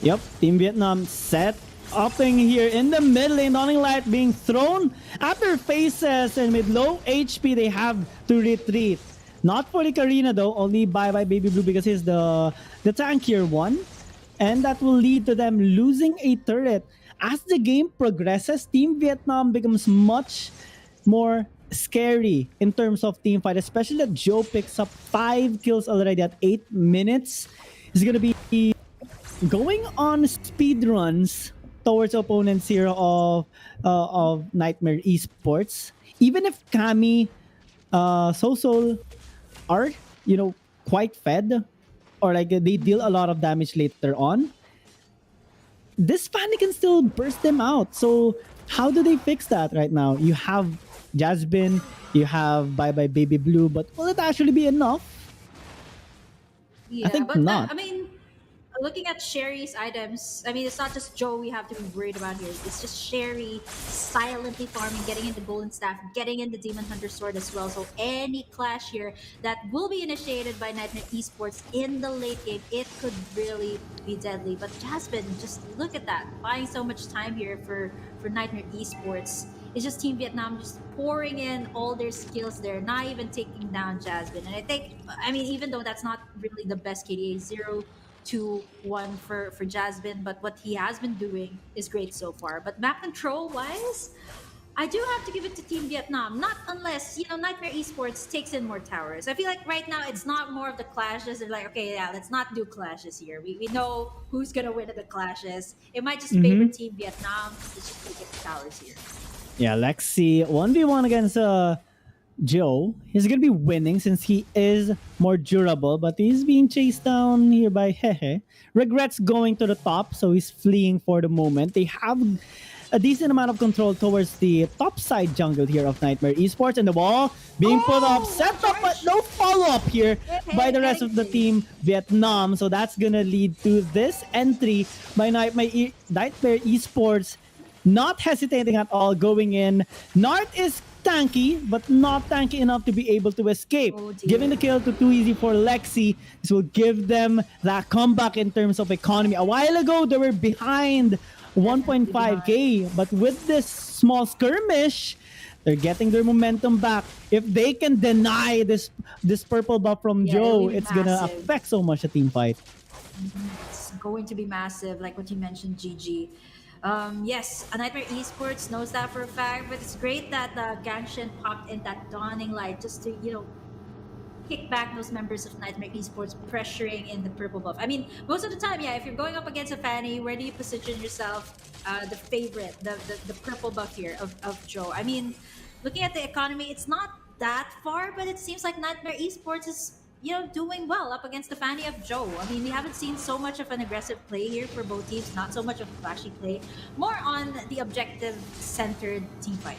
Yep, Team Vietnam set upping here in the mid lane. Dawning Light being thrown at their faces, and with low HP they have to retreat. Not for the Karina though, only by Baby Blue because he's the tankier one. And that will lead to them losing a turret. As the game progresses, Team Vietnam becomes much more scary in terms of team fight, especially that Joe picks up 5 kills already at 8 minutes. He's gonna be going on speed runs towards opponents here of Nightmare Esports. Even if Kami, Soul are quite fed, or like they deal a lot of damage later on, this Fanny can still burst them out. So how do they fix that right now? You have Jasmine, you have Bye Bye Baby Blue, but will it actually be enough? Yeah, think but not. I mean, looking at Sherry's items, I mean, it's not just Joe we have to be worried about here. It's just Sherry silently farming, getting into Golden Staff, getting into Demon Hunter Sword as well. So any clash here that will be initiated by Niightmare Esports in the late game, it could really be deadly. But Jasmine, just look at that, buying so much time here for Niightmare Esports. It's just Team Vietnam just pouring in all their skills there, not even taking down Jasmine. And I think, I mean, even though that's not really the best KDA, 0-2-1 for Jasmine, but what he has been doing is great so far. But map control wise, I do have to give it to Team Vietnam. Not unless, Nightmare Esports takes in more towers. I feel like right now it's not more of the clashes. They're like, okay, yeah, let's not do clashes here. We know who's going to win at the clashes. It might just favor Team Vietnam. Let's just go get the towers here. Yeah, Lexi 1v1 against Joe. He's gonna be winning since he is more durable, but he's being chased down here by Hehe. Regrets going to the top, so he's fleeing for the moment. They have a decent amount of control towards the top side jungle here of Nightmare Esports, and the wall being put up, set up, but no follow-up here by the rest of the team Vietnam. So that's gonna lead to this entry by Nightmare Esports, not hesitating at all, going in. Nart is tanky, but not tanky enough to be able to escape. Giving the kill to Too Easy for Lexi. This will give them that comeback in terms of economy. A while ago, they were behind 1.5k, but with this small skirmish, they're getting their momentum back. If they can deny this purple buff from Joe, it's gonna affect so much the team fight. It's going to be massive, like what you mentioned, GG. Yes, a Nightmare Esports knows that for a fact, but it's great that Ganshin popped in that dawning light just to, kick back those members of Nightmare Esports pressuring in the purple buff. I mean, most of the time, yeah, if you're going up against a Fanny, where do you position yourself? The favorite, the purple buff here of Joe. I mean, looking at the economy, it's not that far, but it seems like Nightmare Esports is doing well up against the Fanny of Joe. I mean, we haven't seen so much of an aggressive play here for both teams, not so much of a flashy play, more on the objective-centered team fight.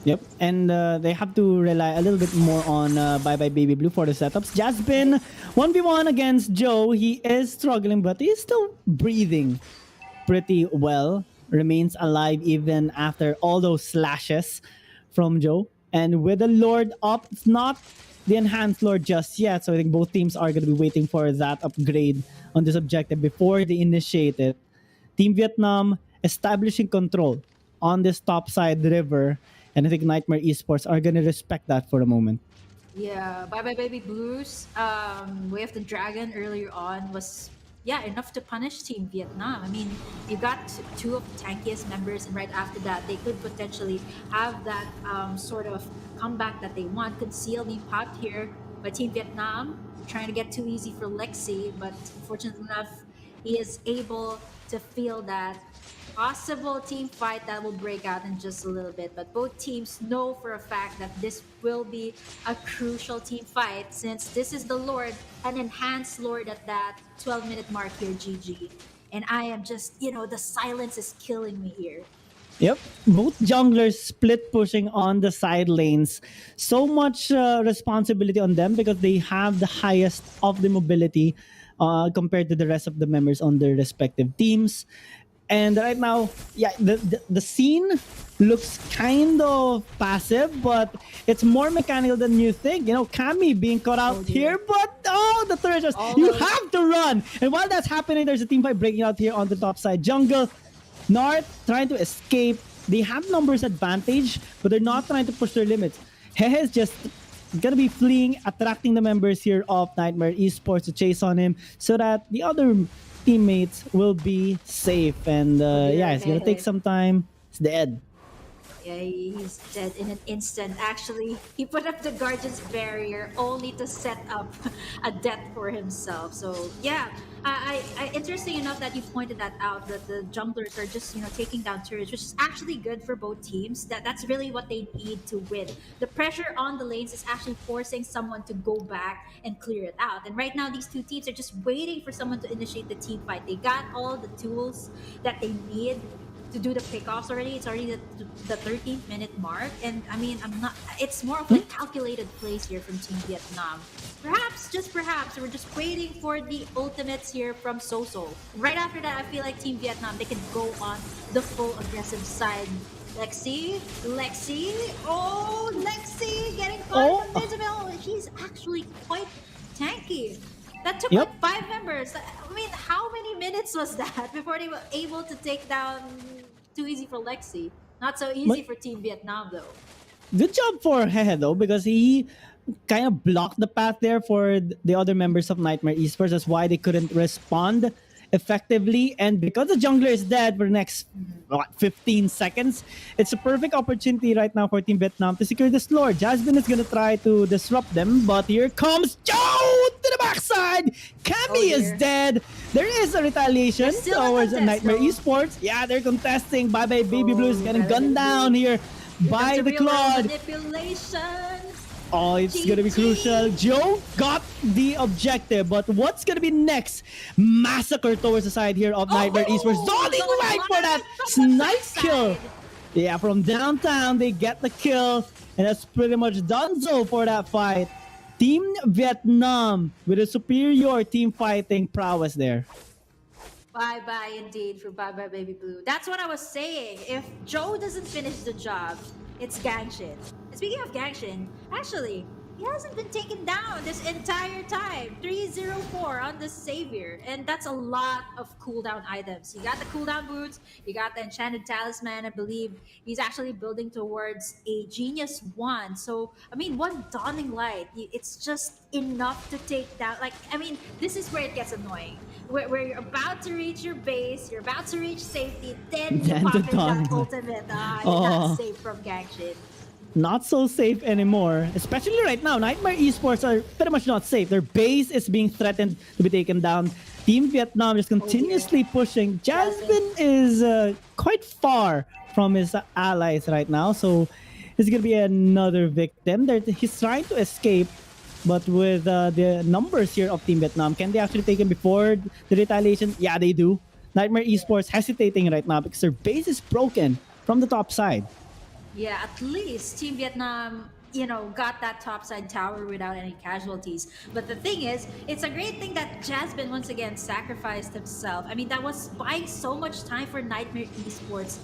Yep, and they have to rely a little bit more on Bye Bye Baby Blue for the setups. Jasmine 1v1 against Joe. He is struggling, but he's still breathing pretty well. Remains alive even after all those slashes from Joe. And with the Lord up, it's not the enhanced Lord just yet, so I think both teams are going to be waiting for that upgrade on this objective before they initiate it. Team Vietnam establishing control on this top side river, and I think Nightmare Esports are going to respect that for a moment. Yeah, Bye Bye Baby Blues, Way of the Dragon earlier on was enough to punish Team Vietnam. I mean, you got two of the tankiest members, and right after that, they could potentially have that sort of comeback that they want. Conceal being popped here by Team Vietnam, trying to get Too Easy for Lexi, but fortunately enough, he is able to feel that possible team fight that will break out in just a little bit. But both teams know for a fact that this will be a crucial team fight, since this is the Lord, an enhanced Lord at that 12-minute mark here, GG. And I am just, the silence is killing me here. Yep, both junglers split pushing on the side lanes. So much responsibility on them because they have the highest of the mobility compared to the rest of the members on their respective teams. And right now, the scene looks kind of passive, but it's more mechanical than you think. Kami being caught out here, but the turrets, you have to run. And while that's happening, there's a team fight breaking out here on the top side jungle. North trying to escape. They have numbers advantage, but they're not trying to push their limits. Hehe is just gonna be fleeing, attracting the members here of Nightmare Esports to chase on him so that the other teammates will be safe. And it's gonna take some time. It's dead. Yeah, he's dead in an instant. Actually, he put up the Guardian's barrier only to set up a death for himself. So yeah, interesting enough that you pointed that out, that the junglers are just taking down turrets, which is actually good for both teams. That's really what they need to win. The pressure on the lanes is actually forcing someone to go back and clear it out. And right now, these two teams are just waiting for someone to initiate the team fight. They got all the tools that they need to do the pickoffs already. It's already the 13th minute mark. And I mean, I'm not, it's more of like calculated plays here from Team Vietnam. Perhaps, just perhaps, we're just waiting for the ultimates here from Soso. Right after that, I feel like Team Vietnam, they can go on the full aggressive side. Lexi, oh, Lexi getting caught from Isabel. He's actually quite tanky. That took Yep. like 5 members. I mean, how many minutes was that before they were able to take down? Too easy for Lexi. Not so easy But for Team Vietnam though. good job for Hehe though, because he kind of blocked the path there for the other members of Nightmare Esports. That's why they couldn't respond effectively. And because the jungler is dead for the next 15 seconds, it's a perfect opportunity right now for Team Vietnam to secure this lore. Jasmine is going to try to disrupt them, but here comes Joe to the backside. Cammy is dear. dead. There is a retaliation There's still a towards contest, Nightmare though. Esports. Yeah, they're contesting. Bye bye, Baby Blue is getting Bye Bye gunned Baby down Blue. here by That's the real world Claude. manipulation. Oh, it's gonna be GG. crucial. Joe got the objective, but what's gonna be next? Massacre towards the side here of Nightmare Esports. Dawning Dawning Light for Light that from the snipe kill. backside. Yeah, from downtown, they get the kill, and that's pretty much done so for that fight. Team Vietnam with a superior team fighting prowess there. Bye bye indeed for Bye Bye Baby Blue. That's what I was saying. If Joe doesn't finish the job, it's Gangshin. And speaking of Gangshin, actually, he hasn't been taken down this entire time. 304 on the Savior. And that's a lot of cooldown items. You got the cooldown boots, you got the Enchanted Talisman. I believe he's actually building towards a Genius Wand. So, I mean, one Dawning Light, it's just enough to take down. Like, I mean, this is where it gets annoying. Where you're about to reach your base, you're about to reach safety, then you Then pop the in that Dawning Light. ultimate. You're Oh. not safe from Gangshin. Not so safe anymore. Especially right now, Nightmare Esports are pretty much not safe. Their base is being threatened to be taken down. Team Vietnam is continuously pushing. Jasmine is quite far from his allies right now, so he's gonna be another victim. He's trying to escape, but with the numbers here of Team Vietnam, can they actually take him before the retaliation? Yeah, they do. Nightmare Esports hesitating right now because their base is broken from the top side. Yeah, at least Team Vietnam, got that topside tower without any casualties. But the thing is, it's a great thing that Jasmine once again sacrificed himself. I mean, that was buying so much time for Nightmare Esports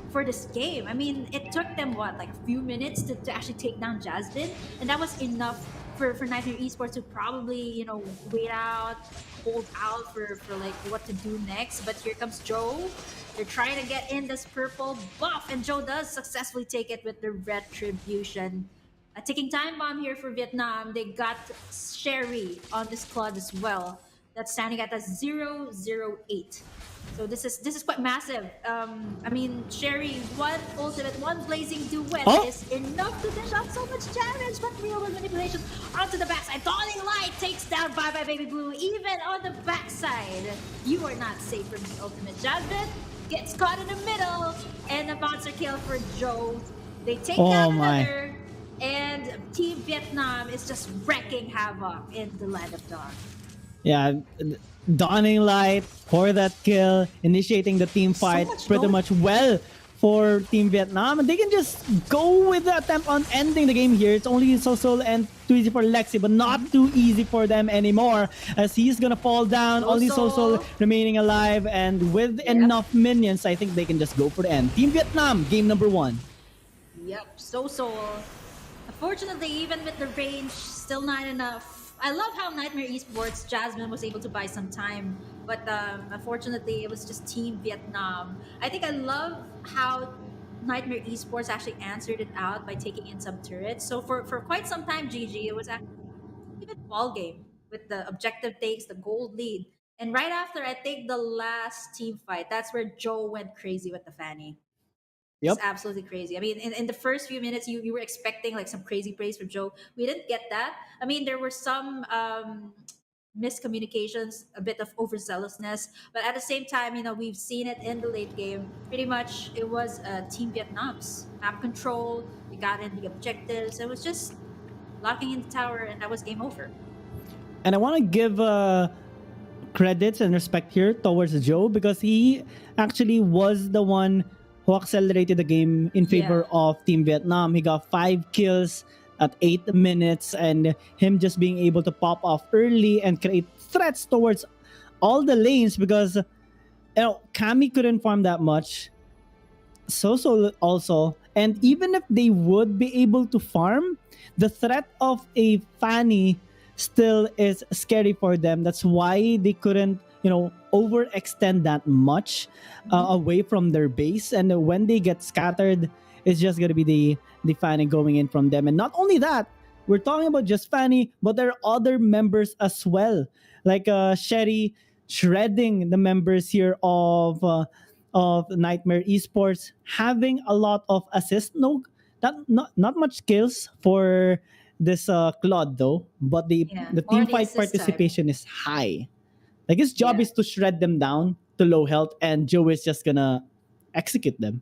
for this game. I mean, it took them what, like a few minutes to actually take down Jasmine, and that was enough for Nightmare Esports to probably, wait out, hold out for like what to do next. But here comes Joe. They're trying to get in this purple buff, and Joe does successfully take it with the retribution. A ticking time bomb here for Vietnam. They got Sherry on this Claude as well. That's standing at a 008. So this is quite massive. I mean, Sherry, one ultimate, one blazing duet is enough to dish out so much damage, but real world manipulation onto the backside. Dawning Light takes down Bye Bye Baby Blue, even on the backside. You are not safe from the ultimate. Jasmine gets caught in the middle, and a monster kill for Joe. They take down another, and Team Vietnam is just wrecking havoc in the Land of Dawn. Yeah, Dawning Light for that kill, initiating the team fight pretty much well for Team Vietnam. And they can just go with the attempt on ending the game here. It's only Soso and too easy for Lexi, but not too easy for them anymore, as he's gonna fall down. Only Soso remaining alive, and with enough minions, I think they can just go for the end. Team Vietnam, game number 1. Yep, Soso. Unfortunately, even with the range, still not enough. I love how Nightmare Esports Jasmine was able to buy some time, but unfortunately, it was just Team Vietnam. I think I love how Nightmare Esports actually answered it out by taking in some turrets. So for quite some time, GG, it was actually a good ball game with the objective takes, the gold lead. And right after, I think the last team fight, that's where Joe went crazy with the Fanny. It's Yep. absolutely crazy. I mean, in the first few minutes, you were expecting like some crazy praise from Joe. We didn't get that. I mean, there were some miscommunications, a bit of overzealousness, but at the same time, we've seen it in the late game. Pretty much, it was Team Vietnam's map control. We got in the objectives. It was just locking in the tower, and that was game over. And I want to give credits and respect here towards Joe because he actually was the one who accelerated the game in favor Yeah. of Team Vietnam. He got 5 kills at 8 minutes, and him just being able to pop off early and create threats towards all the lanes because Kami couldn't farm that much. So also, and even if they would be able to farm, the threat of a Fanny still is scary for them. That's why they couldn't overextend that much away from their base, and when they get scattered, it's just gonna be the Fanny going in from them. And not only that, we're talking about just Fanny, but there are other members as well, like Sherry shredding the members here of Nightmare Esports, having a lot of assists. No, not much skills for this Claude though, but Yeah. the More team the fight assist type. participation is high. Like his job Yeah. is to shred them down to low health, and Joe is just gonna execute them.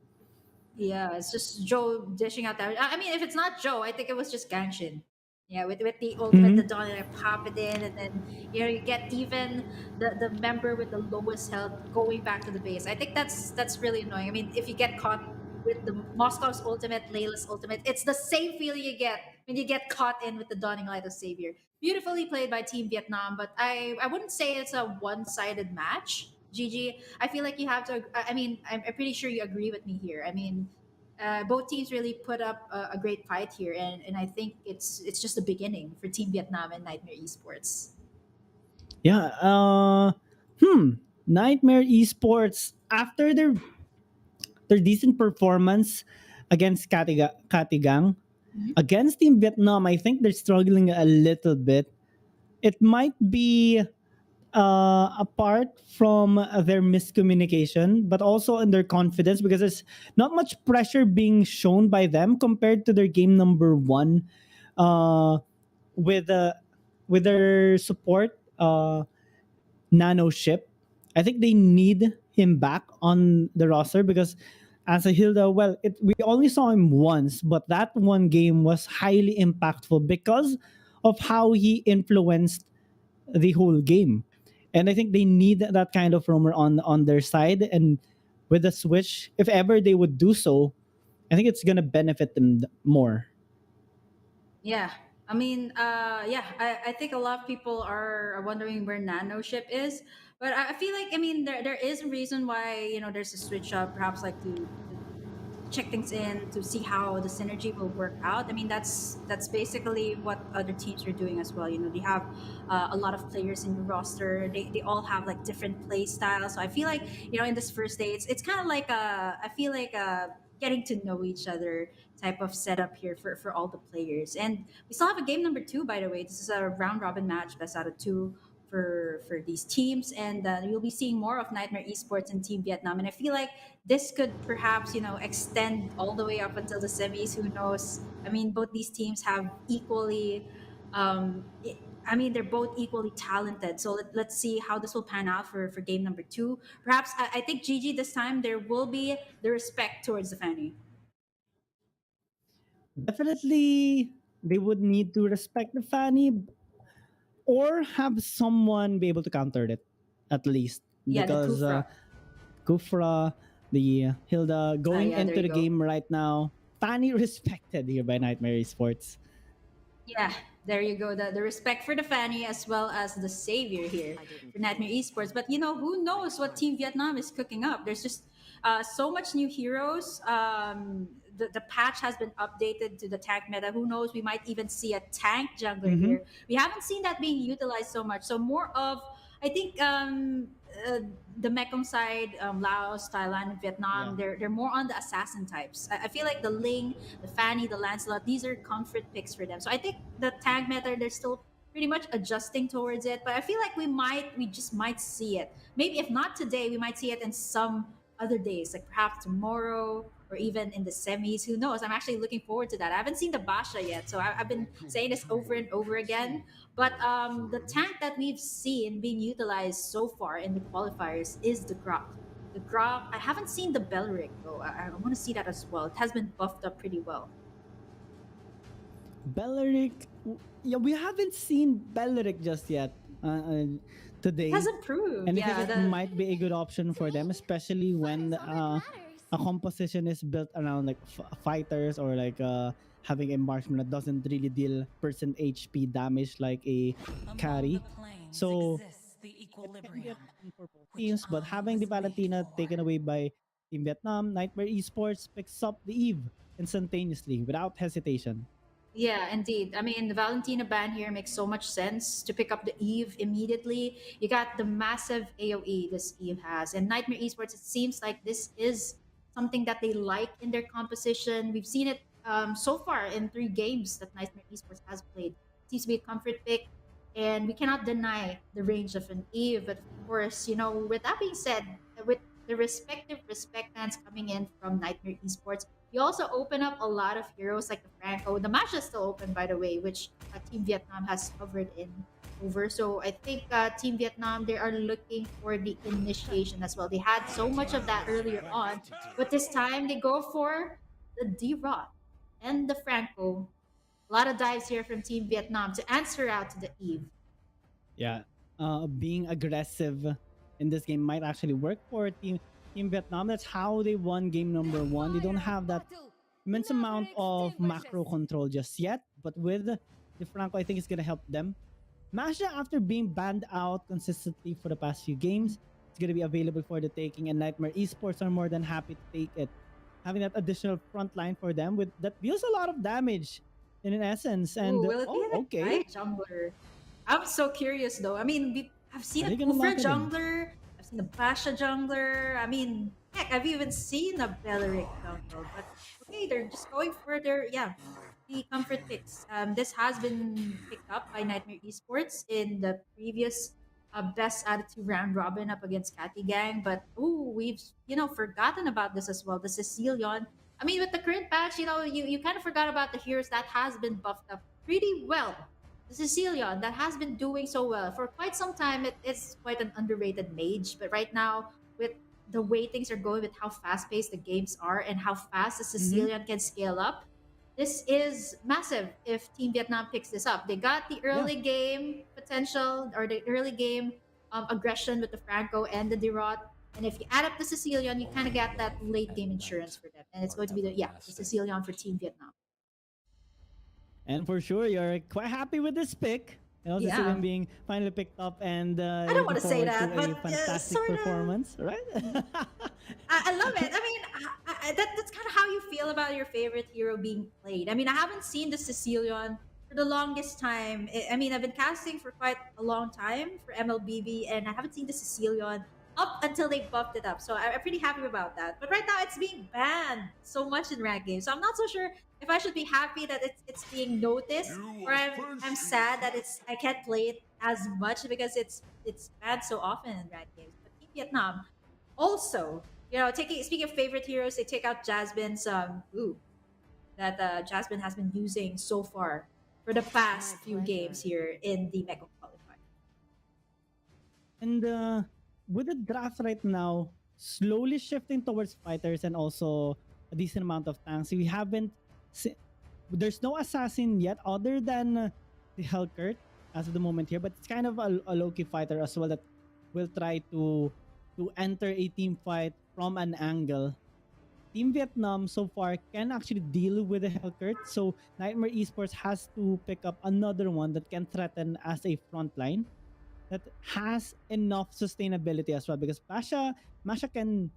Yeah, it's just Joe dishing out that. I mean, if it's not Joe, I think it was just Gangshin. Yeah, with the ultimate, the Mhm. Dawn, and I pop it in, and then you get even the member with the lowest health going back to the base. I think that's really annoying. I mean, if you get caught with the Moscow's ultimate, Layla's ultimate, it's the same feeling you get when you get caught in with the Dawning Light of Savior. Beautifully played by Team Vietnam, but I wouldn't say it's a one sided match. GG. I feel like you have to. I mean, I'm pretty sure you agree with me here. I mean, both teams really put up a great fight here, and I think it's just the beginning for Team Vietnam and Nightmare Esports. Yeah. Nightmare Esports after their decent performance against Katigang. Mhm. Against Team Vietnam, I think they're struggling a little bit. It might be apart from their miscommunication, but also in their confidence because there's not much pressure being shown by them compared to their game number one uh, with with their support nano ship. I think they need him back on the roster because as a Hilda, well, we only saw him once, but that one game was highly impactful because of how he influenced the whole game. And I think they need that kind of roamer on their side. And with the switch, if ever they would do so, I think it's gonna benefit them more. Yeah, I mean, yeah, I think a lot of people are wondering where Nano Ship is, but I feel like, I mean, there is a reason why there's a switch up, perhaps like to check things in to see how the synergy will work out. I mean, that's basically what other teams are doing as well. They have a lot of players in the roster. They all have like different play styles. So I feel like in this first day, it's kind of like I feel like getting to know each other type of setup here for all the players. And we still have a game number two, by the way. This is a round robin match, best out of two for these teams, and you'll be seeing more of Nightmare Esports and Team Vietnam. And I feel like this could perhaps extend all the way up until the semis. Who knows? I mean, both these teams have equally. I mean, they're both equally talented. So let's see how this will pan out for game number two. Perhaps I think GG this time there will be the respect towards the Fanny. Definitely, they would need to respect the Fanny or have someone be able to counter it at least Yeah, the because Kufra. Kufra, the Hilda going Yeah, there into you the go. game right now. Fanny respected here by Nightmare Sports. Yeah, there you go. The respect for the Fanny as well as the savior here for Nightmare Esports. But who knows what Team Vietnam is cooking up? There's just so much new heroes. The patch has been updated to the tank meta. Who knows? We might even see a tank jungler Mm-hmm. here. We haven't seen that being utilized so much. So more of, I think, uh, the Mekong side, Laos, Thailand, and Yeah. Vietnam, they're more on the assassin types. I feel like the Ling, the Fanny, the Lancelot, these are comfort picks for them. So I think the tag meta, they're still pretty much adjusting towards it. But I feel like we just might see it. Maybe if not today, we might see it in some other days, like perhaps tomorrow or even in the semis. Who knows? I'm actually looking forward to that. I haven't seen the Basha yet, so I've been saying this over and over again. But the tank that we've seen being utilized so far in the qualifiers is the Grok. The Grok, I haven't seen the Belleric though. I want to see that as well. It has been buffed up pretty well. Belleric, yeah, we haven't seen Belleric just yet today. It has improved. And I Yeah, think it might be a good option for them, especially when a composition is built around like fighters or like having a marksman that doesn't really deal percent HP damage like a carry. So the it can be a equilibrium. thing for both teams, but having the Valentina taken away by Team Vietnam, Nightmare Esports picks up the Eve instantaneously without hesitation. Yeah, indeed. I mean, the Valentina ban here makes so much sense to pick up the Eve immediately. You got the massive AoE this Eve has. And Nightmare Esports, it seems like this is something that they like in their composition. We've seen it so far in 3 games that Nightmare Esports has played. It seems to be a comfort pick. And we cannot deny the range of an Eve. But of course, with that being said, with the respect fans coming in from Nightmare Esports, you also open up a lot of heroes like the Franco. The match is still open, by the way, which Team Vietnam has covered in over. So I think Team Vietnam, they are looking for the initiation as well. They had so much of that earlier on, but this time they go for the D-Rot and the Franco. A lot of dives here from Team Vietnam to answer out to the Eve. Yeah, being aggressive in this game might actually work for Team Vietnam. That's how they won game number 1. They don't have that immense amount of macro control just yet, but with the Franco, I think it's gonna help them. Masha, after being banned out consistently for the past few games, it's gonna be available for the taking, and Nightmare Esports are more than happy to take it. Having that additional front line for them with that deals a lot of damage in essence. And Ooh, will it be an okay. Ignite jungler? I'm so curious though. I mean, I've seen Are a they gonna Kufra lock it in? jungler. I've seen a Basha jungler. I mean, heck, I've even seen a Belleric jungler. But okay, they're just going for the comfort picks. This has been picked up by Nightmare Esports in the previous best attitude round robin up against Catty Gang. But we've forgotten about this as well. The Sicilian. I mean, with the current patch, you kind of forgot about the heroes that has been buffed up pretty well. The Sicilian that has been doing so well for quite some time. It's quite an underrated mage, but right now with the way things are going, with how fast-paced the games are and how fast the Sicilian can scale up, this is massive if Team Vietnam picks this up. They got the early game potential or the early game aggression with the Franco and the Derot. And if you add up the Sicilian, you kind of get that late game insurance for them. And it's going to be the Sicilian for Team Vietnam. And for sure, you're quite happy with this pick. The Yeah. Sicilian being finally picked up, and I don't want to say that, a but fantastic sorta. performance, right? I love it. I mean, that's kind of how you feel about your favorite hero being played. I mean, I haven't seen the Sicilian for the longest time. I mean, I've been casting for quite a long time for MLBB, and I haven't seen the Sicilian up until they buffed it up. So I'm pretty happy about that. But right now, it's being banned so much in ranked games. So I'm not so sure if I should be happy that it's being noticed, or I'm sad that I can't play it as much because it's banned so often in ranked games. But Team Vietnam also, speaking of favorite heroes, they take out Jasmine's that Jasmine has been using so far for the past few games here in the Mekong qualifier. And with the draft right now, slowly shifting towards fighters and also a decent amount of tanks. We haven't. There's no assassin yet, other than the Hellcurt as of the moment here. But it's kind of a low-key fighter as well that will try to enter a team fight from an angle. Team Vietnam so far can actually deal with the Hellcurt, so Nightmare Esports has to pick up another one that can threaten as a frontline that has enough sustainability as well, because Masha can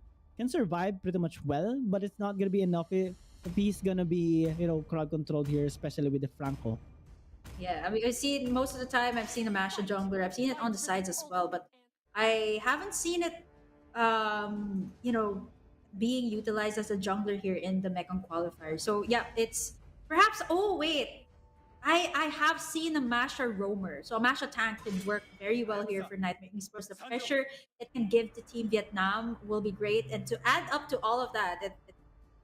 survive pretty much well, but it's not gonna be enough if he's gonna be crowd controlled here, especially with the Franco. Yeah, I mean, I see it most of the time. I've seen a Masha jungler. I've seen it on the sides as well, but I haven't seen it, being utilized as a jungler here in the Mekong qualifier. So yeah, it's perhaps. Oh wait, I have seen a Masha roamer. So a Masha tank can work very well here for Nightmare Esports. The pressure it can give to Team Vietnam will be great, and to add up to all of that,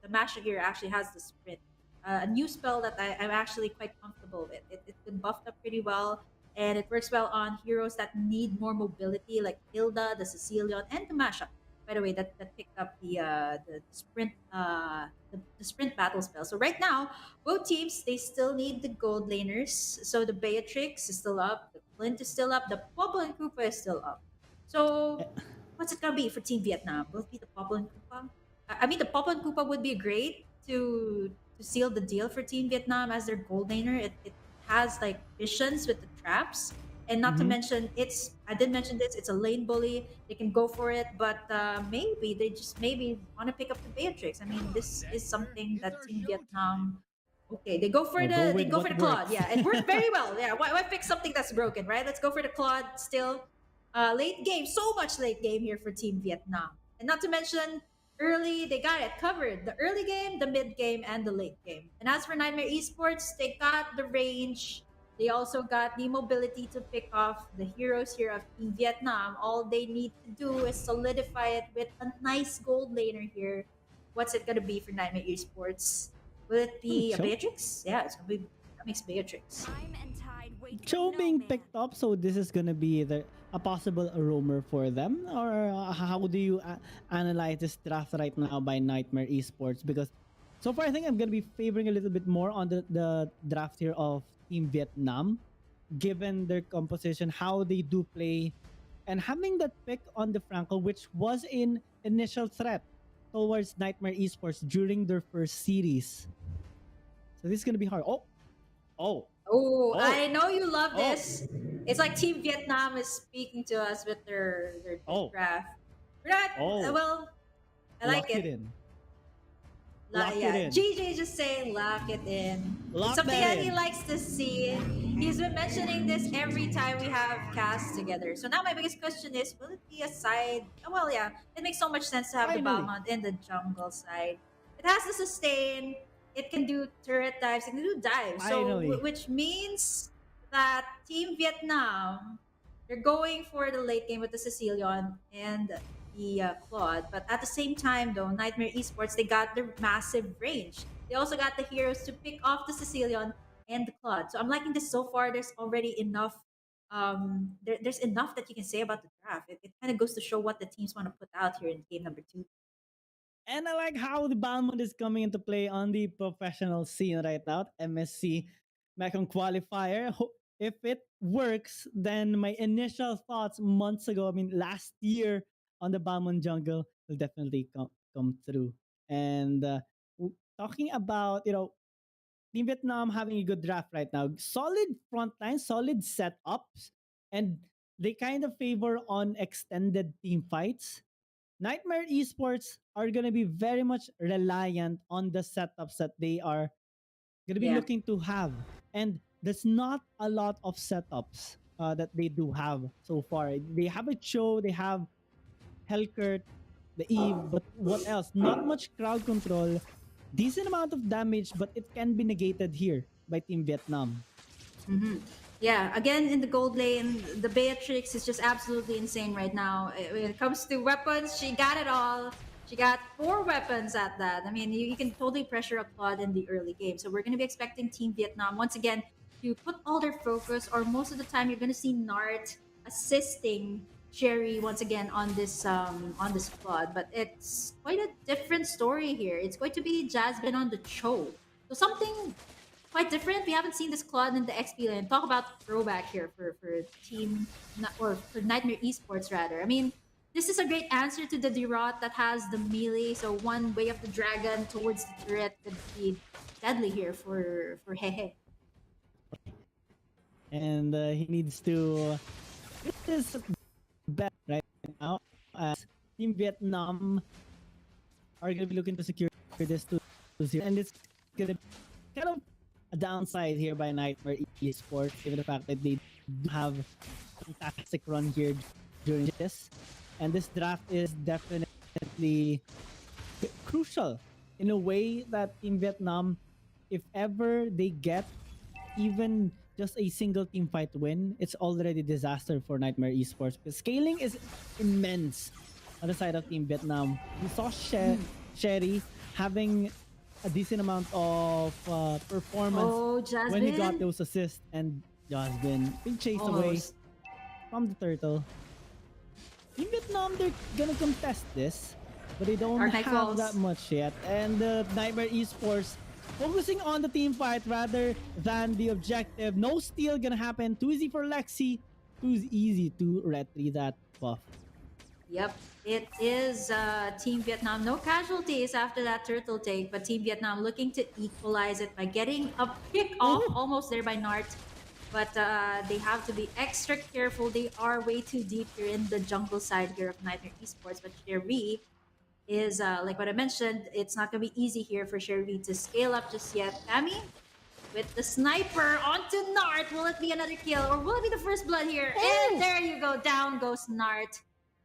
the Masha here actually has the sprint. A new spell that I'm actually quite comfortable with. It's been buffed up pretty well, and it works well on heroes that need more mobility, like Hilda, the Sicilian, and the Masha. By the way, that picked up the sprint the sprint battle spell. So right now, both teams they still need the gold laners. So the Beatrix is still up, the Clint is still up, the Popple and Koopa is still up. So what's it gonna be for Team Vietnam? Will it be the Popple and Koopa? I mean, the Popple and Koopa would be great to seal the deal for Team Vietnam as their gold laner. It has like visions with the traps, and not to mention it's. I did mention this. It's a lane bully. They can go for it, but maybe they just maybe want to pick up the Beatrix. I mean, this is something that Team Vietnam. Okay, they go for they go for the Claude. Yeah, it worked very well. Yeah, why fix something that's broken, right? Let's go for the Claude. Still, late game, so much late game here for Team Vietnam, and not to mention early, they got it covered. The early game, the mid game, and the late game. And as for Nightmare Esports, they got the range. They also got the mobility to pick off the heroes here of Team Vietnam. All they need to do is solidify it with a nice gold laner here. What's it gonna be for Nightmare Esports? Will it be a Cho? Beatrix? Yeah, it's gonna be that makes Beatrix. Time and tide wait for Cho no being man. picked up, so this is gonna be a possible roamer for them, or how do you analyze this draft right now by Nightmare Esports? Because so far I think I'm gonna be favoring a little bit more on the draft here of Team Vietnam, given their composition, how they do play, and having that pick on the Franco, which was an initial threat towards Nightmare Esports during their first series. So this is gonna be hard. Oh. Oh, Oh. I know you love this. It's like Team Vietnam is speaking to us with their Oh. draft. We're not well. I like Lock it. in. La- Lock it yeah, in. GJ just saying lock it in. Lock Something that that he in. likes to see. He's been mentioning this every time we have casts together. So now my biggest question is, will it be a side? Well, yeah, it makes so much sense to have the Finally. Balmond in the jungle side. It has the sustain. It can do turret dives. It can do dives. Finally. So which means that Team Vietnam, they're going for the late game with the Sicilian and the Claude. But at the same time, though, Nightmare Esports, they got the massive range. They also got the heroes to pick off the Sicilian and the Claude. So I'm liking this so far. There's already enough. There's enough that you can say about the draft. It kind of goes to show what the teams want to put out here in game number 2. And I like how the Balmond is coming into play on the professional scene right now. Msc Mekong Qualifier. If it works, then my initial thoughts months ago, I mean last year on the Balmond jungle will definitely come through. And talking about, Team Vietnam having a good draft right now. Solid front line, solid setups, and they kind of favor on extended team fights. Nightmare Esports are going to be very much reliant on the setups that they are going to be Yeah. looking to have. And there's not a lot of setups that they do have so far. They have a Cho, they have Hellkurt, the Eve, but what else? Not much crowd control. Decent amount of damage, but it can be negated here by Team Vietnam. Yeah, again in the gold lane, the Beatrix is just absolutely insane right now. When it comes to weapons, she got it all. She got 4 weapons at that. I mean, you can totally pressure a Claude in the early game. So we're going to be expecting Team Vietnam once again to put all their focus, or most of the time, you're going to see Nart assisting Cherry once again on this Claude. But it's quite a different story here. It's going to be Jasmine on the Cho. So something quite different. We haven't seen this Claude in the XP lane. Talk about throwback here for team or for Nightmare Esports rather. I mean, this is a great answer to the Derot that has the melee. So one way of the dragon towards the turret could be deadly here for Hehe. And he needs to get this bet right now as Team Vietnam are going to be looking to secure this 2-0. And it's going to be kind of a downside here by Nightmare Esports, given the fact that they do have a fantastic run here during this. And this draft is definitely crucial in a way that Team Vietnam, if ever they get even just a single team fight win, it's already disaster for Nightmare Esports. Because scaling is immense on the side of Team Vietnam. We saw Sherry having a decent amount of performance Oh, when he got Jasmine. those assists, and Jasmine being chased away Almost. from the turtle. In Vietnam, they're gonna contest this, but they don't Dark Knight have Falls. that much yet. And Nightmare Esports focusing on the team fight rather than the objective. No steal gonna happen. Too easy for Lexi. Too easy to retry that buff. Yep, it is Team Vietnam. No casualties after that turtle take, but Team Vietnam looking to equalize it by getting a pick off Ooh. almost there by Nart. But they have to be extra careful. They are way too deep here in the jungle side here of Nightmare Esports. But Sherry is, like what I mentioned, it's not going to be easy here for Sherry to scale up just yet. Tammy with the sniper onto Nart. Will it be another kill or will it be the first blood here? And there you go. Down goes Nart.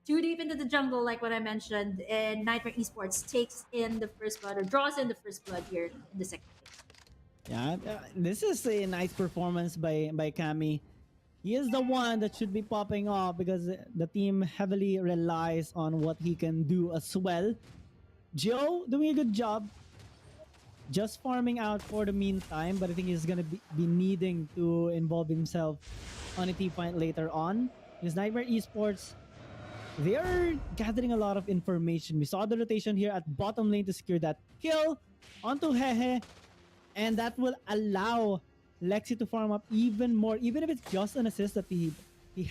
Too deep into the jungle, like what I mentioned. And Nightmare Esports takes in the first blood or draws in the first blood here in the second game. Yeah, this is a nice performance by Kami. He is the one that should be popping off because the team heavily relies on what he can do as well. Joe doing a good job, just farming out for the meantime, but I think he's gonna be needing to involve himself on a team fight later on. Because Nightmare Esports, they are gathering a lot of information. We saw the rotation here at bottom lane to secure that kill onto Hehe, and that will allow Lexi to farm up even more. Even if it's just an assist that he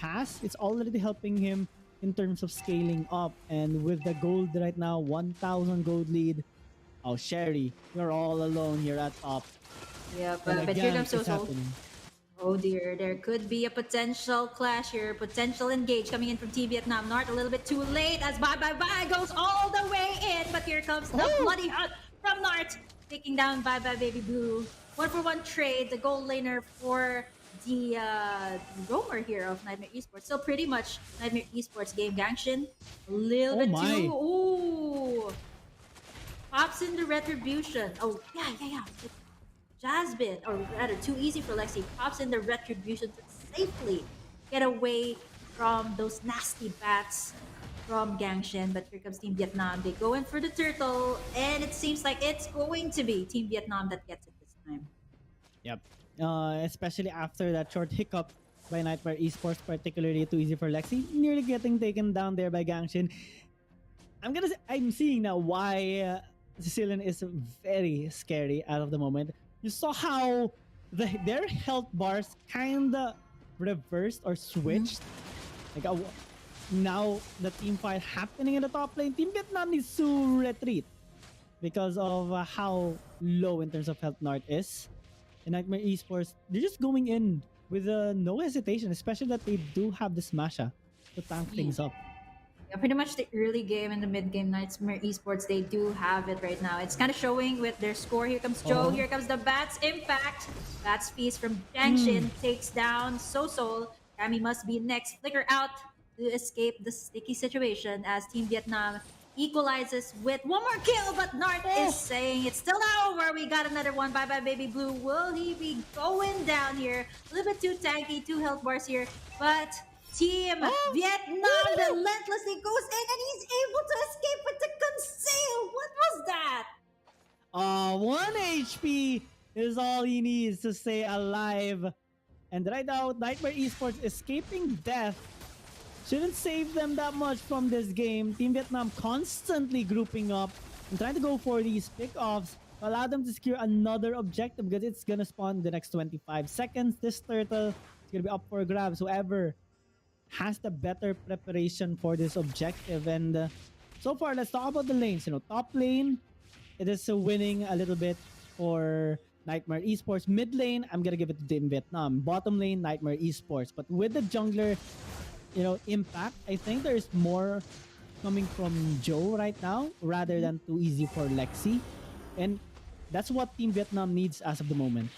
has, it's already helping him in terms of scaling up. And with the gold right now, 1,000 gold lead. Oh, Sherry, you're all alone here at top. Yeah, And but here again, comes it's Soso. happening. Oh dear, there could be a potential clash here, potential engage coming in from Team Vietnam. Nart a little bit too late as bye goes all the way in, but here comes the bloody hunt from Nart, taking down Bye Baby Blue. 1-for-1 trade, the gold laner for the roamer here of Nightmare Esports. So pretty much Nightmare Esports game Gangshin. A little Oh bit my. too. Ooh. Pops in the retribution. Oh, yeah. Jasmine, or rather, too easy for Lexi, pops in the retribution to safely get away from those nasty bats from Gangshin. But here comes Team Vietnam. They go in for the turtle, and it seems like it's going to be Team Vietnam that gets it this time. Yep. Especially after that short hiccup by Nightmare Esports, particularly too easy for Lexi, nearly getting taken down there by Gangshin. I'm seeing now why Sicilian is very scary out of the moment. You saw how their health bars kinda reversed or switched. Like now the team fight happening in the top lane. Team Vietnam needs to retreat because of how low in terms of health Nart is. And Nightmare Esports, they're just going in with no hesitation, especially that they do have the Smasha to tank things up. Yeah, pretty much the early game and the mid game Nightmare Esports, they do have it right now. It's kind of showing with their score. Here comes Joe. Here comes the Bats Impact. Bats Feast from Gangshin takes down Soul. Kami must be next. Flicker out to escape the sticky situation as Team Vietnam equalizes with one more kill, but Nart is saying it's still not over. We got another one. Bye Baby Blue. Will he be going down here? A little bit too tanky, 2 health bars here, but Team Vietnam relentlessly goes in and he's able to escape with the conceal. What was that? 1 HP is all he needs to stay alive. And right now, Nightmare Esports escaping death shouldn't save them that much from this game. Team Vietnam constantly grouping up and trying to go for these pick-offs to allow them to secure another objective because it's gonna spawn in the next 25 seconds. This turtle is gonna be up for grabs. Whoever has the better preparation for this objective. And so far, let's talk about the lanes. Top lane, it is winning a little bit for Nightmare Esports. Mid lane, I'm gonna give it to Team Vietnam. Bottom lane, Nightmare Esports. But with the jungler, impact, I think there's more coming from Joe right now rather than too easy for Lexi. And that's what Team Vietnam needs as of the moment.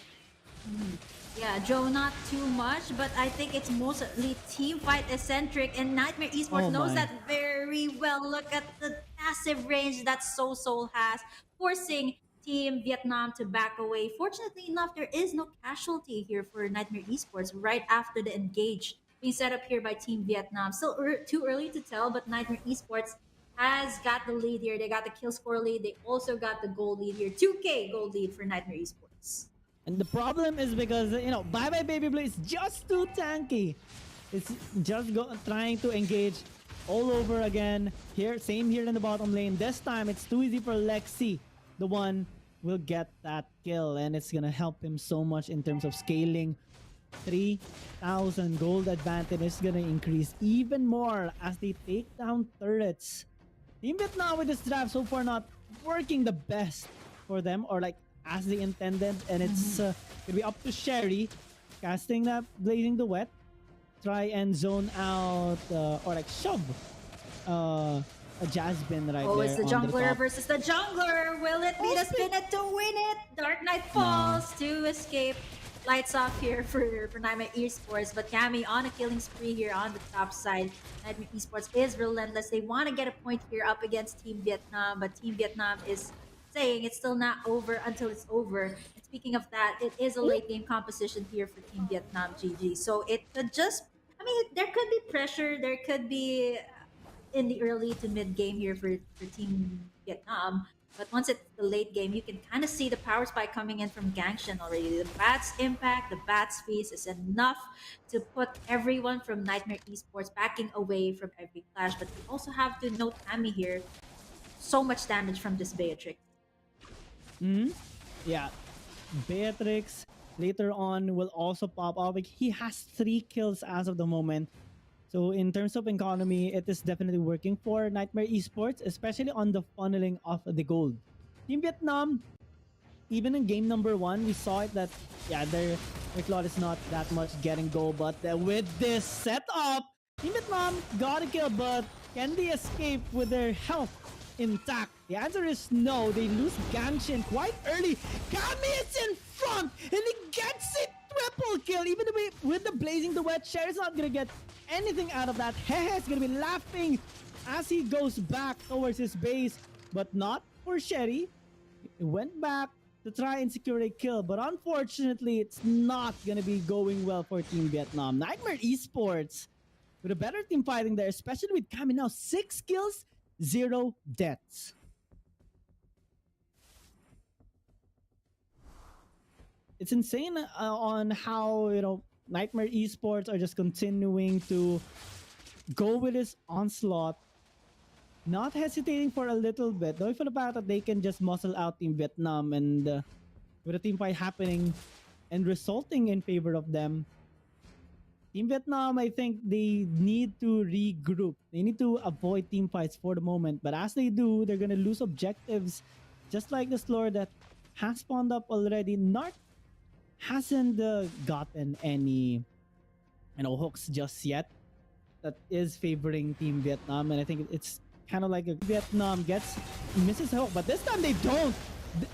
Yeah, Joe not too much, but I think it's mostly team fight eccentric, and Nightmare Esports knows that very well. Look at the massive range that Soul has, forcing Team Vietnam to back away. Fortunately enough, there is no casualty here for Nightmare Esports right after the engage being set up here by Team Vietnam. Still too early to tell, but Nightmare Esports has got the lead here. They got the kill score lead. They also got the gold lead here. 2K gold lead for Niightmare Esports. And the problem is because, Bye Bye Baby Blue is just too tanky. It's just trying to engage all over again. Same here in the bottom lane. This time, it's too easy for Lexi. The one will get that kill, and it's gonna help him so much in terms of scaling. 3,000 gold advantage is gonna increase even more as they take down turrets. Team Vietnam with this draft so far not working the best for them, or like as they intended, and it's gonna be up to Sherry casting that Blazing the Wet, try and zone out or like shove a Jasmine right there. Oh, it's the on jungler top. versus the jungler. Will it be the spin it to win it? Dark Knight falls to escape. Lights off here for Niightmare Esports, but Cammy on a killing spree here on the top side. Niightmare Esports is relentless. They want to get a point here up against Team Vietnam, but Team Vietnam is saying it's still not over until it's over. And speaking of that, it is a late game composition here for Team Vietnam GG. So it could just, there could be pressure. There could be in the early to mid game here for Team Vietnam. But once it's the late game, you can kind of see the power spike coming in from Gangshan already. The Bat's impact, the Bat's feast is enough to put everyone from Niightmare Esports backing away from every clash. But we also have to note Cammy here. So much damage from this Beatrix. Yeah, Beatrix later on will also pop up. He has 3 kills as of the moment. So in terms of economy, it is definitely working for Niightmare Esports, especially on the funneling of the gold. Team Vietnam, even in game number 1, we saw it that, their Claude is not that much getting gold. But with this setup, Team Vietnam got a kill, but can they escape with their health intact? The answer is no. They lose Gangshan quite early. Kami is in front, and he gets it triple kill. Even with the Blazing the Wet, Cherry's not gonna get anything out of that. Hehe is gonna be laughing as he goes back towards his base, but not for Sherry. He went back to try and secure a kill, but unfortunately, it's not gonna be going well for Team Vietnam. Niightmare Esports with a better team fighting there, especially with Kami now. 6 kills, 0 deaths. It's insane on how, Niightmare Esports are just continuing to go with this onslaught, not hesitating for a little bit, though for the fact that they can just muscle out Team Vietnam, and with a team fight happening and resulting in favor of them, Team Vietnam, I think they need to regroup. They need to avoid team fights for the moment, but as they do, they're gonna lose objectives, just like the Slur that has spawned up already. Narc hasn't gotten any hooks just yet that is favoring Team Vietnam, and I think it's kind of like a Vietnam misses a hook, but this time they don't.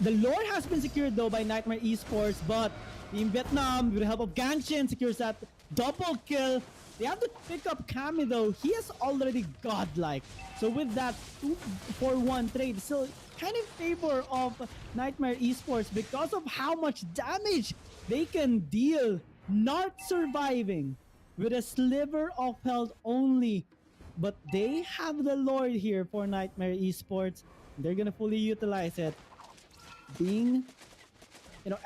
The lore has been secured though by Niightmare Esports, but Team Vietnam with the help of Gangshan secures that double kill. They have to pick up Kami though. He is already godlike, so with that 2-for-1 trade, still kind of in favor of Niightmare Esports because of how much damage they can deal. Not surviving with a sliver of health only, but they have the lore here for Niightmare Esports. They're gonna fully utilize it, being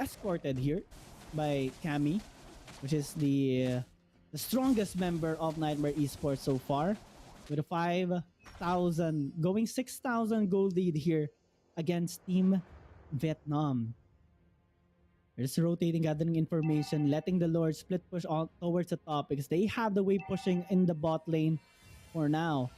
escorted here by Kami, which is the strongest member of Niightmare Esports so far, with a 5,000 going 6,000 gold lead here against Team Vietnam. They're just rotating, gathering information, letting the Lord split push on towards the top because they have the way pushing in the bot lane for now.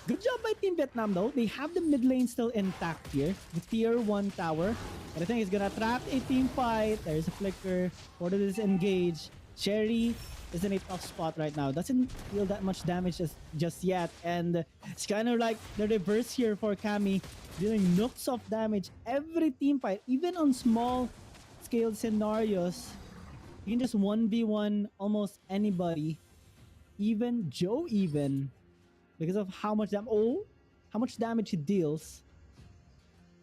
Good job by Team Vietnam though. They have the mid lane still intact here. The tier 1 tower. But I think it's gonna trap a team fight. There's a flicker. Portal is engaged. Sherry is in a tough spot right now. Doesn't feel that much damage just yet. And it's kind of like the reverse here for Kami. Dealing nooks of damage every team fight. Even on small scale scenarios, you can just 1v1 almost anybody. Even Joe because of how much damage he deals.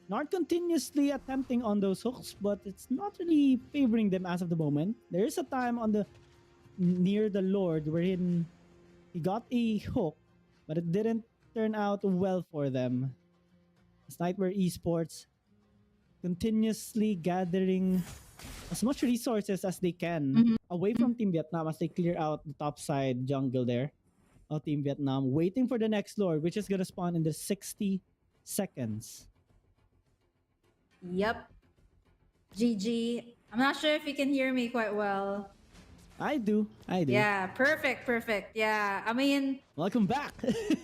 Not continuously attempting on those hooks, but it's not really favoring them as of the moment. There is a time near the Lord wherein he got a hook, but it didn't turn out well for them. Niightmare Esports continuously gathering as much resources as they can away from Team Vietnam as they clear out the top side jungle there of Team Vietnam, waiting for the next lord, which is gonna spawn in the 60 seconds. Yep. GG. I'm not sure if you can hear me quite well. I do. Yeah, perfect. Yeah, I mean, Welcome back.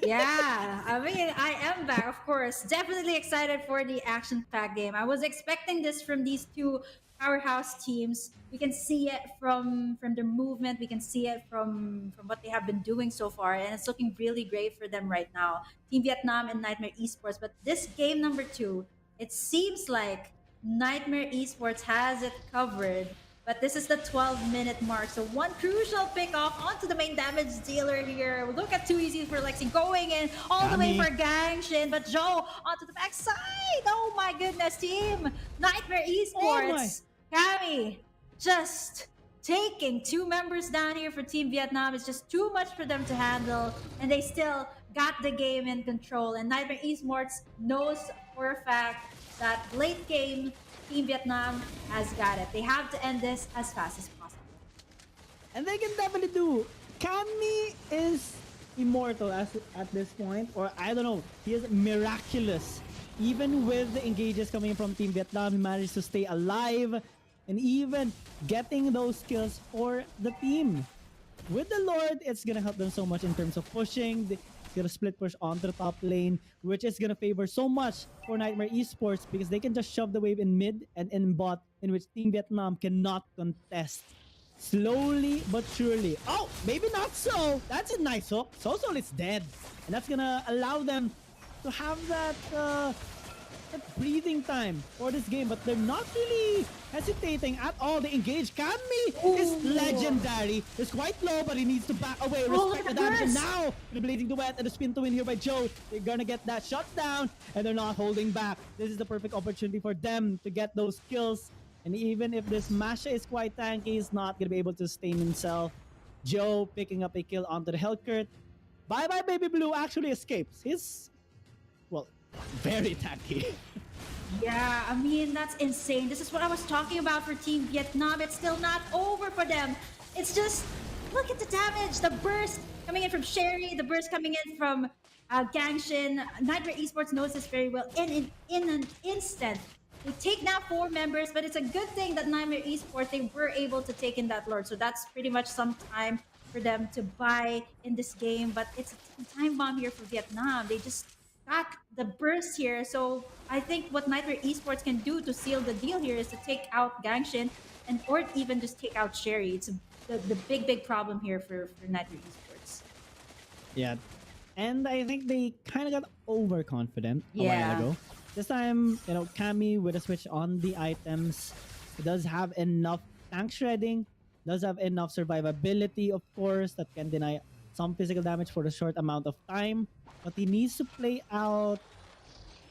yeah, I mean, I am back, of course. Definitely excited for the action-packed game. I was expecting this from these two powerhouse teams. We can see it from their movement. We can see it from what they have been doing so far, and it's looking really great for them right now. Team Vietnam and Niightmare Esports. But this game number 2, it seems like Niightmare Esports has it covered. But this is the 12-minute mark. So one crucial pick off onto the main damage dealer here. Look at Too Easy for Lexi going in all the way for Gangshin. But Joe onto the backside. Oh my goodness, team. Niightmare Esports. Cammy just taking 2 members down here for Team Vietnam. It's just too much for them to handle. And they still got the game in control. And Niightmare Esports knows for a fact that late game, Team Vietnam has got it. They have to end this as fast as possible. And they can definitely do. Cammy is immortal at this point, or I don't know. He is miraculous. Even with the engages coming from Team Vietnam, he managed to stay alive and even getting those kills for the team. With the Lord, it's gonna help them so much in terms of pushing. It's gonna split push onto the top lane, which is gonna favor so much for Niightmare Esports because they can just shove the wave in mid and in bot, in which Team Vietnam cannot contest. Slowly but surely. Oh, maybe not so. That's a nice hook. Soul is dead, and that's gonna allow them to have that breathing time for this game, but they're not really hesitating at all. They engage. Cammy is legendary. It's quite low, but he needs to back away. Respect the damage. And now, the Blazing Duet and the spin to win here by Joe. They're gonna get that shut down, and they're not holding back. This is the perfect opportunity for them to get those kills. And even if this Masha is quite tanky, he's not gonna be able to sustain himself. Joe picking up a kill onto the Hellcurt. Bye-bye, Baby Blue actually escapes. He's, well, very tanky. Yeah, I mean, that's insane. This is what I was talking about for Team Vietnam. It's still not over for them. It's just, look at the damage. The burst coming in from Sherry, the burst coming in from Gangshin. Niightmare Esports knows this very well. In an instant, they take now 4 members, but it's a good thing that Niightmare Esports, they were able to take in that Lord. So that's pretty much some time for them to buy in this game. But it's a time bomb here for Vietnam. They just got the burst here. So I think what Niightmare Esports can do to seal the deal here is to take out Gangshin and or even just take out Sherry. It's the big problem here for Niightmare Esports. Yeah. And I think they kind of got overconfident a Yeah. while ago. This time, Cammy with a switch on the items, it does have enough tank shredding, does have enough survivability, of course, that can deny some physical damage for a short amount of time. But he needs to play out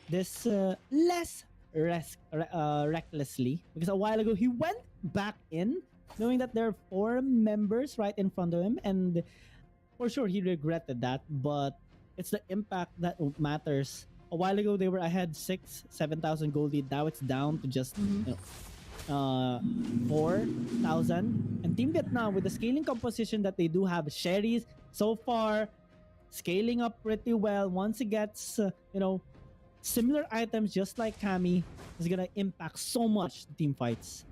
this less recklessly. Because a while ago, he went back in, knowing that there are 4 members right in front of him. And for sure, he regretted that. But it's the impact that matters. A while ago, they were ahead 7,000 gold lead. Now it's down to just 4,000. And Team Vietnam, with the scaling composition that they do have, Sherry's so far scaling up pretty well. Once it gets, similar items just like Cammy, is gonna impact so much the team fights.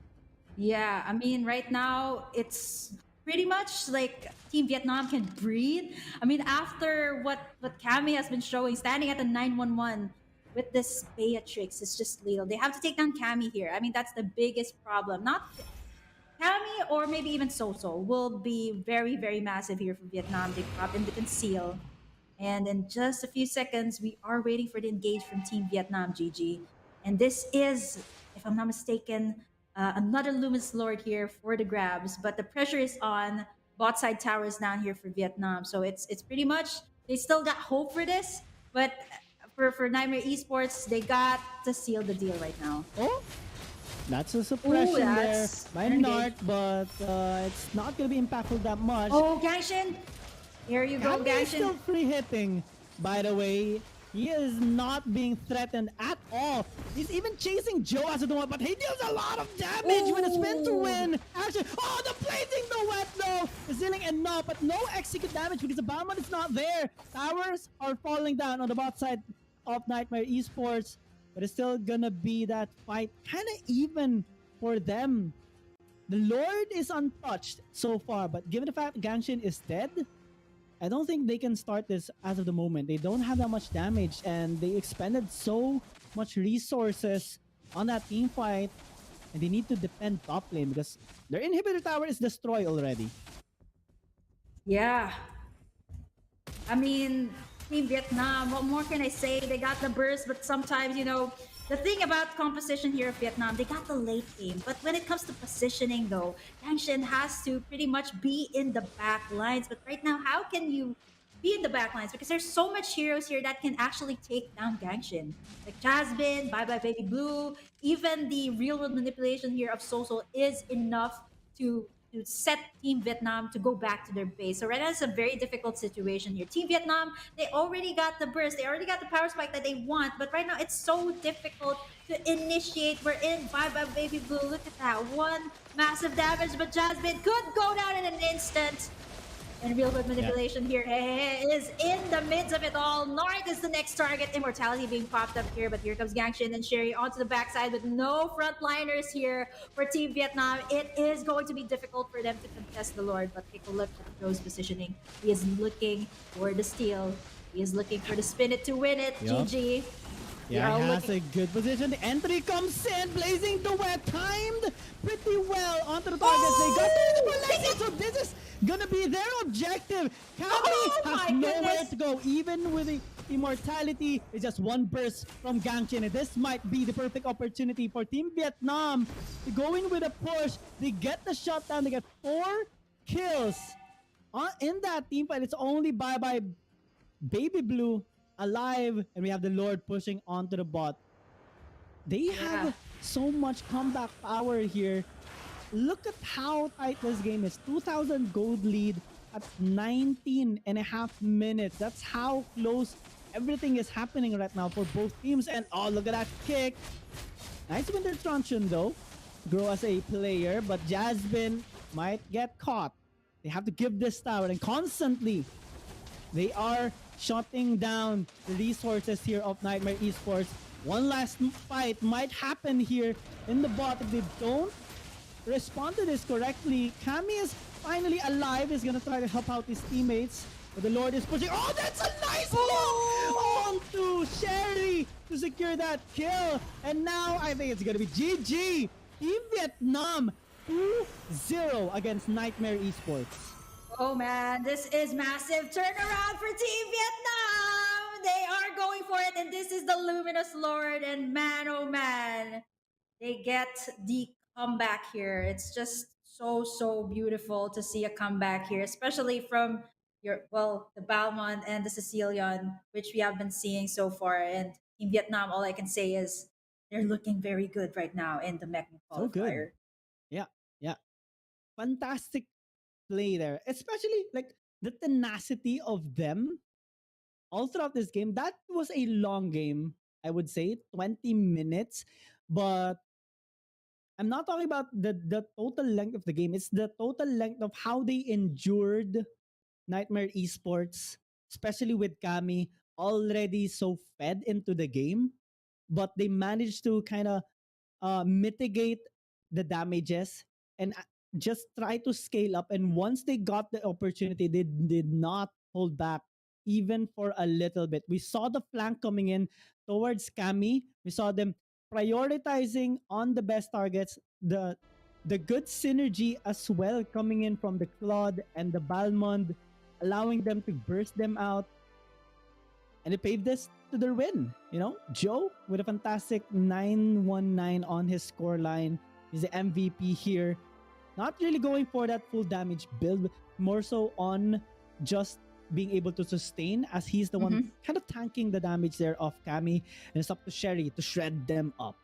Yeah, I mean, right now, it's pretty much like Team Vietnam can breathe. I mean, after what Cammy has been showing, standing at the 911 with this Beatrix, it's just lethal. They have to take down Cammy here. I mean, that's the biggest problem. Not Cammy or maybe even Soso will be very, very massive here for Vietnam. They pop in the conceal. And in just a few seconds, we are waiting for the engage from Team Vietnam, GG. And this is, if I'm not mistaken, another Luminous Lord here for the grabs. But the pressure is on. Bot side tower is down here for Vietnam. So it's pretty much, they still got hope for this. But for Niightmare Esports, they got to seal the deal right now. Oh, that's a suppression there by Nart, Nart, but it's not going to be impactful that much. Oh, Gangshin! Here you go, Cammy is still Gangshin. free hitting by the way. He is not being threatened at all. He's even chasing Joe as a one, but he deals a lot of damage with a spin to win. Actually, oh, the placing the wet though is dealing enough, but no execute damage because the Balmond is not there. Towers are falling down on the bot side of Niightmare Esports, but it's still gonna be that fight kind of even for them. The Lord is untouched so far, but given the fact Gangshin is dead, I don't think they can start this as of the moment. They don't have that much damage, and they expended so much resources on that team fight, and they need to defend top lane because their inhibitor tower is destroyed already. Yeah. I mean, Team Vietnam, what more can I say? They got the burst, but sometimes, the thing about composition here of Vietnam, they got the late game. But when it comes to positioning, though, Gangshin has to pretty much be in the back lines. But right now, how can you be in the back lines? Because there's so much heroes here that can actually take down Gangshin. Like Jasmine, Bye Bye Baby Blue, even the real world manipulation here of Soso is enough to set Team Vietnam to go back to their base. So right now it's a very difficult situation here. Team Vietnam, they already got the burst, they already got the power spike that they want, but right now it's so difficult to initiate. We're in Bye Bye Baby Blue. Look at that. One massive damage, but Jasmine could go down in an instant. And real world manipulation here is in the midst of it all. Narc is the next target. Immortality being popped up here, but here comes Gangshin and Sherry onto the backside with no frontliners here for Team Vietnam. It is going to be difficult for them to contest the Lord, but take a look at Joe's positioning. He is looking for the steal. He is looking for the spin it to win it. Yup. GG. Yeah, he has a good position. The entry comes in, blazing the wet, timed pretty well onto the targets. They got the blazing, so this is gonna be their objective. Catty has nowhere to go, even with the immortality. It's just one burst from Gangshin, and this might be the perfect opportunity for Team Vietnam to go in with a push. They get the shutdown. They get 4 kills in that team fight. It's only Bye Bye Baby Blue alive, and we have the Lord pushing onto the bot. They have so much comeback power here. Look at how tight this game is. 2,000 gold lead at 19 and a half minutes. That's how close everything is happening right now for both teams. And oh, look at that kick. Nice winter truncheon though. Grow as a player, but Jasmine might get caught. They have to give this tower, and constantly they are shutting down the resources here of Niightmare Esports. One last fight might happen here in the bot if they don't respond to this correctly. Cammy is finally alive. He's gonna try to help out his teammates, but the Lord is pushing. Oh, that's a nice block onto Sherry to secure that kill. And now I think it's gonna be GG. Team Vietnam 2-0 against Niightmare Esports. Oh man, this is massive turnaround for Team Vietnam. They are going for it, and this is the Luminous Lord. And man, oh man, they get the comeback here. It's just so beautiful to see a comeback here, especially from the Balmond and the Sicilian, which we have been seeing so far. And Team Vietnam, all I can say is they're looking very good right now in the Mekong qualifier. So good. Yeah. Fantastic play there, especially like the tenacity of them all throughout this game. That was a long game, I would say 20 minutes, but I'm not talking about the total length of the game. It's the total length of how they endured Niightmare Esports, especially with Cammy already so fed into the game, but they managed to kind of mitigate the damages and just try to scale up. And once they got the opportunity, they did not hold back even for a little bit. We saw the flank coming in towards Cammy. We saw them prioritizing on the best targets. The good synergy as well coming in from the Claude and the Balmond, allowing them to burst them out. And it paved this to their win. Joe with a fantastic 919 on his score line. He's the MVP here. Not really going for that full damage build, more so on just being able to sustain, as he's the one kind of tanking the damage there of Cammy. And it's up to Sherry to shred them up.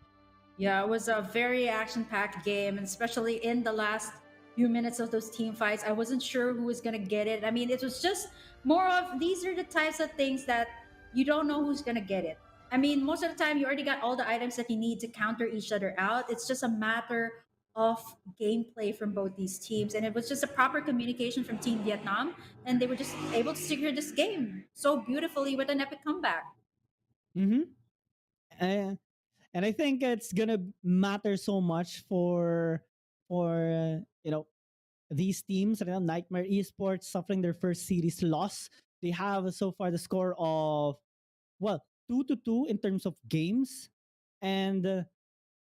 Yeah, it was a very action-packed game, and especially in the last few minutes of those team fights, I wasn't sure who was going to get it. I mean, it was just more of, these are the types of things that you don't know who's gonna get it. I mean, most of the time, you already got all the items that you need to counter each other out. It's just a matter of gameplay from both these teams, and it was just a proper communication from Team Vietnam, and they were just able to secure this game so beautifully with an epic comeback. Mm-hmm. And I think it's gonna matter so much for these teams. Nightmare Esports suffering their first series loss. They have so far the score of 2-2 in terms of games, and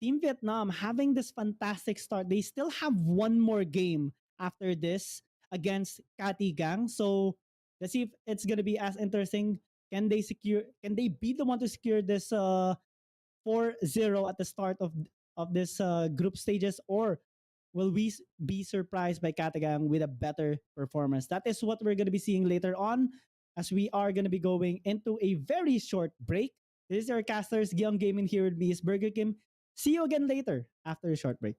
Team Vietnam having this fantastic start. They still have one more game after this against Catty Gang. So let's see if it's gonna be as interesting. Can they secure? Can they be the one to secure this 4-0 at the start of this group stages, or will we be surprised by Katagang with a better performance? That is what we're going to be seeing later on, as we are going to be going into a very short break. This is your casters, Gion Gaming, here with me is Burger Kim. See you again later after a short break.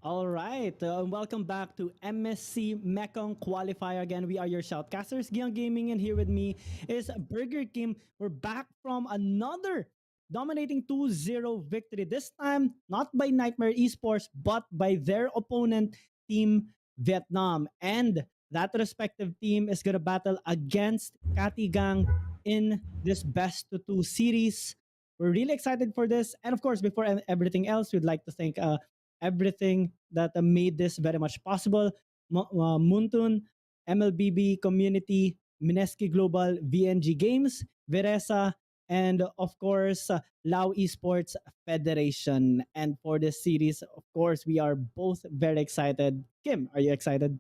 All right, welcome back to Msc Mekong Qualifier. Again, we are your shoutcasters, Gion Gaming, and here with me is Burger Kim. We're back from another dominating 2-0 victory. This time, not by Niightmare Esports, but by their opponent, Team Vietnam. And that respective team is going to battle against Catty Gang in this best to two series. We're really excited for this. And of course, before everything else, we'd like to thank everything that made this very much possible. Muntun, MLBB Community, Msc Global, VNG Games, Veresa, and of course, Lao Esports Federation. And for this series, of course, we are both very excited. Kim, are you excited?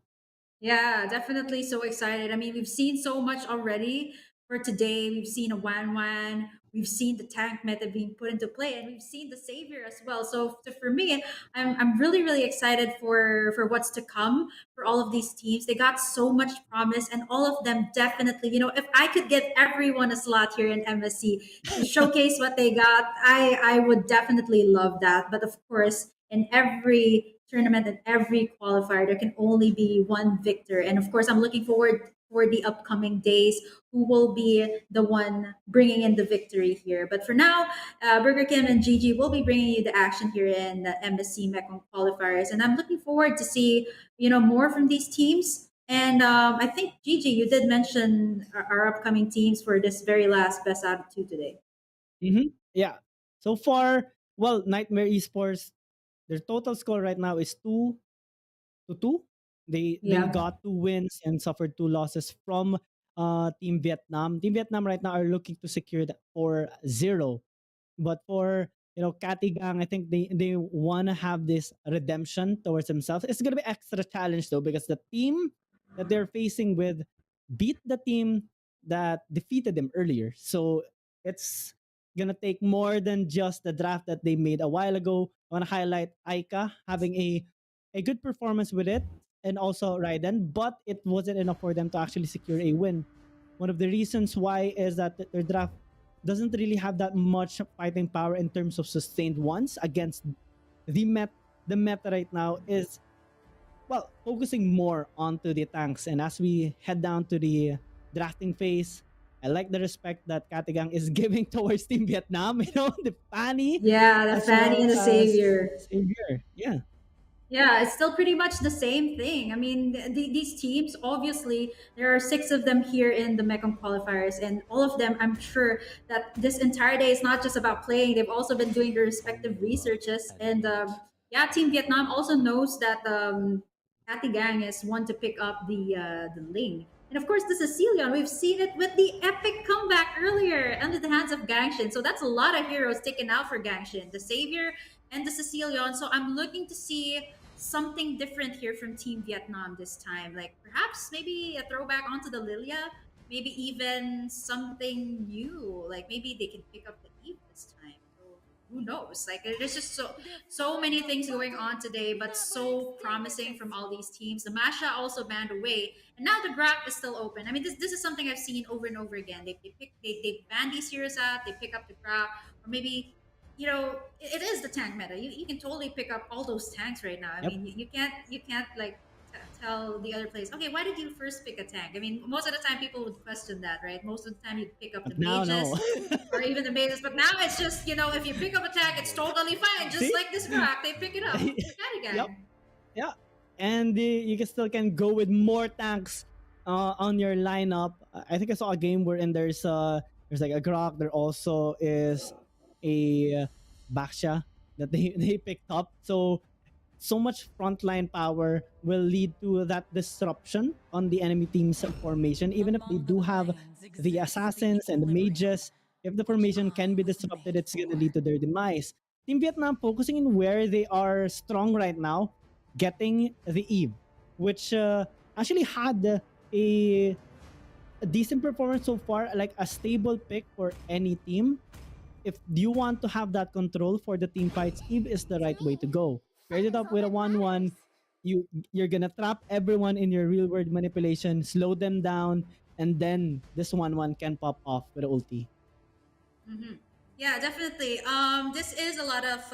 Yeah, definitely so excited. I mean, we've seen so much already for today. We've seen a Wan, we've seen the tank meta being put into play, and we've seen the savior as well. So for me, I'm really really excited for what's to come for all of these teams. They got so much promise, and all of them definitely. If I could give everyone a slot here in MSC to showcase what they got, I would definitely love that. But of course, in every tournament and every qualifier, there can only be one victor. And of course, I'm looking forward for the upcoming days who will be the one bringing in the victory here. But for now, Burger Kim and Gigi will be bringing you the action here in the MSC Mekong qualifiers. And I'm looking forward to see, more from these teams. And I think, Gigi, you did mention our upcoming teams for this very last best out of two today. Yeah. So far, well, Nightmare Esports, their total score right now is 2-2. They Yeah. got 2 wins and suffered 2 losses from Team Vietnam. Team Vietnam right now are looking to secure that for 0. But for Catty Gang, I think they want to have this redemption towards themselves. It's gonna be extra challenge though because the team that they're facing with beat the team that defeated them earlier. So it's gonna take more than just the draft that they made a while ago. I want to highlight Aika having a good performance with it, and also Raiden, but it wasn't enough for them to actually secure a win. One of the reasons why is that their draft doesn't really have that much fighting power in terms of sustained ones against the meta right now is focusing more onto the tanks. And as we head down to the drafting phase, I like the respect that Katigang is giving towards Team Vietnam. The Fanny Yeah, the as Fanny well and the as Savior. Savior. Yeah. Yeah, it's still pretty much the same thing. I mean, these teams, obviously, there are six of them here in the Mekong qualifiers, and all of them, I'm sure that this entire day is not just about playing. They've also been doing their respective researches. And yeah, Team Vietnam also knows that Catty Gang is one to pick up the Ling. And of course, the Sicilian, we've seen it with the epic comeback earlier under the hands of Gangshin. So that's a lot of heroes taken out for Gangshin. The Savior and the Sicilian. So I'm looking to see something different here from Team Vietnam this time. Like perhaps maybe a throwback onto the Lilia, maybe even something new. Like maybe they can pick up the Eve this time. So who knows? Like there's just so many things going on today, but so promising from all these teams. The Masha also banned away, and now the Grap is still open. I mean, this is something I've seen over and over again. They ban these heroes out, they pick up the Grap, or maybe it is the tank meta. You can totally pick up all those tanks right now. I Yep. mean, you can't like tell the other players, okay, why did you first pick a tank? I mean, most of the time people would question that, right? Most of the time you'd pick up the But now, mages no. or even the mages, but now it's just if you pick up a tank, it's totally fine. Just See? like this crack, they pick it up. Catty Gang. Yep. Yeah. And you can go with more tanks on your lineup. I think I saw a game wherein there's like a Grok. There also is a Baksha that they picked up. So much frontline power will lead to that disruption on the enemy team's formation. Even if they do have the assassins and the mages, if the formation can be disrupted, it's going to lead to their demise. Team Vietnam focusing in where they are strong right now, getting the Eve, which actually had a decent performance so far, like a stable pick for any team. If you want to have that control for the team fights, Eve is the right way to go. Paired it up with a 1-1, you're gonna trap everyone in your real world manipulation, slow them down, and then this 1-1 can pop off with ulti. Yeah, definitely. This is a lot of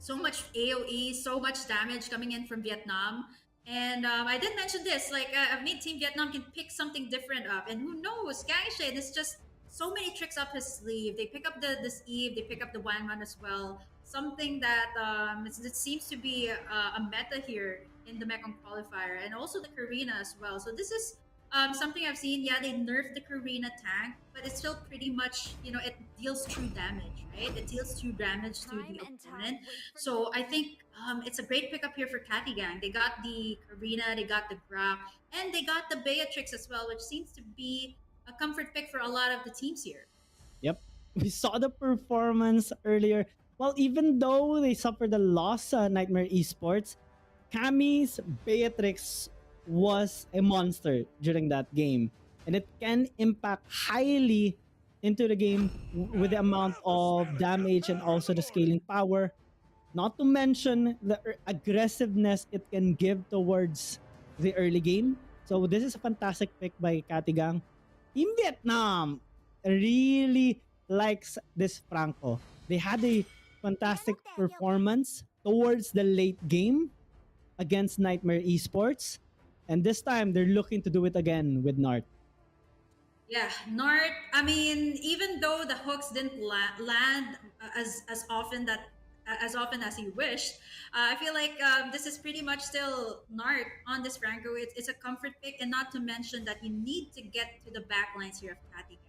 so much AOE, so much damage coming in from Vietnam. And I did mention this, like I mean, Team Vietnam can pick something different up, and who knows, Gang Shen is just so many tricks up his sleeve. They pick up this Eve, they pick up the Wan Man as well. Something that it seems to be a meta here in the Mekong qualifier, and also the Karina as well. So this is something I've seen. Yeah, they nerfed the Karina tank, but it's still pretty much, it deals true damage, right? It deals true damage to the opponent. So I think it's a great pickup here for Catty Gang. They got the Karina, they got the Gra, and they got the Beatrix as well, which seems to be a comfort pick for a lot of the teams here. Yep. We saw the performance earlier. Well, even though they suffered a loss, Nightmare Esports, Cammy's Beatrix was a monster during that game. And it can impact highly into the game with the amount of damage and also the scaling power. Not to mention the aggressiveness it can give towards the early game. So this is a fantastic pick by Catty Gang. Team Vietnam really likes this Franco. They had a fantastic performance towards the late game against Niightmare Esports. And this time, they're looking to do it again with Nart. Yeah, Nart. I mean, even though the hooks didn't land as often as he wished, I feel like this is pretty much still Nart on this Franco. It's a comfort pick, and not to mention that you need to get to the back lines here of Catty.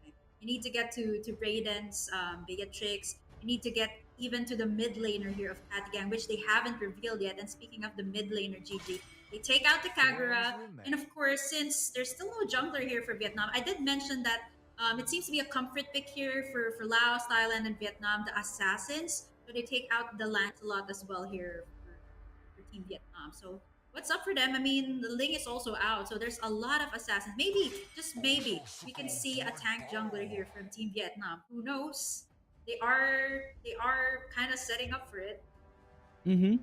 You need to get to Brayden's Beatrix. You need to get even to the mid laner here of Catty Gang, which they haven't revealed yet. And speaking of the mid laner, GG, they take out the Kagura. And of course, since there's still no jungler here for Vietnam, I did mention that it seems to be a comfort pick here for Laos, Thailand, and Vietnam, the Assassins. So they take out the Lancelot as well here for Team Vietnam. So what's up for them? I mean, the Ling is also out, so there's a lot of assassins. Maybe, just maybe, we can see a tank jungler here from Team Vietnam. Who knows? They are kind of setting up for it. Mm-hmm.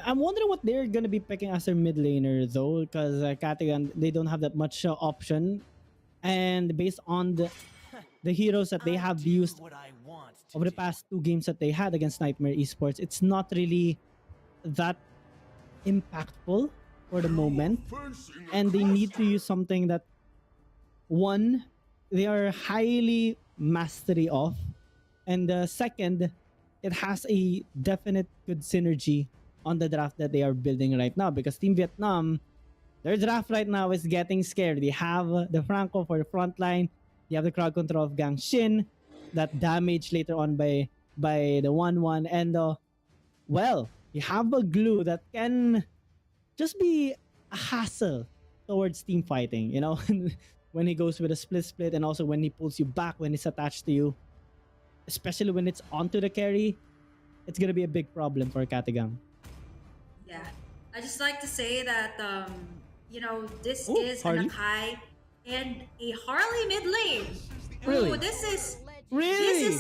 I'm wondering what they're gonna be picking as their mid laner though, because Katigan, they don't have that much option, and based on the heroes that they have used over the past 2 games that they had against Nightmare Esports, it's not really that impactful for the moment, and they need to use something that one, they are highly mastery of, and second, it has a definite good synergy on the draft that they are building right now, because Team Vietnam, their draft right now is getting scared. They have the Franco for the front line, you have the crowd control of Gang Shin, that damage later on by the 1-1, and well, you have a glue that can just be a hassle towards team fighting, when he goes with a split, and also when he pulls you back when he's attached to you, especially when it's onto the carry, it's gonna be a big problem for Katigang. Yeah, I just like to say that this Ooh, is Harley? an Akai and a Harley mid lane. Really? Ooh, this is Really?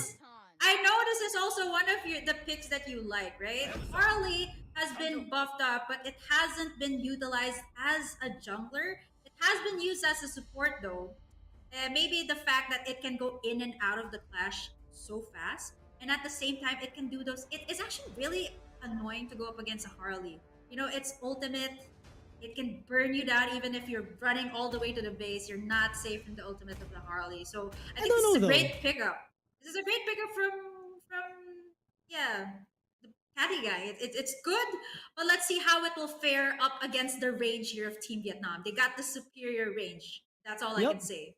I know this is also one of the picks that you like, right? Harley has been buffed up, but it hasn't been utilized as a jungler. It has been used as a support though. Maybe the fact that it can go in and out of the clash so fast, and at the same time it can do those. It is actually really annoying to go up against a Harley. It's ultimate. It can burn you down even if you're running all the way to the base. You're not safe from the ultimate of the Harley. So I think this is a great pickup. This is a great pickup from the Catty guy. It's good, but let's see how it will fare up against the range here of Team Vietnam. They got the superior range. That's all I can say.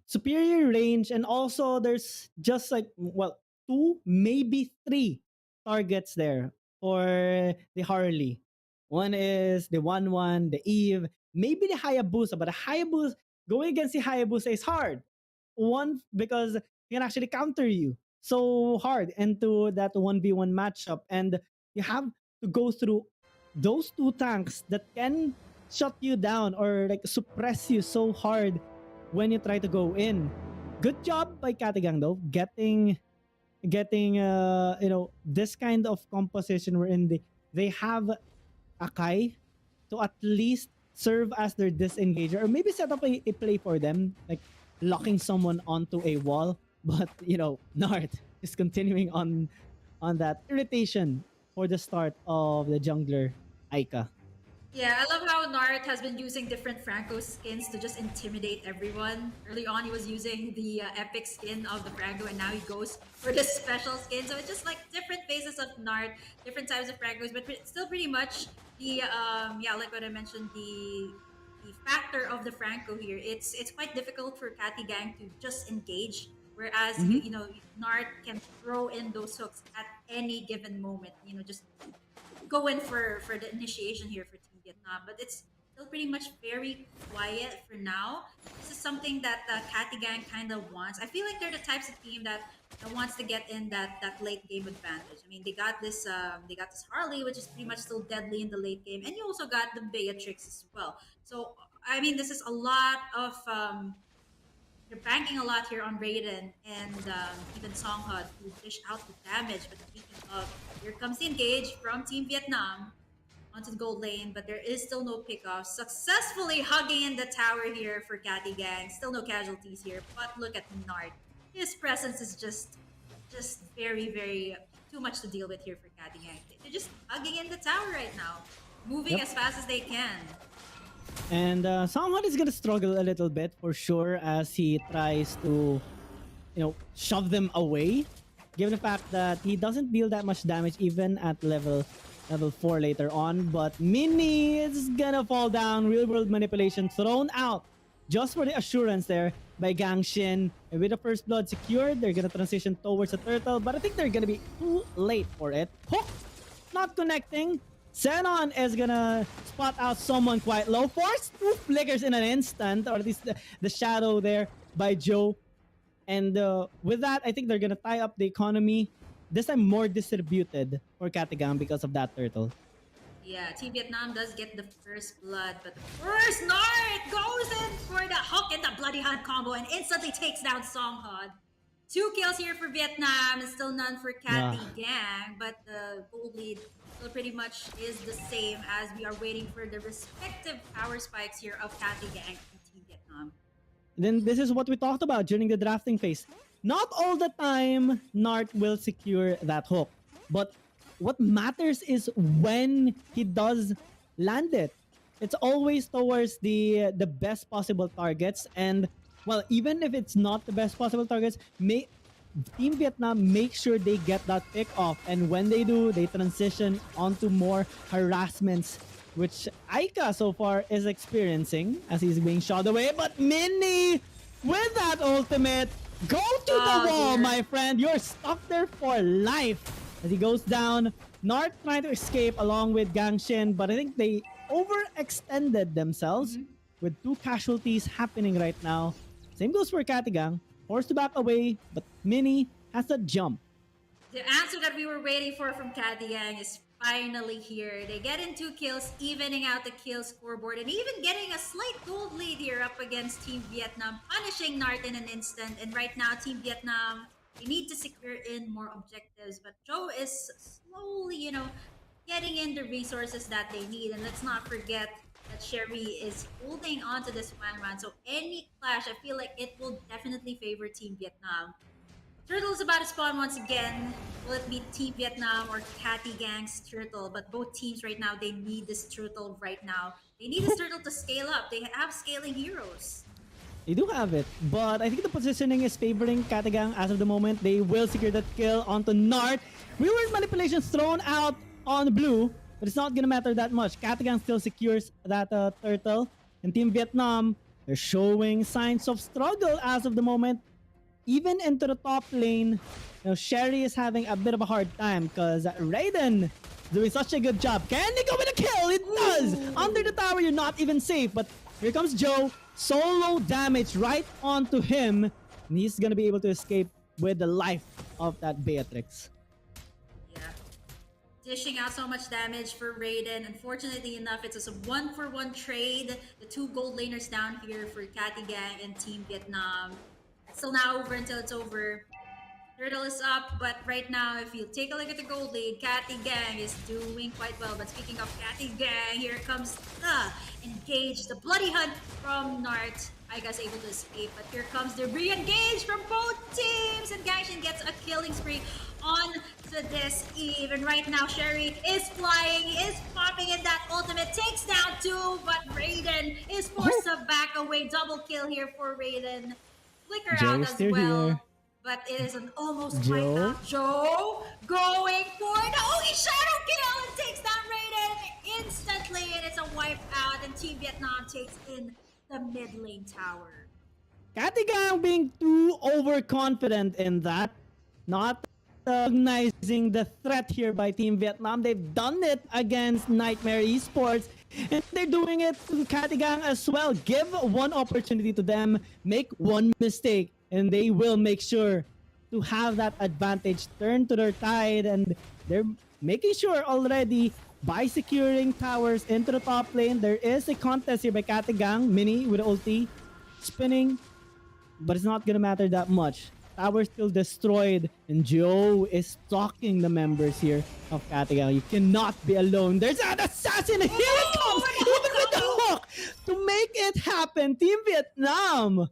Superior range, and also there's just like 2, maybe 3 targets there for the Harley. One is the 1-1, the Eve, maybe the Hayabusa, but the Hayabusa, going against the Hayabusa is hard. One, because he can actually counter you so hard into that 1v1 matchup, and you have to go through those 2 tanks that can shut you down or like suppress you so hard when you try to go in. Good job by Katigang though, getting this kind of composition wherein they have Akai to at least serve as their disengager, or maybe set up a play for them, like locking someone onto a wall. But Nart is continuing on on that irritation for the start of the jungler Aika. Yeah, I love how Nart has been using different Franco skins to just intimidate everyone. Early on, he was using the epic skin of the Franco, and now he goes for the special skin. So it's just like different phases of Nart, different types of Francos, but it's still pretty much the yeah, like what I mentioned, the factor of the Franco here. It's quite difficult for Catty Gang to just engage. Whereas you know Nart can throw in those hooks at any given moment. You know, just go in for the initiation here for Team Vietnam, but it's still pretty much very quiet for now. This is something that the Catty Gang kind of wants. I feel like they're the types of team that wants to get in that late game advantage. I mean, they got this Harley, which is pretty much still deadly in the late game, and you also got the Beatrix as well. So I mean, this is a lot of they're banking a lot here on Raiden and even Songhud to dish out the damage. But speaking of, here comes the engage from Team Vietnam onto the gold lane, but there is still no pickoff. Successfully hugging in the tower here for Catty Gang. Still no casualties here, but look at Nart. His presence is just very, very too much to deal with here for Catty Gang. They're just hugging in the tower right now, moving as fast as they can. And Songhud is gonna struggle a little bit for sure as he tries to, shove them away. Given the fact that he doesn't deal that much damage even at level 4 later on. But Mini is gonna fall down. Real world manipulation thrown out just for the assurance there by Gang Shin. And with the first blood secured, they're gonna transition towards the turtle. But I think they're gonna be too late for it. Hook not connecting. Xenon is gonna spot out someone quite low. Force 2 flickers in an instant, or at least the shadow there by Joe. And with that, I think they're gonna tie up the economy. This time more distributed for Catty Gang because of that turtle. Yeah, Team Vietnam does get the first blood, but the first Nart goes in for the hook and the bloody hand combo and instantly takes down Songhud. 2 kills here for Vietnam and still none for Catty Gang, but the gold lead still pretty much is the same as we are waiting for the respective power spikes here of Catty Gang and Team Vietnam. Then this is what we talked about during the drafting phase. Not all the time Nart will secure that hook, but what matters is when he does land it. It's always towards the best possible targets, and well, even if it's not the best possible targets, Team Vietnam make sure they get that pick off, and when they do, they transition onto more harassments, which Aika so far is experiencing as he's being shot away. But Mini, with that ultimate, go to the wall, my friend. You're stuck there for life. As he goes down, Nart trying to escape along with Gang Shin, but I think they overextended themselves with 2 casualties happening right now. Same goes for Catty Gang. Forced to back away, but Mini has a jump. The answer that we were waiting for from Catty Gang is finally here. They get in 2 kills, evening out the kill scoreboard, and even getting a slight gold lead here up against Team Vietnam, punishing Nart in an instant. And right now, Team Vietnam, they need to secure in more objectives, but Joe is slowly, getting in the resources that they need. And let's not forget that Sherry is holding on to this one run. So any clash, I feel like it will definitely favor Team Vietnam. Turtle's about to spawn once again. Will it be Team Vietnam or Catty Gang's turtle? But both teams right now, they need this turtle right now. They need this turtle to scale up. They have scaling heroes. They do have it, but I think the positioning is favoring Catty Gang as of the moment. They will secure that kill onto Nart. Real-world manipulations thrown out on blue, but it's not gonna matter that much. Catty Gang still secures that turtle. And Team Vietnam, they're showing signs of struggle as of the moment. Even into the top lane, Sherry is having a bit of a hard time because Raiden is doing such a good job. Can they go with a kill? It does! Under the tower, you're not even safe, but here comes Joe. Solo damage right onto him, and he's gonna be able to escape with the life of that Beatrix. Yeah. Dishing out so much damage for Raiden. Unfortunately enough, it's a 1-for-1 trade. The 2 gold laners down here for Catty Gang and Team Vietnam. It's still not over until it's over. Turtle is up, but right now, if you take a look at the gold lead, Catty Gang is doing quite well. But speaking of Catty Gang, here comes the engage, the bloody hunt from Nart. Aika's able to escape, but here comes the re-engage from both teams, and Gangshin gets a killing spree on to this Eve. And right now, Sherry is flying, is popping in that ultimate, takes down 2, but Raiden is forced to back away. Double kill here for Raiden. Flicker Joe out is as still well. here. But it is an almost Joe? wipe out. Joe going for the only shadow kill and takes down Raiden instantly. And it's a wipe out. And Team Vietnam takes in the mid lane tower. Catty being too overconfident in that, not recognizing the threat here by Team Vietnam. They've done it against Nightmare Esports, and they're doing it to Catty as well. Give one opportunity to them, make one mistake, and they will make sure to have that advantage turn to their tide. And they're making sure already by securing towers into the top lane. There is a contest here by Catty Mini with ulti spinning, but it's not gonna matter that much. Tower still destroyed, and Joe is stalking the members here of Catty. You cannot be alone. There's an assassin. Here it comes, even with the hook to make it happen. Team Vietnam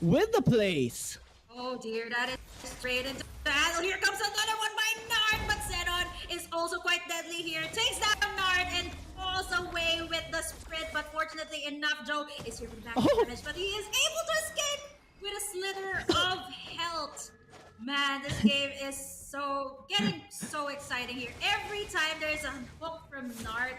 with the place. Oh dear, that is straight into battle. Here comes another one by Nard, but Zenon is also quite deadly here. Takes down Nard and falls away with the sprint, but fortunately enough, Joe is here for the back damage, but he is able to escape with a slither of health. Man, this game is getting so exciting here. Every time there's a hook from Nard,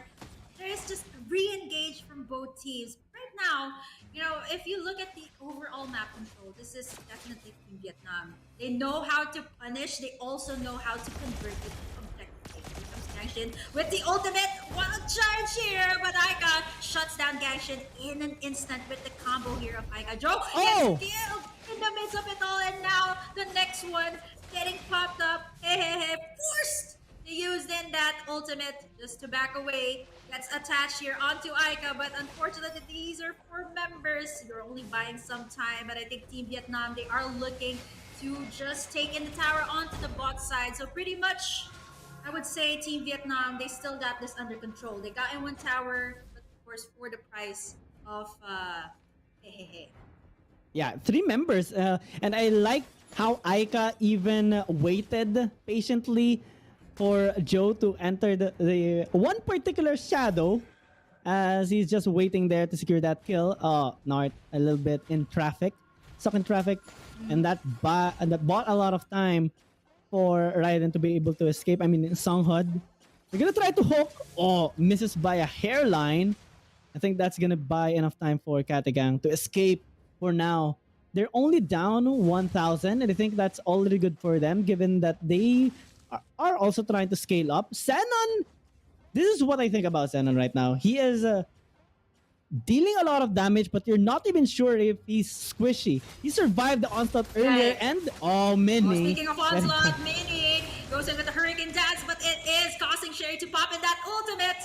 there is just re-engage from both teams. Right now, you know, if you look at the overall map control, this is definitely Team Vietnam. They know how to punish. They also know how to convert it to objective. Here comes Gangshin with the ultimate wild charge here, but Aika shuts down Gangshin in an instant with the combo here of Aika. Joe gets killed in the midst of it all, and now the next one getting popped up. Forced to use in that ultimate just to back away. Gets attached here onto Aika, but unfortunately these are 4 members. You're only buying some time, but I think Team Vietnam, they are looking to just take in the tower onto the bot side. So pretty much, I would say Team Vietnam, they still got this under control. They got in one tower, but of course for the price of Yeah, 3 members, and I like how Aika even waited patiently for Joe to enter the one particular shadow, as he's just waiting there to secure that kill. Nart a little bit in traffic, stuck in traffic, and that bought a lot of time for Raiden to be able to escape. I mean, Songhud, they're gonna try to hook. Oh, misses by a hairline. I think that's gonna buy enough time for Catty to escape for now. They're only down 1,000, and I think that's already good for them, given that they are also trying to scale up. Xenon, this is what I think about Xenon right now. He is dealing a lot of damage, but you're not even sure if he's squishy. He survived the onslaught earlier, and Mini. Speaking of onslaught, Mini goes in with the Hurricane Dance, but it is causing Sherry to pop in that ultimate.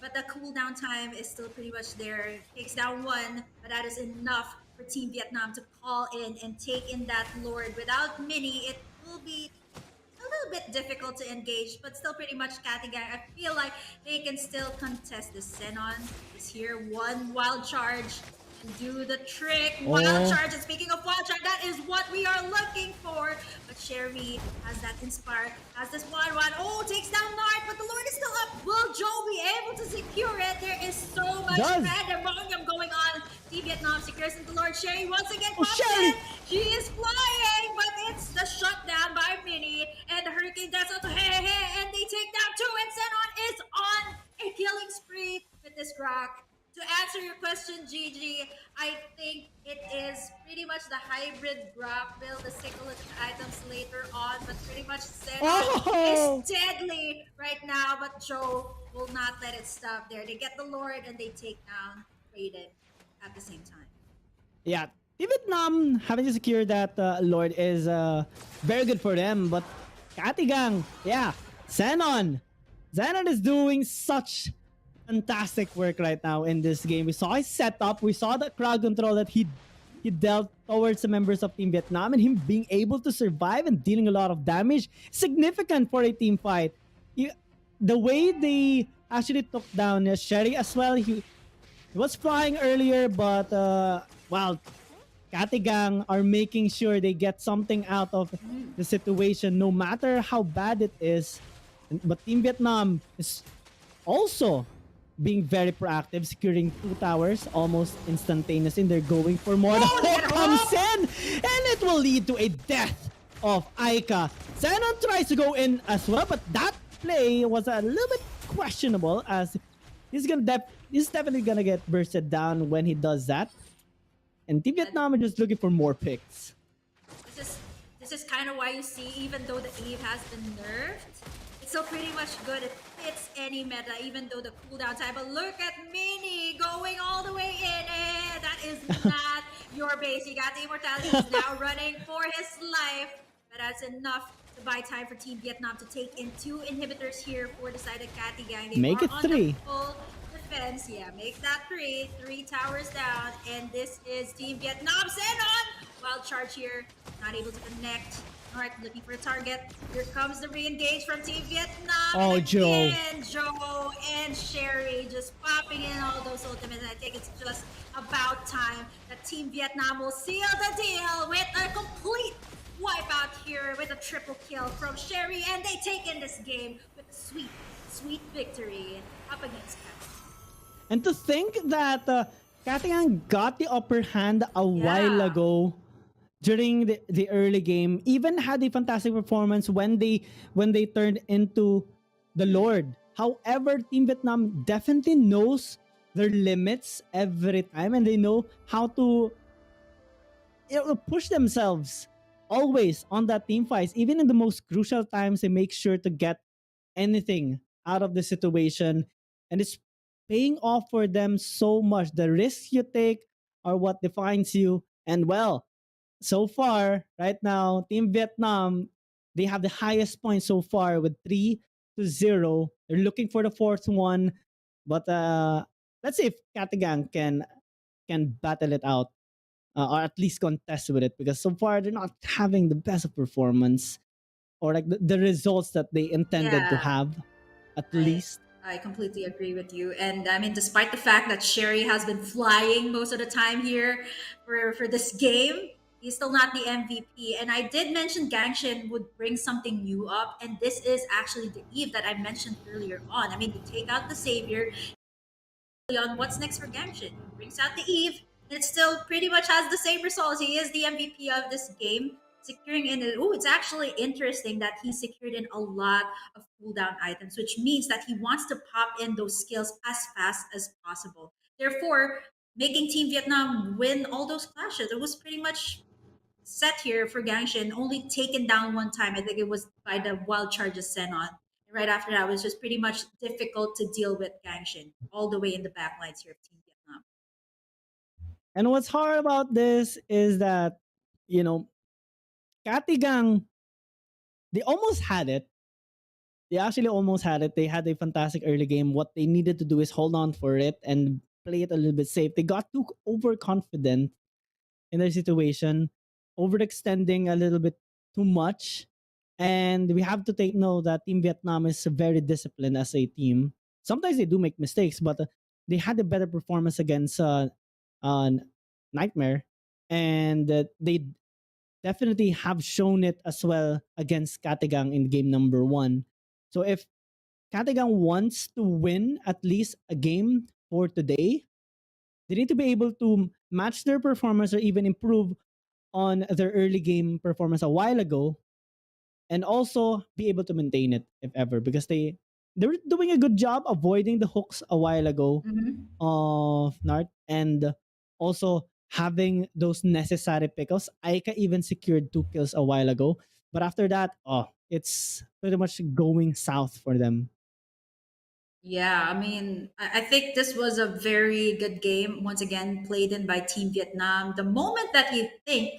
But the cooldown time is still pretty much there. Takes down 1, but that is enough for Team Vietnam to call in and take in that Lord. Without Mini, it will be a little bit difficult to engage, but still pretty much Catty. I feel like they can still contest this. Xenon is here, 1 wild charge and do the trick. Wild charge, and speaking of wild charge, that is what we are looking for. But Sherry has that inspire, has this 1-1. Oh, takes down Nart, but the Lord is still up. Will Joe be able to secure it? There is so much pandemonium going on. Team Vietnam secures the Lord. Sherry once again pops in. She is flying, but it's the shutdown by Mini, and the Hurricane Dance out to and they take down 2, and Xenon is on a killing spree with this Grok. To answer your question, Gigi, I think it is pretty much the hybrid Grok build, the cyclic items later on, but pretty much Xenon is deadly right now, but Joe will not let it stop there. They get the Lord and they take down Raiden at the same time. Yeah, Vietnam having to secure that Lord is very good for them, but Catty yeah, Xenon is doing such fantastic work right now in this game. We saw his setup, we saw the crowd control that he dealt towards the members of Team Vietnam, and him being able to survive and dealing a lot of damage, significant for a team fight. The way they actually took down Sherry as well, he was flying earlier, but well, Katigang are making sure they get something out of the situation, no matter how bad it is. But Team Vietnam is also being very proactive, securing 2 towers almost instantaneously. They're going for more. The hook comes in, and it will lead to a death of Aika. Xenon tries to go in as well, but that play was a little bit questionable as he's definitely gonna get bursted down when he does that. And Team Vietnam are just looking for more picks. This is this is kind of why you see, even though the Eve has been nerfed, it's still pretty much good. It fits any meta, even though the cooldown time. But look at Mini going all the way in. That is not your base. You got the immortality. He's now running for his life. But that's enough to buy time for Team Vietnam to take in 2 inhibitors here for the side of Catty Gang. They Make are it on 3. the full defense. Yeah, make that 3. 3 towers down. And this is Team Vietnam. Xenon! Wild charge here. Not able to connect. Alright, looking for a target. Here comes the re-engage from Team Vietnam. Oh, and Joe. again, Joe and Sherry just popping in all those ultimates. And I think it's just about time that Team Vietnam will seal the deal with a complete wipeout here with a triple kill from Sherry. And they take in this game with a sweet, sweet victory up against Catty. And to think that Katiang got the upper hand a while ago during the early game, even had a fantastic performance when they turned into the Lord. However, Team Vietnam definitely knows their limits every time, and they know how to push themselves always on that team fights. Even in the most crucial times, they make sure to get anything out of the situation, and it's paying off for them so much. The risks you take are what defines you. And well, so far, right now, Team Vietnam, they have the highest point so far with 3-0. They're looking for the fourth one, but let's see if Katigang can battle it out, or at least contest with it, because so far they're not having the best of performance, or like the results that they intended to have, at least. I completely agree with you. And I mean, despite the fact that Sherry has been flying most of the time here for this game, he's still not the MVP. And I did mention Gangshin would bring something new up. And this is actually the Eve that I mentioned earlier on. I mean, you take out the Savior on what's next for Gangshin. He brings out the Eve, and it still pretty much has the same results. He is the MVP of this game, securing in it. Oh, it's actually interesting that he secured in a lot of cooldown items, which means that he wants to pop in those skills as fast as possible. Therefore, making Team Vietnam win all those clashes. It was pretty much set here for Gangshin, only taken down one time. I think it was by the wild charges Xenon. Right after that, it was just pretty much difficult to deal with Gangshin all the way in the backlines here of Team Vietnam. And what's hard about this is that, you know, Katigang, they almost had it. They actually almost had it. They had a fantastic early game. What they needed to do is hold on for it and play it a little bit safe. They got too overconfident in their situation, overextending a little bit too much. And we have to take note that Team Vietnam is very disciplined as a team. Sometimes they do make mistakes, but they had a better performance against uh, Nightmare, and they definitely have shown it as well against Katigang in game number 1. So if Katigang wants to win at least a game for today, they need to be able to match their performance or even improve on their early game performance a while ago, and also be able to maintain it if ever, because they were doing a good job avoiding the hooks a while ago of Nart, and also having those necessary pickles. Aika even secured 2 kills a while ago, but after that, it's pretty much going south for them. Yeah, I mean, I think this was a very good game. Once again, played in by Team Vietnam. The moment that you think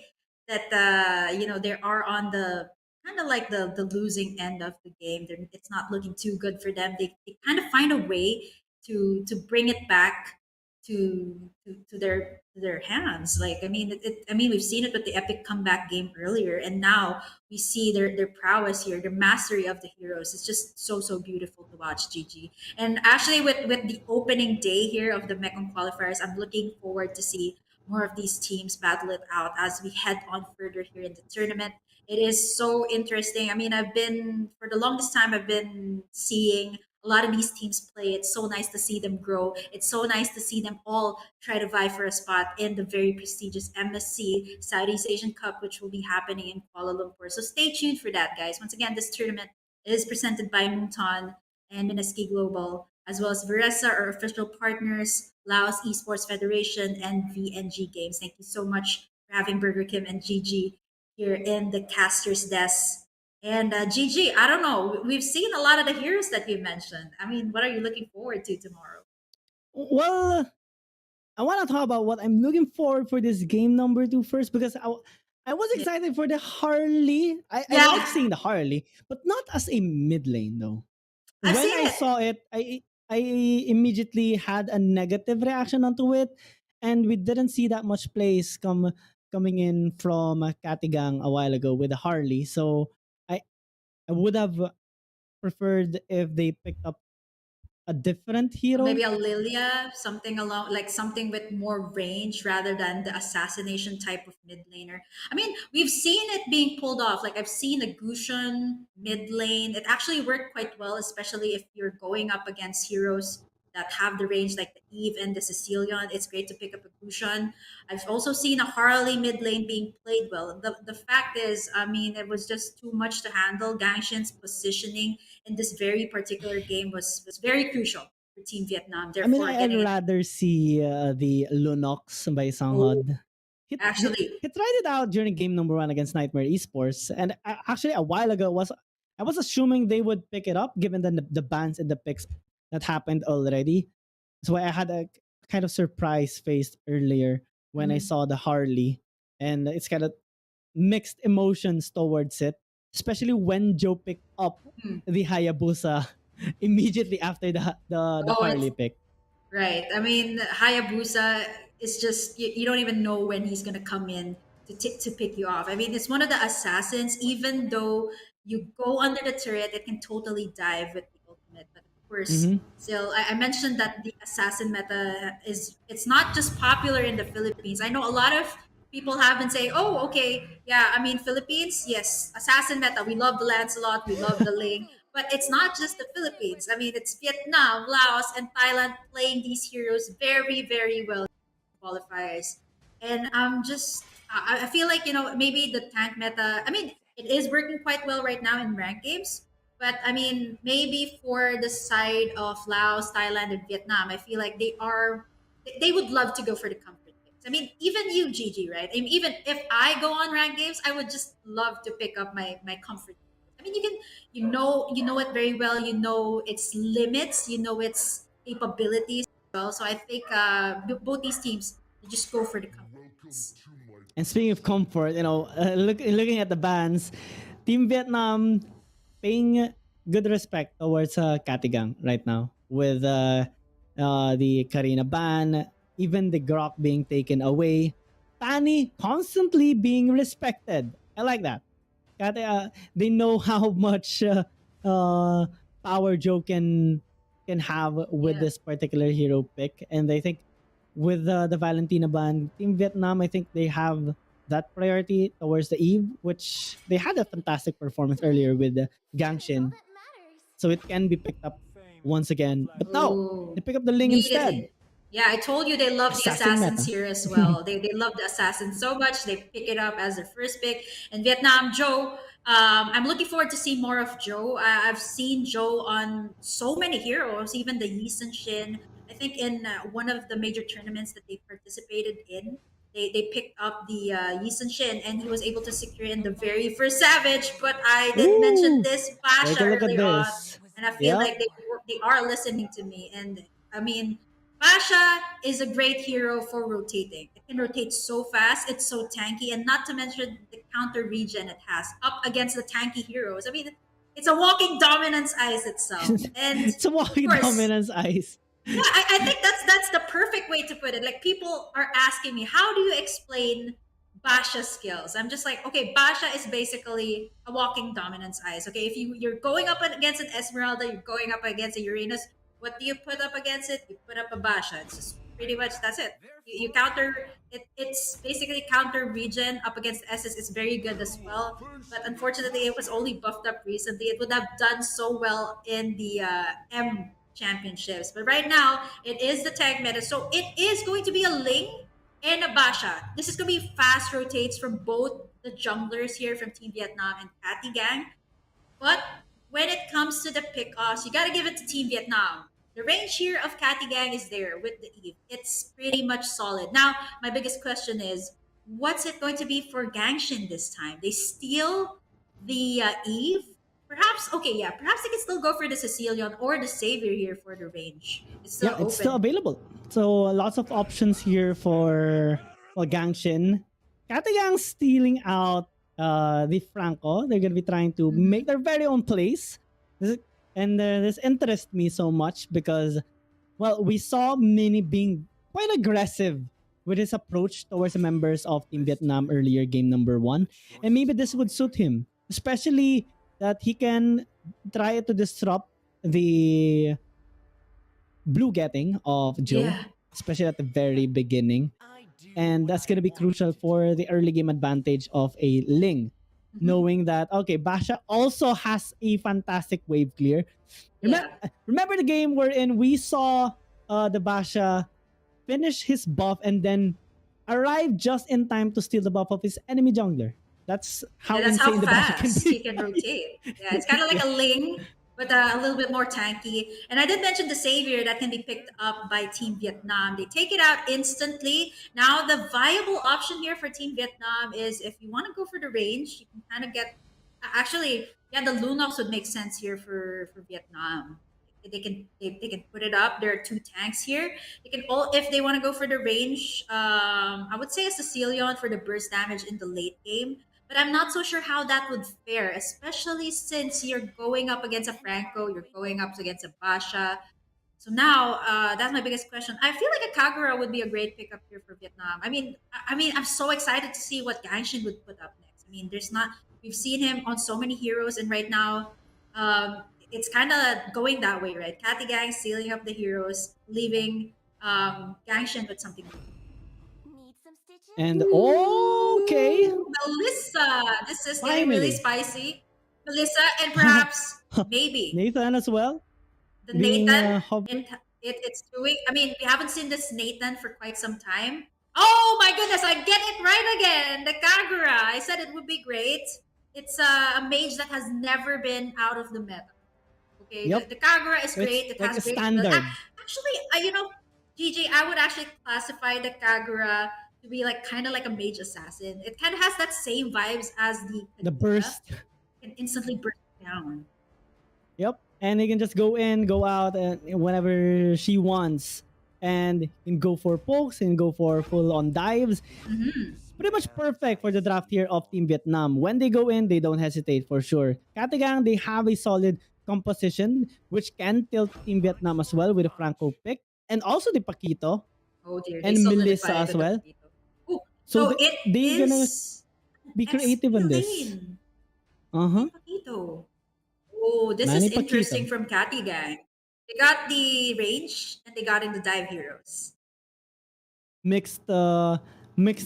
that they are on the kind of like the losing end of the game, it's not looking too good for them. They kind of find a way to bring it back to their hands. Like I mean, I mean, we've seen it with the epic comeback game earlier, and now we see their prowess here, their mastery of the heroes. It's just so beautiful to watch. GG. And actually, with the opening day here of the Mekong qualifiers, I'm looking forward to see more of these teams battle it out as we head on further here in the tournament. It is so interesting. I mean, I've been for the longest time I've been seeing a lot of these teams play. It's so nice to see them grow. It's so nice to see them all try to vie for a spot in the very prestigious MSC Southeast Asian Cup, which will be happening in Kuala Lumpur. So stay tuned for that, guys. Once again, this tournament is presented by Muton and Msc Global, as well as Veresa, our official partners, Laos Esports Federation, and VNG Games. Thank you so much for having Burger Kim and GG here in the caster's desk. And GG, I don't know. We've seen a lot of the heroes that you mentioned. I mean, what are you looking forward to tomorrow? Well, I want to talk about what I'm looking forward for this game number 2 first, because I was excited for the Harley. I Yeah. like seeing the Harley, but not as a mid lane though. I've When seen I it. saw it, I immediately had a negative reaction onto it, and we didn't see that much plays coming in from Catty gang a while ago with the Harley. So I would have preferred if they picked up a different hero. Maybe a Lilia, something along like something with more range rather than the assassination type of mid laner. I mean, we've seen it being pulled off. Like I've seen a Gushun mid lane. It actually worked quite well, especially if you're going up against heroes that have the range like the Eve and the Cecilion. It's great to pick up a Gushun. I've also seen a Harley mid lane being played well. The fact is, I mean, it was just too much to handle. Gangshin's positioning in this very particular game was very crucial for Team Vietnam. I mean, Therefore, I'd getting rather see the Lunox by Sanghod. actually, He tried it out during game number 1 against Nightmare Esports, and actually a while ago I was assuming they would pick it up given the bans and the picks that happened already. So I had a kind of surprise face earlier when I saw the Harley, and it's kind of mixed emotions towards it, especially when Joe picked up the Hayabusa immediately after the oh, Harley it's pick. right. I mean, Hayabusa is just you don't even know when he's gonna come in to pick you off. I mean, it's one of the assassins. Even though you go under the turret, it can totally dive with the ultimate. But of course, Mm-hmm. still, I mentioned that the assassin meta is it's not just popular in the Philippines. I know a lot of people have been saying, "Oh, okay, yeah." I mean, Philippines, yes, assassin meta. We love the Lancelot, we love the Ling, but it's not just the Philippines. I mean, it's Vietnam, Laos, and Thailand playing these heroes very, very well in qualifiers. And I'm just, I feel like, maybe the tank meta, I mean, it is working quite well right now in ranked games. But I mean, maybe for the side of Laos, Thailand, and Vietnam, I feel like they would love to go for the comfort games. I mean, even you, Gigi, right? I mean, even if I go on ranked games, I would just love to pick up my comfort. I mean, you know it very well. You know its limits. You know its capabilities as well. So I think both these teams they just go for the comfort. And speaking of comfort, looking at the bans, Team Vietnam paying good respect towards Katigang right now with the Karina ban, even the Grok being taken away, Tani constantly being respected. I like that. They know how much power Joe can have with Yeah. this particular hero pick, and I think with the Valentina ban, Team Vietnam, I think they have that priority towards the Eve, which they had a fantastic performance earlier with Truth is all Gangshin, that matters. so it can be picked up once again. But no, Ooh. they pick up the Ling Needed instead. it. Yeah, I told you they love the Assassin assassins meta. here as well. They love the assassins so much they pick it up as their first pick. And Vietnam, Joe. I'm looking forward to see more of Joe. I've seen Joe on so many heroes, even the Yisun Shin. I think in one of the major tournaments that they participated in, they picked up the Yisun Shin, and he was able to secure in the very first Savage. But I did mention Ooh, this take Pasha a look at earlier on, this. and I feel Yep. like they are listening to me. And I mean, Pasha is a great hero for rotating. It can rotate so fast, it's so tanky, and not to mention the counter regen it has up against the tanky heroes. I mean, it's a walking dominance ice itself. And It's a of walking course, dominance ice. yeah, I think that's the perfect way to put it. Like people are asking me, how do you explain Basha's skills? I'm just like, okay, Basha is basically a walking dominance ice. Okay, if you're going up against an Esmeralda, you're going up against a Uranus. What do you put up against it? You put up a Basha. It's just pretty much that's it. You counter it. It's basically counter region up against SS is very good as well. But unfortunately, it was only buffed up recently. It would have done so well in the M championships. But right now, it is the tag meta, so it is going to be a Ling and a Basha. This is going to be fast rotates from both the junglers here from Team Vietnam and Catty Gang. But when it comes to the pickoffs, you got to give it to Team Vietnam. The range here of Catty Gang is there with the Eve. It's pretty much solid. Now, my biggest question is, what's it going to be for Gangshin this time? They steal the Eve? Perhaps, okay, yeah, perhaps they can still go for the Sicilian or the Savior here for the range. It's still Yeah, open. it's still available. So lots of options here for Gangshin. Katagang stealing out the Franco. They're gonna be trying to make their very own place. This interests me so much because, well, we saw Mini being quite aggressive with his approach towards the members of Team Vietnam earlier, game number 1, and maybe this would suit him, especially that he can try to disrupt the blue getting of Joe, Yeah. especially at the very beginning. And that's going to be crucial for the early game advantage of a Ling, knowing that, okay, Basha also has a fantastic wave clear. Remember the game wherein we saw the Basha finish his buff and then arrive just in time to steal the buff of his enemy jungler. That's how Yeah, that's insane how the Basha can fast be. he can rotate. Yeah, it's kind of like a Ling, but a little bit more tanky. And I did mention the Savior that can be picked up by Team Vietnam. They take it out instantly. Now, the viable option here for Team Vietnam is if you want to go for the range, you can kind of get. Actually, yeah, the Lunox would make sense here for Vietnam. They can put it up. There are 2 tanks here. They can all if they want to go for the range. I would say a Sicilian for the burst damage in the late game. But I'm not so sure how that would fare, especially since you're going up against a Franco, you're going up against a Basha. So now, that's my biggest question. I feel like a Kagura would be a great pickup here for Vietnam. I'm so excited to see what Gangshin would put up next. I mean, there's not we've seen him on so many heroes, and right now, it's kind of going that way, right? Catty Gang sealing up the heroes, leaving Gangshin with something. Need some stitches? And okay, Melissa, this is getting really Finally. spicy. Melissa, and perhaps maybe Nathan as well. the being, Nathan. hovered. It's doing. I mean, we haven't seen this Nathan for quite some time. Oh my goodness, I get it right again. The Kagura. I said it would be great. It's a mage that has never been out of the meta. Okay, Yep. the Kagura is It's great. It like has a great standard. Actually, GG, I would actually classify the Kagura to be like kind of like a mage assassin. It kind of has that same vibes as the The Kadena. burst. Can instantly burst down. Yep. And he can just go in, go out, and whenever she wants. And can go for pokes and go for full on dives. Pretty much perfect for the draft here of Team Vietnam. When they go in, they don't hesitate for sure. Katagang, they have a solid composition which can tilt Team Vietnam as well with a Franco pick. And also the Paquito Oh dear, and they Melissa solidified as the well. Paquito. Oh, So so it they're gonna is be creative on this. X-Lane. Uh-huh. Paquito. Oh, this Manny is interesting Paquito. from Catty Gang. They got the range and they got in the dive heroes. Mixed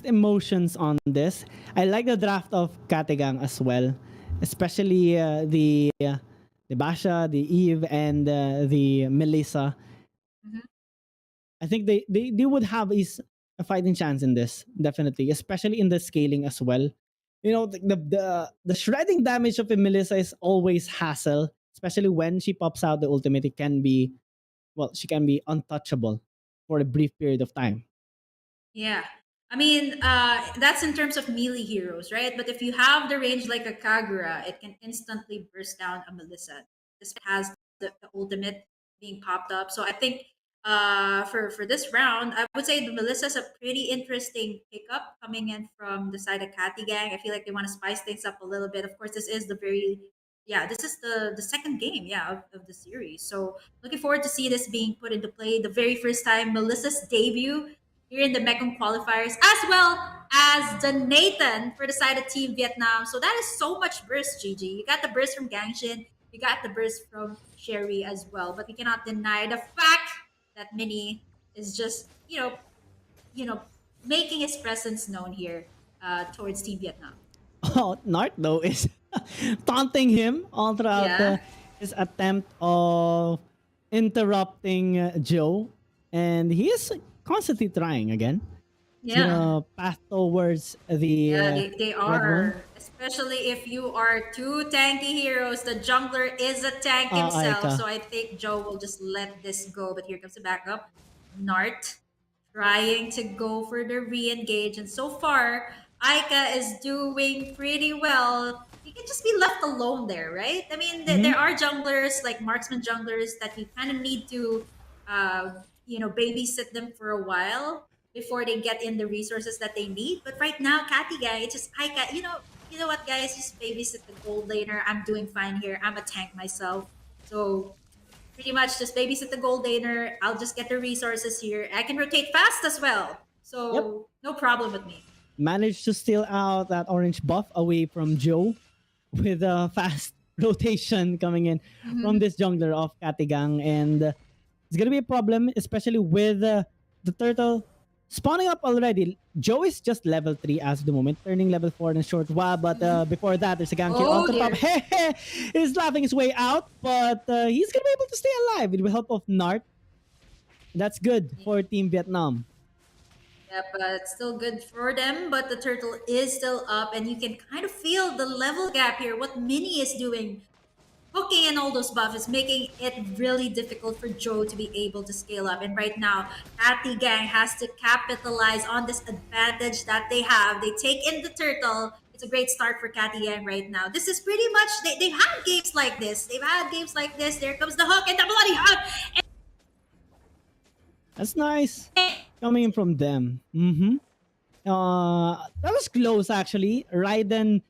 emotions on this. I like the draft of Katagang as well, especially the Basha, the Eve, and the Melissa. I think they would have a fighting chance in this, definitely, especially in the scaling as well. You know, the shredding damage of a Melissa is always hassle, especially when she pops out the ultimate. It can be, well, she can be untouchable for a brief period of time. Yeah. I mean, that's in terms of melee heroes, right? But if you have the range like a Kagura, it can instantly burst down a Melissa. This has the ultimate being popped up. So I think for this round, I would say the Melissa's a pretty interesting pickup coming in from the side of Catty Gang. I feel like they want to spice things up a little bit. Of course, this is this is the second game, of the series. So looking forward to see this being put into play the very first time Melissa's debut here in the Mekong qualifiers, as well as the Nathan for the side of Team Vietnam. So that is so much burst, GG. You got the burst from Gangshin, you got the burst from Sherry as well. But we cannot deny the fact that Mini is just you know, you know, making his presence known here towards Team Vietnam. Oh, Nart though is taunting him all throughout Yeah. his attempt of interrupting Joe, and he is constantly trying again. He's Yeah. gonna pass towards the Yeah, they red one. are. Especially if you are two tanky heroes. The jungler is a tank himself. Aika. So I think Joe will just let this go. But here comes the backup. Nart trying to go for the re-engage. And so far, Aika is doing pretty well. He can just be left alone there, right? I mean, Mhm. there are junglers, like marksman junglers, that you kind of need to, babysit them for a while before they get in the resources that they need. But right now, Catty guy, it's just Aika. You know what, guys? Just babysit the gold laner. I'm doing fine here. I'm a tank myself. So pretty much just babysit the gold laner. I'll just get the resources here. I can rotate fast as well. So no problem with me. Managed to steal out that orange buff away from Joe with a fast rotation coming in from this jungler of Katigang, and it's gonna be a problem, especially with the turtle spawning up already. Joe is just level 3 as of the moment, turning level 4 in a short while, but before that, there's a gang kill Oh, on the top. dear. He's laughing his way out, but he's gonna be able to stay alive with the help of Nart. That's good for Team Vietnam. Yeah, but still good for them. But the turtle is still up, and you can kind of feel the level gap here. What Mini is doing, hooking in all those buffs, is making it really difficult for Joe to be able to scale up. And right now, Catty Gang has to capitalize on this advantage that they have. They take in the turtle. It's a great start for Catty Gang right now. This is pretty much, they've had games like this. They've had games like this. There comes the hook and the bloody hook. That's nice coming in from them. That was close actually. Raiden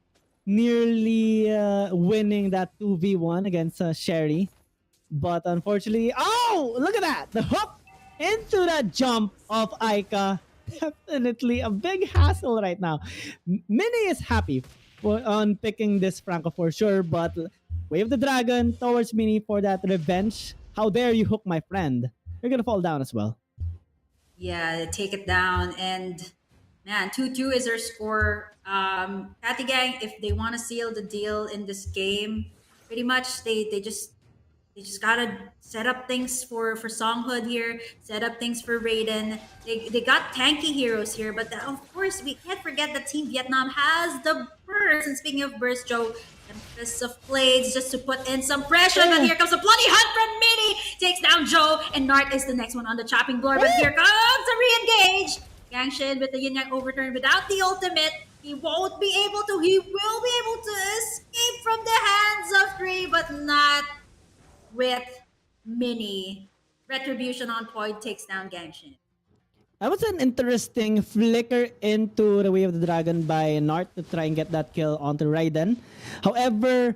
nearly winning that 2v1 against Sherry. But unfortunately, oh, look at that. The hook into that jump of Aika. Definitely a big hassle right now. Mini is happy on picking this Franco for sure, but Wave the Dragon towards Mini for that revenge. How dare you hook my friend? You're gonna fall down as well. Yeah, take it down. And man, 2-2 is their score. Catty Gang, if they want to seal the deal in this game, pretty much they just gotta set up things for Songhood here, set up things for Raiden. They got tanky heroes here, but of course we can't forget that Team Vietnam has the burst. And speaking of burst, Joe, Tempest of Blades just to put in some pressure. But here comes a bloody hunt from Mini, takes down Joe, and Nart is the next one on the chopping block. But here comes the re-engage. Gangshin with the Yin Yang overturn without the ultimate. He won't be able to. He will be able to escape from the hands of three, but not with Mini. Retribution on point takes down Gangshin. That was an interesting flicker into the Way of the Dragon by Nart to try and get that kill onto Raiden. However,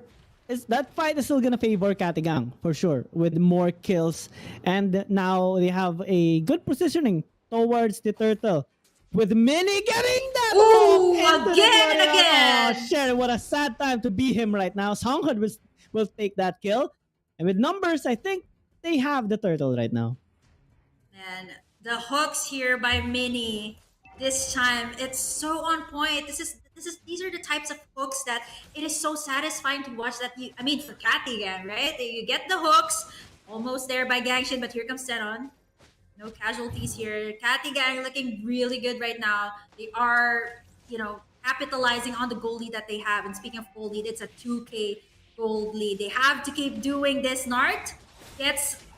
that fight is still gonna favor Katigang for sure with more kills, and now they have a good positioning towards the turtle. With Mini getting that Ooh, hook into the again and body. again. Oh, Sherry, what a sad time to be him right now. Songhood will take that kill. And with numbers, I think they have the turtle right now. And the hooks here by Mini this time, it's so on point. These are the types of hooks that it is so satisfying to watch. That you, I mean, for Catty again, right? You get the hooks, almost there by Gangshin, but here comes Senon. No casualties here. Catty Gang looking really good right now. They are, capitalizing on the goal lead that they have. And speaking of goal lead, it's a 2K gold lead. They have to keep doing this. Nart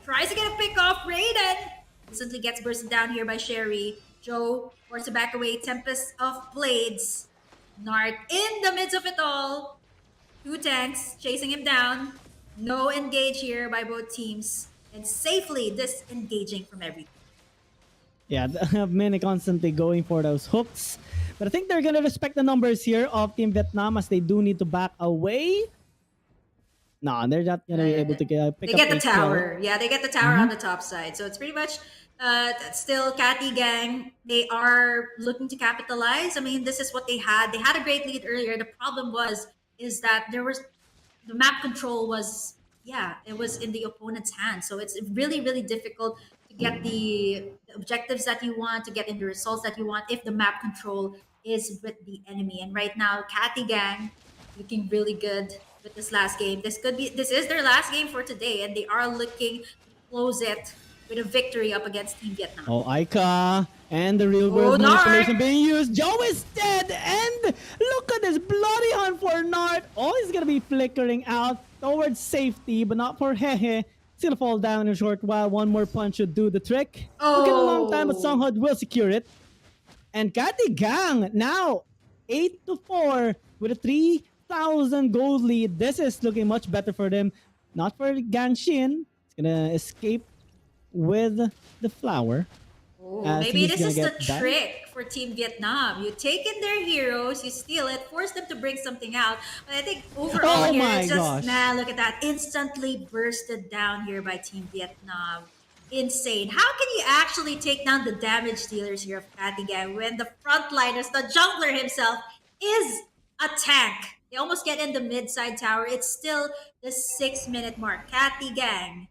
tries to get a pick off. Raiden instantly gets bursted down here by Sherry. Joe forced to back away. Tempest of Blades. Nart in the midst of it all. Two tanks chasing him down. No engage here by both teams. And safely disengaging from everything. Yeah, Mini constantly going for those hooks. But I think they're going to respect the numbers here of Team Vietnam as they do need to back away. No, they're not going to be able to pick up They get the a kill. tower. Yeah, they get the tower on the top side. So it's pretty much still Catty Gang. They are looking to capitalize. I mean, this is what they had. They had a great lead earlier. The problem is that the map control was, it was in the opponent's hands. So it's really, really difficult to to get the objectives that you want, to get in the results that you want if the map control is with the enemy. And right now, Catty Gang looking really good with this last game. This is their last game for today, and they are looking to close it with a victory up against Team Vietnam. Oh, Aika and the real world manipulation being used. Joe is dead, and look at this bloody hunt for Nart. Oh, he's gonna be flickering out towards safety, but not for Hehe. He's gonna fall down in a short while. One more punch should do the trick. Took it a long time, but Songhud will secure it. And Catty Gang now 8-4 with a 3,000 gold lead. This is looking much better for them. Not for Gang Shin. He's gonna escape with the flower. Maybe this is the trick for Team Vietnam. You take in their heroes, you steal it, force them to bring something out. But I think overall here, it's just, man, look at that. Instantly bursted down here by Team Vietnam. Insane. How can you actually take down the damage dealers here of Catty Gang when the frontliners, the jungler himself, is a tank? They almost get in the mid-side tower. It's still the 6-minute mark. Catty Gang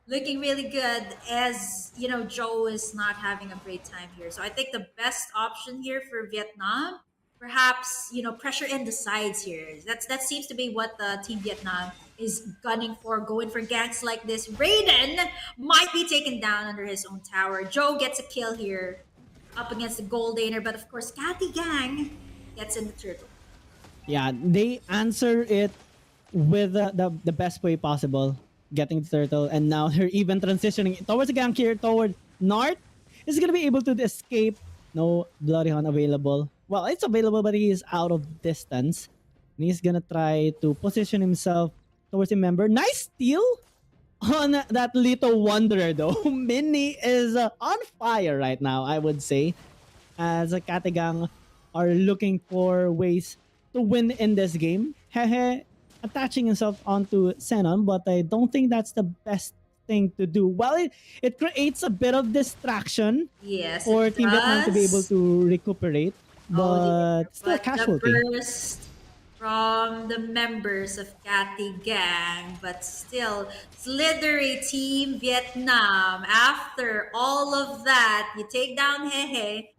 looking really good, as you know, Joe is not having a great time here. So I think the best option here for Vietnam, perhaps, you know, pressure in the sides here. That seems to be what the Team Vietnam is gunning for, going for ganks like this. Raiden might be taken down under his own tower. Joe gets a kill here up against the Goldaner, but of course Catty Gang gets in the turtle. Yeah, they answer it with the best way possible, getting the turtle, and now they're even transitioning towards the gank here, toward Nart. Is gonna be able to escape. No Bloody Hunt available. Well, it's available, but he is out of distance. And he's gonna try to position himself towards a member. Nice steal on that little wanderer though. Minnie is on fire right now, I would say, as Catty Gang are looking for ways to win in this game. Hehe attaching himself onto Xenon, but I don't think that's the best thing to do. Well, it creates a bit of distraction for Team Vietnam to be able to recuperate, but still a casualty. The burst from the members of Catty Gang, but still slithery Team Vietnam. After all of that, you take down Hehe,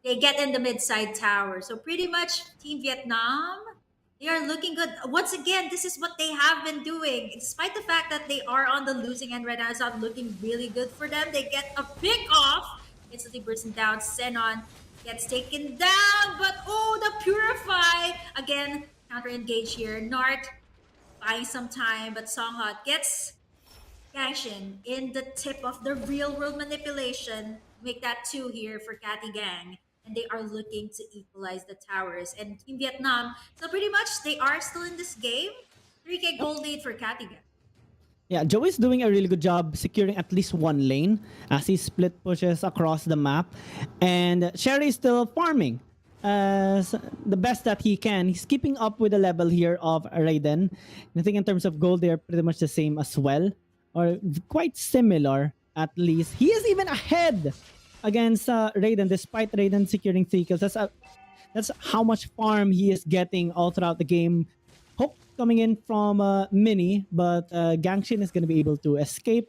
they get in the mid-side tower. So pretty much Team Vietnam, they are looking good. Once again, this is what they have been doing. Despite the fact that they are on the losing end right now, it's not looking really good for them. They get a pick off. Instantly bursting down. Xenon gets taken down. But oh, the Purify. Again, counter-engage here. Nart buying some time. But Songhut gets Gangshin in the tip of the real-world manipulation. Make that 2 here for Catty Gang. And they are looking to equalize the towers. And Team Vietnam, so pretty much they are still in this game. 3k gold lead for Catty Gang. Yeah, Joe is doing a really good job securing at least one lane as he split pushes across the map. And Sherry is still farming as the best that he can. He's keeping up with the level here of Raiden. And I think in terms of gold, they are pretty much the same as well, or quite similar at least. He is even ahead against Raiden, despite Raiden securing 3 kills. That's how much farm he is getting all throughout the game. Hook coming in from Mini, but Gangshin is going to be able to escape,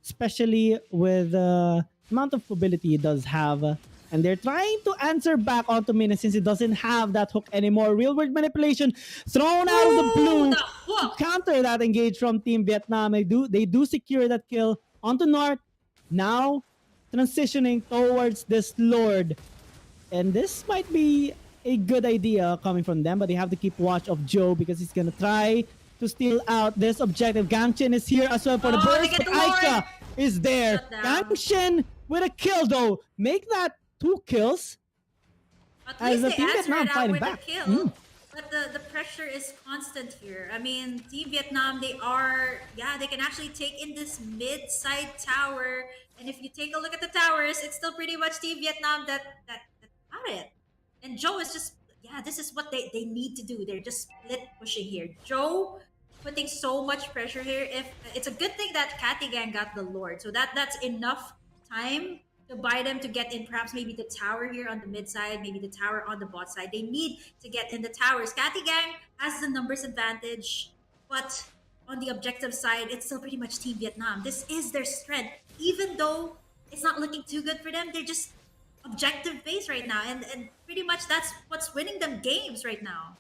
especially with the amount of mobility he does have. And they're trying to answer back onto Mini since he doesn't have that hook anymore. Real world manipulation thrown out of the blue to counter that engage from Team Vietnam. They do secure that kill onto North. Now transitioning towards this Lord. And this might be a good idea coming from them, but they have to keep watch of Joe because he's gonna try to steal out this objective. Gangshin is here as well for the burst, but Aika is there. Gangshin with a kill though. Make that 2 kills. At least they answered it out with a kill. But the pressure is constant here. I mean, Team Vietnam, they can actually take in this mid-side tower. And if you take a look at the towers, it's still pretty much Team Vietnam that got it. And Joe is just, this is what they need to do. They're just split pushing here. Joe putting so much pressure here. If it's a good thing that Catty Gang got the Lord. So that's enough time to buy them to get in perhaps maybe the tower here on the mid side, maybe the tower on the bot side. They need to get in the towers. Catty Gang has the numbers advantage, but on the objective side, it's still pretty much Team Vietnam. This is their strength. Even though it's not looking too good for them. They're just objective based right now, and pretty much that's what's winning them games right now.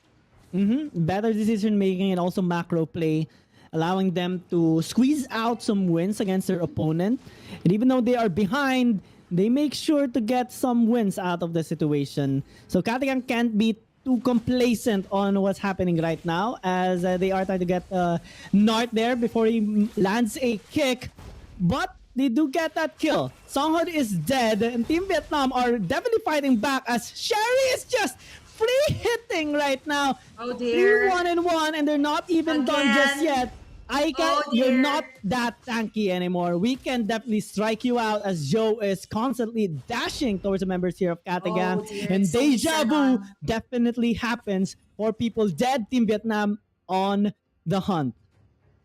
Better decision making and also macro play, allowing them to squeeze out some wins against their opponent. And even though they are behind, they make sure to get some wins out of the situation. So Katigan can't be too complacent on what's happening right now, as they are trying to get Nart there before he lands a kick. But they do get that kill. Songhud is dead, and Team Vietnam are definitely fighting back as Sherry is just free hitting right now. Oh dear. 1-1, and they're not even done just Again. yet. Aika, Oh, you're dear. not that tanky anymore. We can definitely strike you out as Joe is constantly dashing towards the members here of Katagang. Oh, dear. And It's so deja vu sad. definitely happens for people dead. Team Vietnam on the hunt.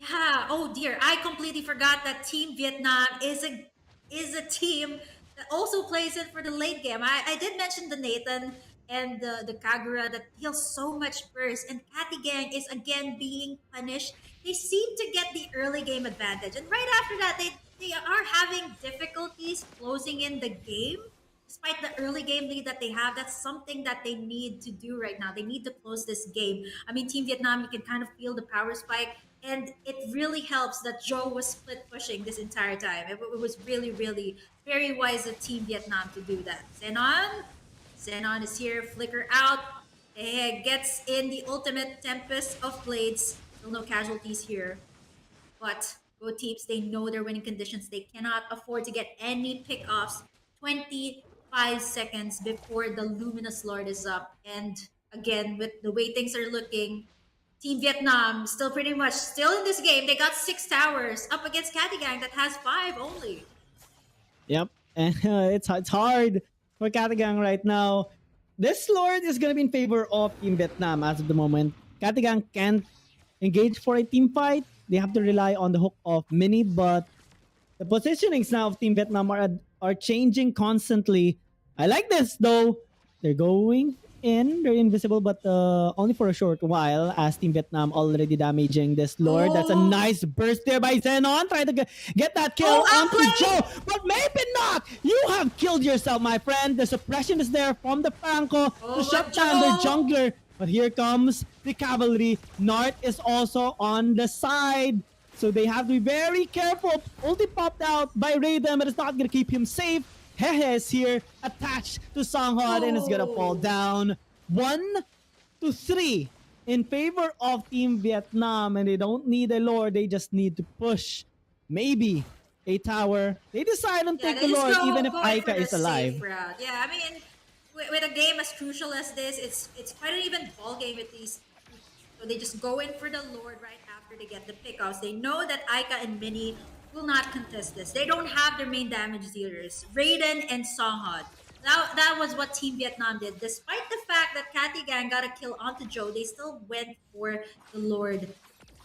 Yeah. Oh dear. I completely forgot that Team Vietnam is a team that also plays in for the late game. I did mention the Nathan and the Kagura that deals so much burst, and Catty Gang is again being punished. They seem to get the early game advantage, and right after that, they are having difficulties closing in the game. Despite the early game lead that they have, that's something that they need to do right now. They need to close this game. I mean, Team Vietnam, you can kind of feel the power spike, and it really helps that Joe was split pushing this entire time. It was really, really very wise of Team Vietnam to do that. Xenon is here, flicker out, gets in the ultimate Tempest of Blades. Still no casualties here. But go teams, they know their winning conditions. They cannot afford to get any pickoffs 25 seconds before the Luminous Lord is up. And again, with the way things are looking, Team Vietnam still pretty much still in this game. They got 6 towers up against Catty Gang that has 5 only. Yep, and it's hard for Katagang right now. This Lord is gonna be in favor of Team Vietnam as of the moment. Katagang can't engage for a team fight. They have to rely on the hook of Mini, but the positionings now of Team Vietnam are changing constantly. I like this though. They're going in. They're invisible, but only for a short while as Team Vietnam already damaging this Lord. That's a Oh. nice burst there by Xenon. Trying to get that kill Oh, onto outplay! Joe, but maybe not. You have killed yourself, my friend. The suppression is there from the Franco Oh, to shut but down their Joe! jungler. But here comes the cavalry. Nart is also on the side. So they have to be very careful. Ulti popped out by Raiden, but it's not going to keep him safe. Hehe is here, attached to Songhud, and is going to fall down. 1-3 in favor of Team Vietnam, and they don't need a lord. They just need to push maybe a tower. They decide on take the they just lord, even if go in for Aika the is alive. safe route. Yeah, I mean, with a game as crucial as this, it's quite an even ball game at least. So they just go in for the Lord right after they get the pickoffs. They know that Aika and Mini will not contest this. They don't have their main damage dealers, Raiden and Songhud. That was what Team Vietnam did. Despite the fact that Catty Gang got a kill onto Joe, they still went for the Lord.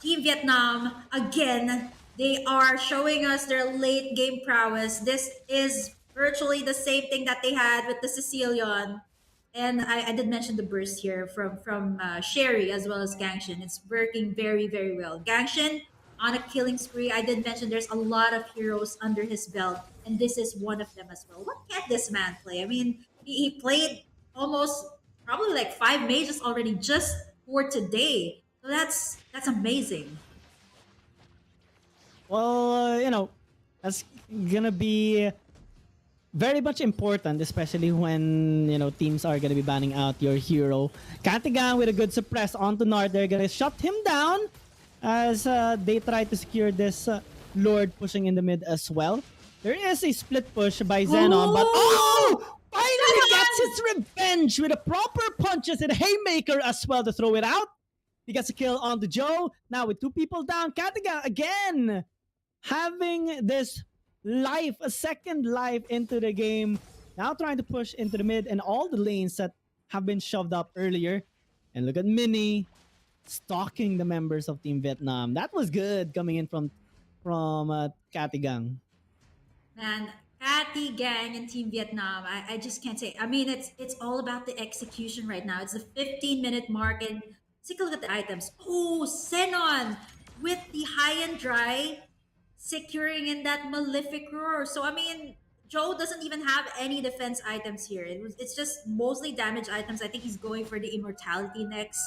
Team Vietnam, again, they are showing us their late game prowess. This is virtually the same thing that they had with the Sicilian. And I did mention the burst here from Sherry as well as Gangshin. It's working very, very well. Gangshin on a killing spree. I did mention there's a lot of heroes under his belt, and this is one of them as well. What can this man play? I mean, he played almost probably like 5 mages already just for today. So that's amazing. Well, that's gonna be very much important, especially when teams are gonna be banning out your hero. Katigan with a good suppress onto Nard. They're gonna shut him down as they try to secure this Lord pushing in the mid as well. There is a split push by Xenon, but finally gets his revenge with a proper punches and a haymaker as well to throw it out. He gets a kill on the Joe. Now with 2 people down, Katiga again having this life, a second life into the game. Now trying to push into the mid and all the lanes that have been shoved up earlier. And look at Mini stalking the members of Team Vietnam. That was good coming in from Katigang. Man, Catty Gang and Team Vietnam, I just can't say. I mean, it's all about the execution right now. It's the 15-minute mark, and take a look at the items. Oh, Xenon with the high and dry securing in that malefic roar. So I mean, Joe doesn't even have any defense items here. It's just mostly damage items. I think he's going for the immortality next.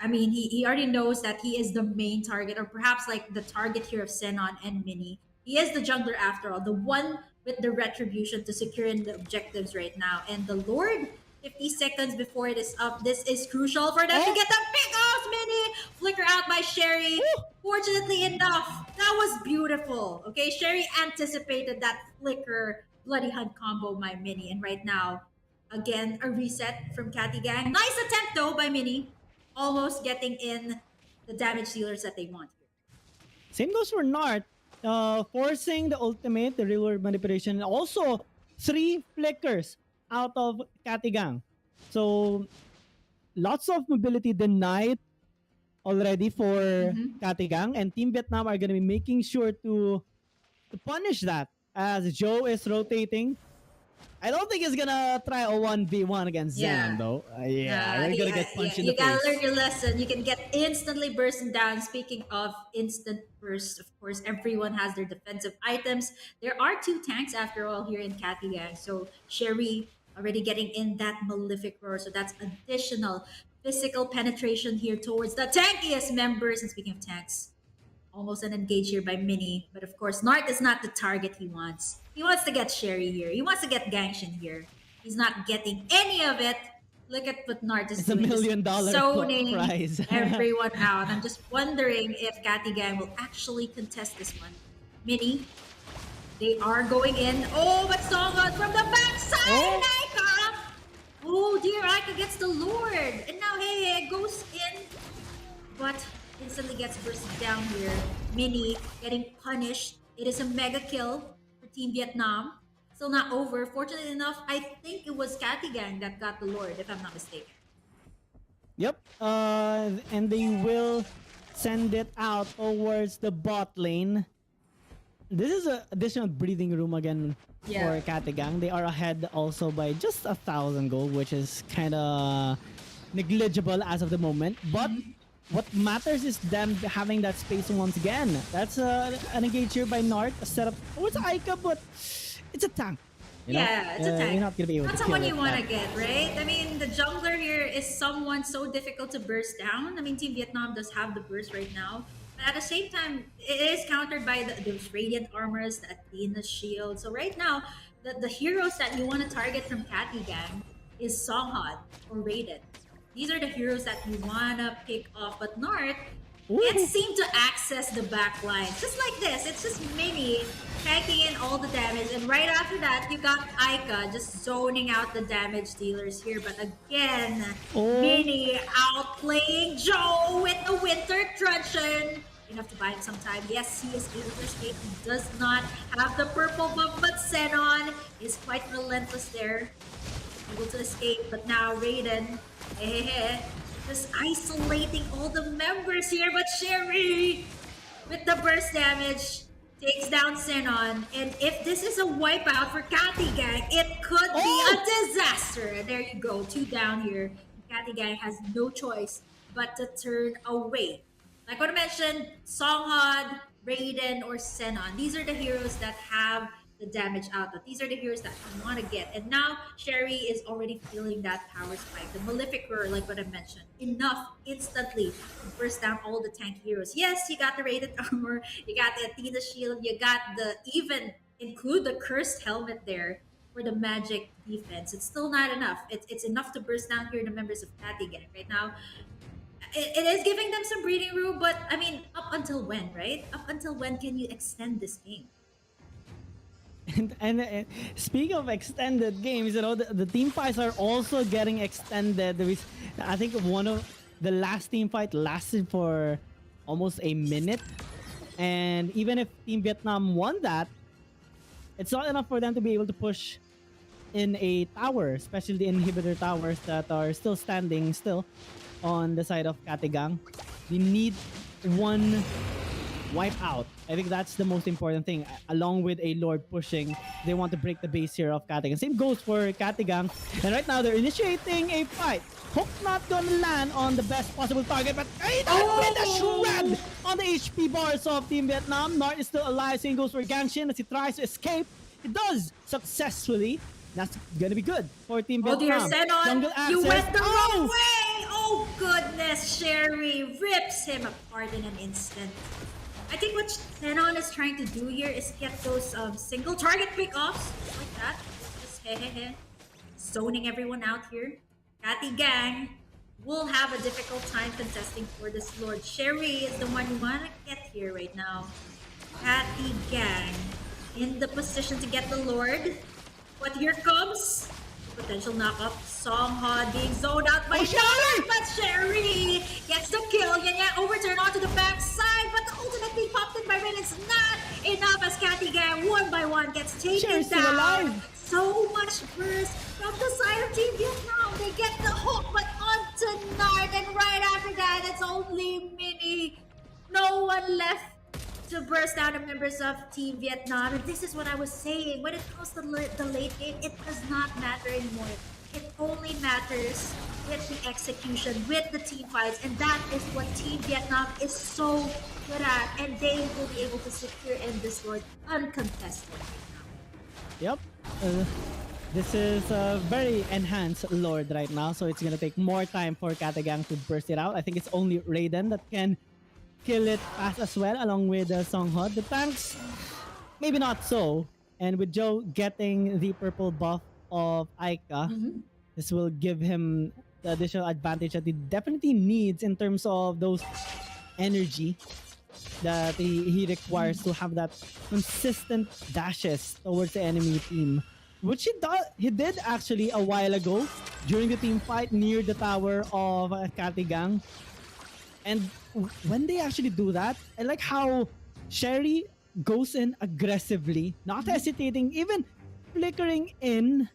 I mean, he already knows that he is the main target, or perhaps like the target here of Xenon and Mini. He is the jungler after all, the one with the retribution to secure in the objectives right now. And the Lord, 50 seconds before it is up, this is crucial for them to get the pick off. Mini flicker out by Sherry. Fortunately enough, that was beautiful. Okay, Sherry anticipated that flicker bloody hunt combo by Mini, and right now, again, a reset from Catty Gang. Nice attempt though by Mini, almost getting in the damage dealers that they want here. Same goes for Nart. Forcing the ultimate, the real world manipulation, and also 3 flickers out of Katigang. So, lots of mobility denied already for Katigang, and Team Vietnam are going to be making sure to punish that as Joe is rotating. I don't think he's gonna try a 1v1 against Xenon though. You're gonna get punched in the You gotta face. learn your lesson. You can get instantly bursted down. Speaking of instant burst, of course, everyone has their defensive items. There are 2 tanks after all here in Catty Gang. So Sherry already getting in that malefic roar. So that's additional physical penetration here towards the tankiest members. And speaking of tanks, almost an engage here by Mini. But of course, Nart is not the target he wants. He wants to get Sherry here. He wants to get Gangshin here. He's not getting any of it. Look at what Nart is It's $1 doing. million Zoning prize. everyone out. I'm just wondering if Catty Gang will actually contest this one. Mini, they are going in. Oh, but Songon from the backside. Aika! Oh dear, Aika gets the Lord. And now Hey goes in. But instantly gets bursted down here. Mini getting punished. It is a mega kill for Team Vietnam. Still not over. Fortunately enough, I think it was Catty Gang that got the Lord, if I'm not mistaken. Yep. And they will send it out towards the bot lane. This is an additional breathing room again for Katigang. They are ahead also by just 1,000 gold, which is kind of negligible as of the moment. But what matters is them having that space once again. That's an engage here by Nart, a setup towards Aika, but it's a tank. You know? It's a tank. You're not gonna be able Not to someone kill you it want to back. get, right? I mean, the jungler here is someone so difficult to burst down. I mean, Team Vietnam does have the burst right now. But at the same time, it is countered by those Radiant Armors, the Athena Shield. So right now, the heroes that you want to target from Catty Gang is Songhad or Raiden. These are the heroes that you want to pick off. But Nart can't seem to access the back line. Just like this, it's just Mini tanking in all the damage. And right after that, you got Aika just zoning out the damage dealers here. But again, Mini outplaying Joe with the Winter Truncheon. Enough to buy him some time. Yes, he is able to escape. He does not have the purple buff, but Xenon is quite relentless there. Able to escape, but now Raiden, just isolating all the members here. But Sherry, with the burst damage, takes down Xenon. And if this is a wipeout for Catty Gang, it could be a disaster. And there you go, 2 down here. Catty Gang has no choice but to turn away. Like what I mentioned, Songhad, Raiden, or Xenon. These are the heroes that have the damage output. These are the heroes that you want to get. And now Sherry is already feeling that power spike. The Malefic Roar, like what I mentioned, enough instantly to burst down all the tank heroes. Yes, you got the Radiant Armor, you got the Athena Shield, you got the even include the Cursed Helmet there for the magic defense. It's still not enough. It's enough to burst down here the members of Catty Gang. Right now, it is giving them some breathing room, but I mean, up until when, right? Up until when can you extend this game? And speaking of extended games, you know, the team fights are also getting extended. I think one of the last team fight lasted for almost a minute. And even if Team Vietnam won that, it's not enough for them to be able to push in a tower, especially the inhibitor towers that are still standing still on the side of Katigang. They need one wipe out. I think that's the most important thing. Along with a Lord pushing, they want to break the base here of Katigang. Same goes for Katigang. And right now, they're initiating a fight. Hook not gonna land on the best possible target, but with a shred on the HP bars of Team Vietnam. Nart is still alive. Same goes for Gangshin as he tries to escape. It does successfully. That's gonna be good for Team Oh dear, Vietnam. Jungle Xenon, you access. went the wrong Oh! way! Oh goodness, Sherry rips him apart in an instant. I think what Xenon is trying to do here is get those single target pick-offs, like that. Just zoning everyone out here. Catty Gang will have a difficult time contesting for this Lord. Sherry is the one who wanna get here right now. Catty Gang in the position to get the Lord. But here comes potential knock-up. Songha being zoned out by Sherry! but Sherry gets the kill. Yeah, overturn onto the backside, but the ultimate being popped in by Rin is not enough as Catty Gang one by one gets taken Sherry's still down. alive. So much burst from the side of Team Vietnam. They get the hook, but onto Nart, and right after that, it's only Mini. No one left to burst down the members of Team Vietnam. And this is what I was saying. When it comes to the late game, it does not matter anymore. It only matters with the execution, with the team fights. And that is what Team Vietnam is so good at. And they will be able to secure in this Lord uncontested. Yep. This is a very enhanced Lord right now, so it's gonna take more time for Katagang to burst it out. I think it's only Raiden that can kill it fast as well, along with Songho. The tanks, maybe not so. And with Joe getting the purple buff of Aika, this will give him the additional advantage that he definitely needs in terms of those energy that he requires to have that consistent dashes towards the enemy team, which he did actually a while ago during the team fight near the tower of Katigang. And when they actually do that, I like how Sherry goes in aggressively, not hesitating, even flickering in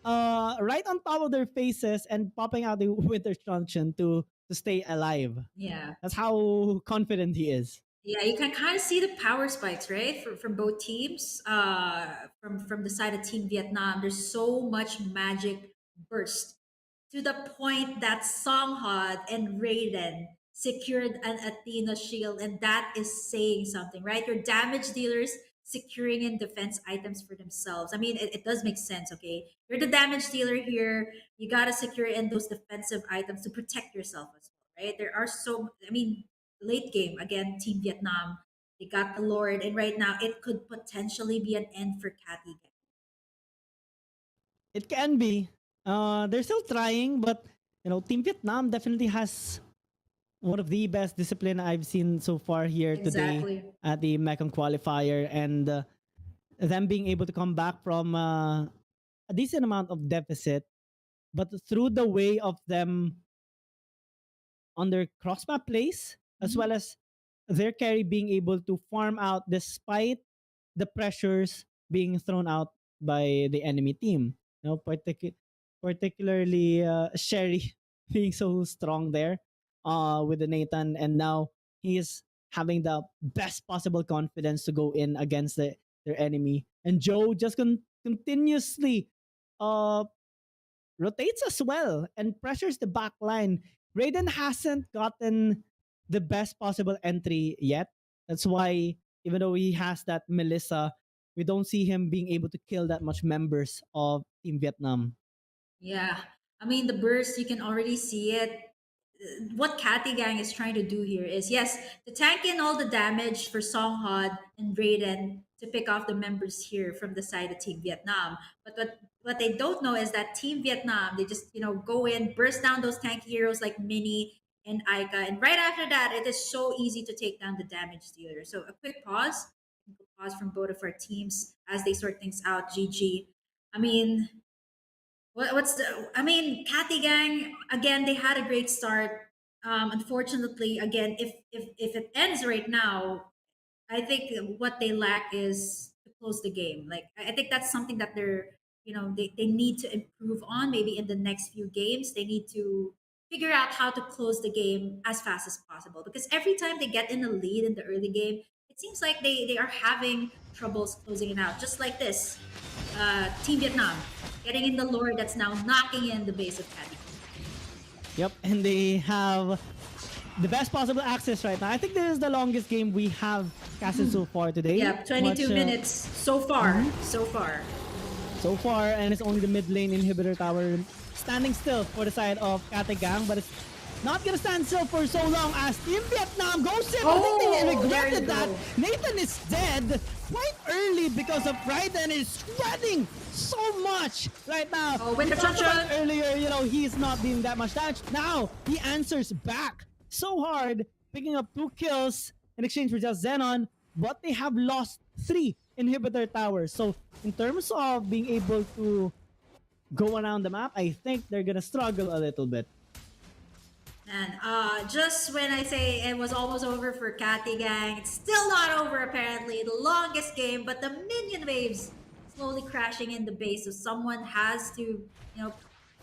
right on top of their faces and popping out the Winter Truncheon to stay alive. Yeah. That's how confident he is. Yeah, you can kind of see the power spikes, right, from both teams. From the side of Team Vietnam, there's so much magic burst to the point that Songhad and Raiden secured an Athena shield, and that is saying something, right? Your damage dealers securing in defense items for themselves. I mean, it does make sense, okay? You're the damage dealer here. You gotta secure in those defensive items to protect yourself as well, right? There are late game again, Team Vietnam, they got the Lord, and right now it could potentially be an end for Catty. It can be. They're still trying, but Team Vietnam definitely has one of the best discipline I've seen so far here today at the Mekong Qualifier, and them being able to come back from a decent amount of deficit, but through the way of them on their cross-map plays, as well as their carry being able to farm out despite the pressures being thrown out by the enemy team. Particularly Sherry being so strong there with the Nathan, and now he is having the best possible confidence to go in against their enemy. And Joe just continuously rotates as well and pressures the back line. Raiden hasn't gotten the best possible entry yet. That's why, even though he has that Melissa, we don't see him being able to kill that much members of Team Vietnam. Yeah, I mean, the burst, you can already see it. What Catty Gang is trying to do here is, yes, to tank in all the damage for Songhad and Raiden to pick off the members here from the side of Team Vietnam. But what they don't know is that Team Vietnam, they just go in, burst down those tanky heroes like Mini and Aika, and right after that, it is so easy to take down the damage dealer. So a quick pause from both of our teams as they sort things out. GG. I mean, Catty Gang, again, they had a great start. Unfortunately, again, if it ends right now, I think what they lack is to close the game. Like, I think that's something that they need to improve on. Maybe in the next few games, they need to figure out how to close the game as fast as possible. Because every time they get in a lead in the early game, it seems like they are having troubles closing it out. Just like this, Team Vietnam getting in the lore that's now knocking in the base of Catty. Yep, and they have the best possible access right now. I think this is the longest game we have casted so far today. Yeah, 22 minutes so far. So far. So far, and it's only the mid lane inhibitor tower standing still for the side of Catty Gang, but it's not gonna stand still for so long as Team Vietnam goes in. I think they regretted that. Nathan is dead quite early because of Raiden is shredding so much right now. Oh, Winter We talked about Truncheon. earlier, he's not doing that much damage. Now he answers back so hard, picking up 2 kills in exchange for just Xenon, but they have lost 3 inhibitor towers. So in terms of being able to go around the map, I think they're gonna struggle a little bit. And just when I say it was almost over for Catty Gang, it's still not over apparently. The longest game, but the minion waves slowly crashing in the base. So someone has to,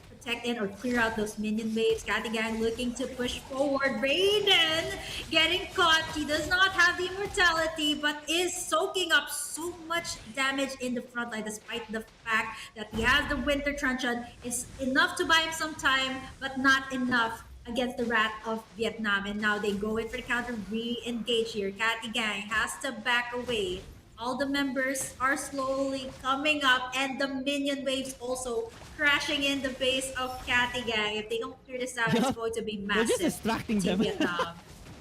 protect in or clear out those minion waves. Catty Gang looking to push forward. Raiden getting caught. He does not have the immortality, but is soaking up so much damage in the front line, despite the fact that he has the Winter Truncheon. It's enough to buy him some time, but not enough against the Rat of Vietnam. And now they go in for the counter, re-engage here. Catty Gang has to back away. All the members are slowly coming up, and the minion waves also crashing in the base of Catty Gang. If they don't clear this out, it's going to be massive. They're just distracting Team them. Vietnam.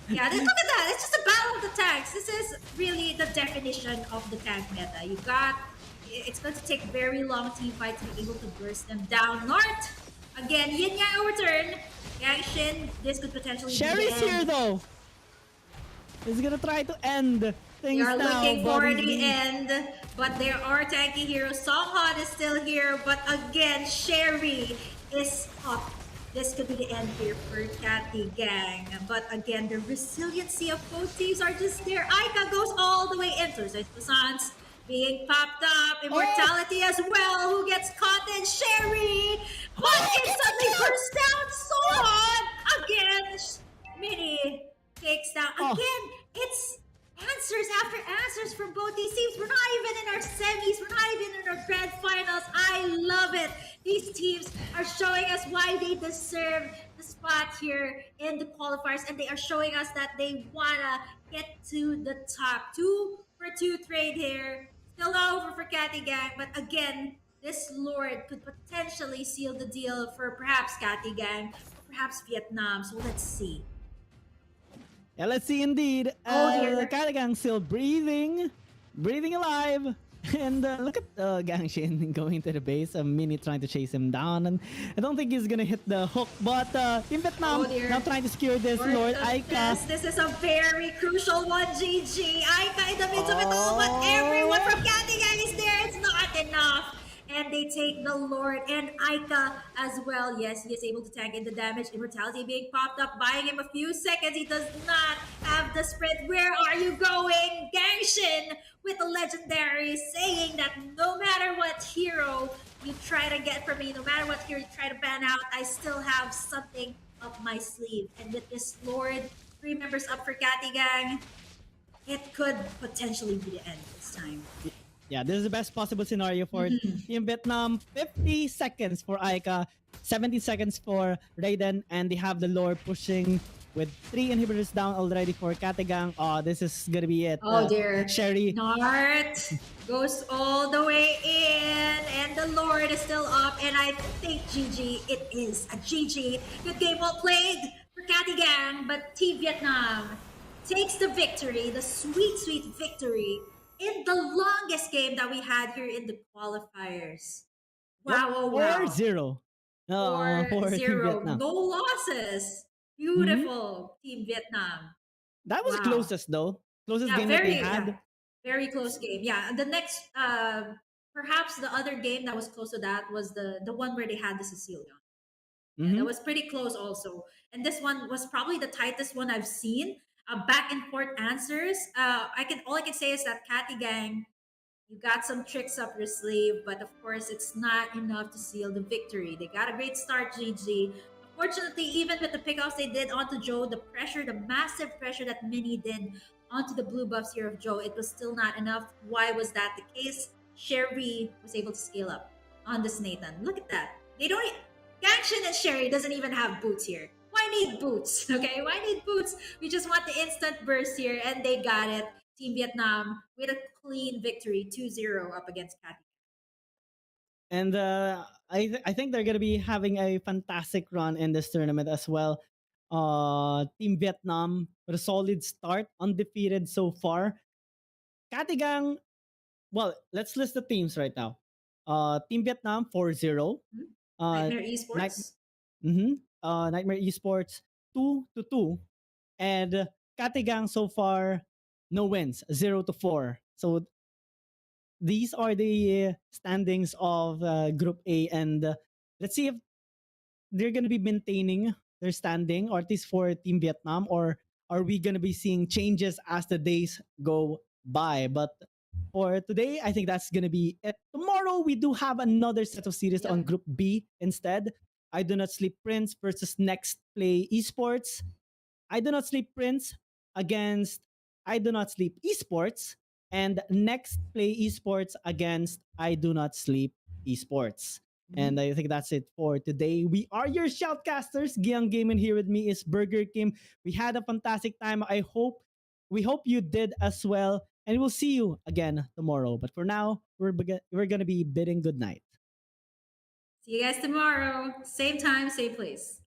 Yeah, look at that. It's just a battle of the tanks. This is really the definition of the tank meta. It's going to take very long team fight to be able to burst them down. Nart, again, Yin Yang overturn. Yang Shin, this could potentially Sherry's be the here end. though. He's gonna try to end They things are now. looking for but the end, but there are tanky heroes. Songhwan is still here, but again, Sherry is up. This could be the end here for Catty Gang. But again, the resiliency of both teams are just there. Aika goes all the way in. So there's the Suns being popped up. Immortality as well. Who gets caught in? Sherry. But it suddenly bursts down so hard. Again, Mini takes down. Again, it's answers after answers from both these teams. We're not even in our semis. We're not even in our grand finals. I love it. These teams are showing us why they deserve the spot here in the qualifiers, and they are showing us that they wanna get to the top. 2-for-2 trade here. Still not over for Catty Gang, but again, this Lord could potentially seal the deal for perhaps Catty Gang, or perhaps Vietnam. So let's see. yeah, let's see indeed. Dear. Catty Gang still breathing alive. And look at Gang Shin going to the base. Mini trying to chase him down, and I don't think he's gonna hit the hook. But Team Vietnam Dear. now trying to secure this. Lord Aika. Yes, this is a very crucial one, GG. Aika in the midst of it all, but everyone from Catty Gang is there. It's not enough. And they take the Lord and Aika as well. Yes, he is able to tank in the damage. Immortality being popped up, buying him a few seconds. He does not have the sprint. Where are you going? Gangshin with the legendary saying that no matter what hero you try to get from me, no matter what hero you try to ban out, I still have something up my sleeve. And with this Lord, 3 members up for Catty Gang, it could potentially be the end this time. Yeah, this is the best possible scenario for Team Vietnam. 50 seconds for Aika, 70 seconds for Raiden, and they have the lore pushing with 3 inhibitors down already for Catty Gang. Oh, this is gonna be it. Dear. Sherry. Nart goes all the way in, and the Lord is still up, and I think GG, it is a GG. Good game, well played for Catty Gang, but Team Vietnam takes the victory, the sweet, sweet victory in the longest game that we had here in the qualifiers. Wow, oh, wow. 4-0. For Team 4-0. Vietnam. No losses. Beautiful, Team Vietnam. That was the Wow. closest though. Closest Yeah, game that they had. very close game. Yeah, the next, perhaps the other game that was close to that was the one where they had the Sicilian. Mhm. That was pretty close also. And this one was probably the tightest one I've seen. Back and forth answers. All I can say is that Catty Gang, you got some tricks up your sleeve, but of course it's not enough to seal the victory. They got a great start, GG. Unfortunately, even with the pickoffs they did onto Joe, the pressure, the massive pressure that Mini did onto the blue buffs here of Joe, it was still not enough. Why was that the case? Sherry was able to scale up on this Nathan. Look at that. They don't. Gangshin and Sherry doesn't even have boots here. Why need boots? Okay, why need boots? We just want the instant burst here, and they got it. Team Vietnam with a clean victory, 2-0 up against Catty. And I think they're gonna be having a fantastic run in this tournament as well. Team Vietnam with a solid start, undefeated so far. Katigang, well, let's list the teams right now. Team Vietnam 4-0. Nightmare Night, Esports. Nightmare Esports 2-2. And Katigang so far, no wins, 0-4. So these are the standings of Group A, and let's see if they're going to be maintaining their standing, or at least for Team Vietnam, or are we going to be seeing changes as the days go by? But for today, I think that's going to be it. Tomorrow, we do have another set of series on Group B instead. I Do Not Sleep Prince versus Next Play Esports. I Do Not Sleep Prince against I Do Not Sleep Esports, and Next Play Esports against I Do Not Sleep Esports. And I think that's it for today. We are your shoutcasters. Giang Gaming here with me is Burger Kim. We had a fantastic time. We hope you did as well. And we'll see you again tomorrow. But for now, we're gonna be bidding good night. See you guys tomorrow. Same time, same place.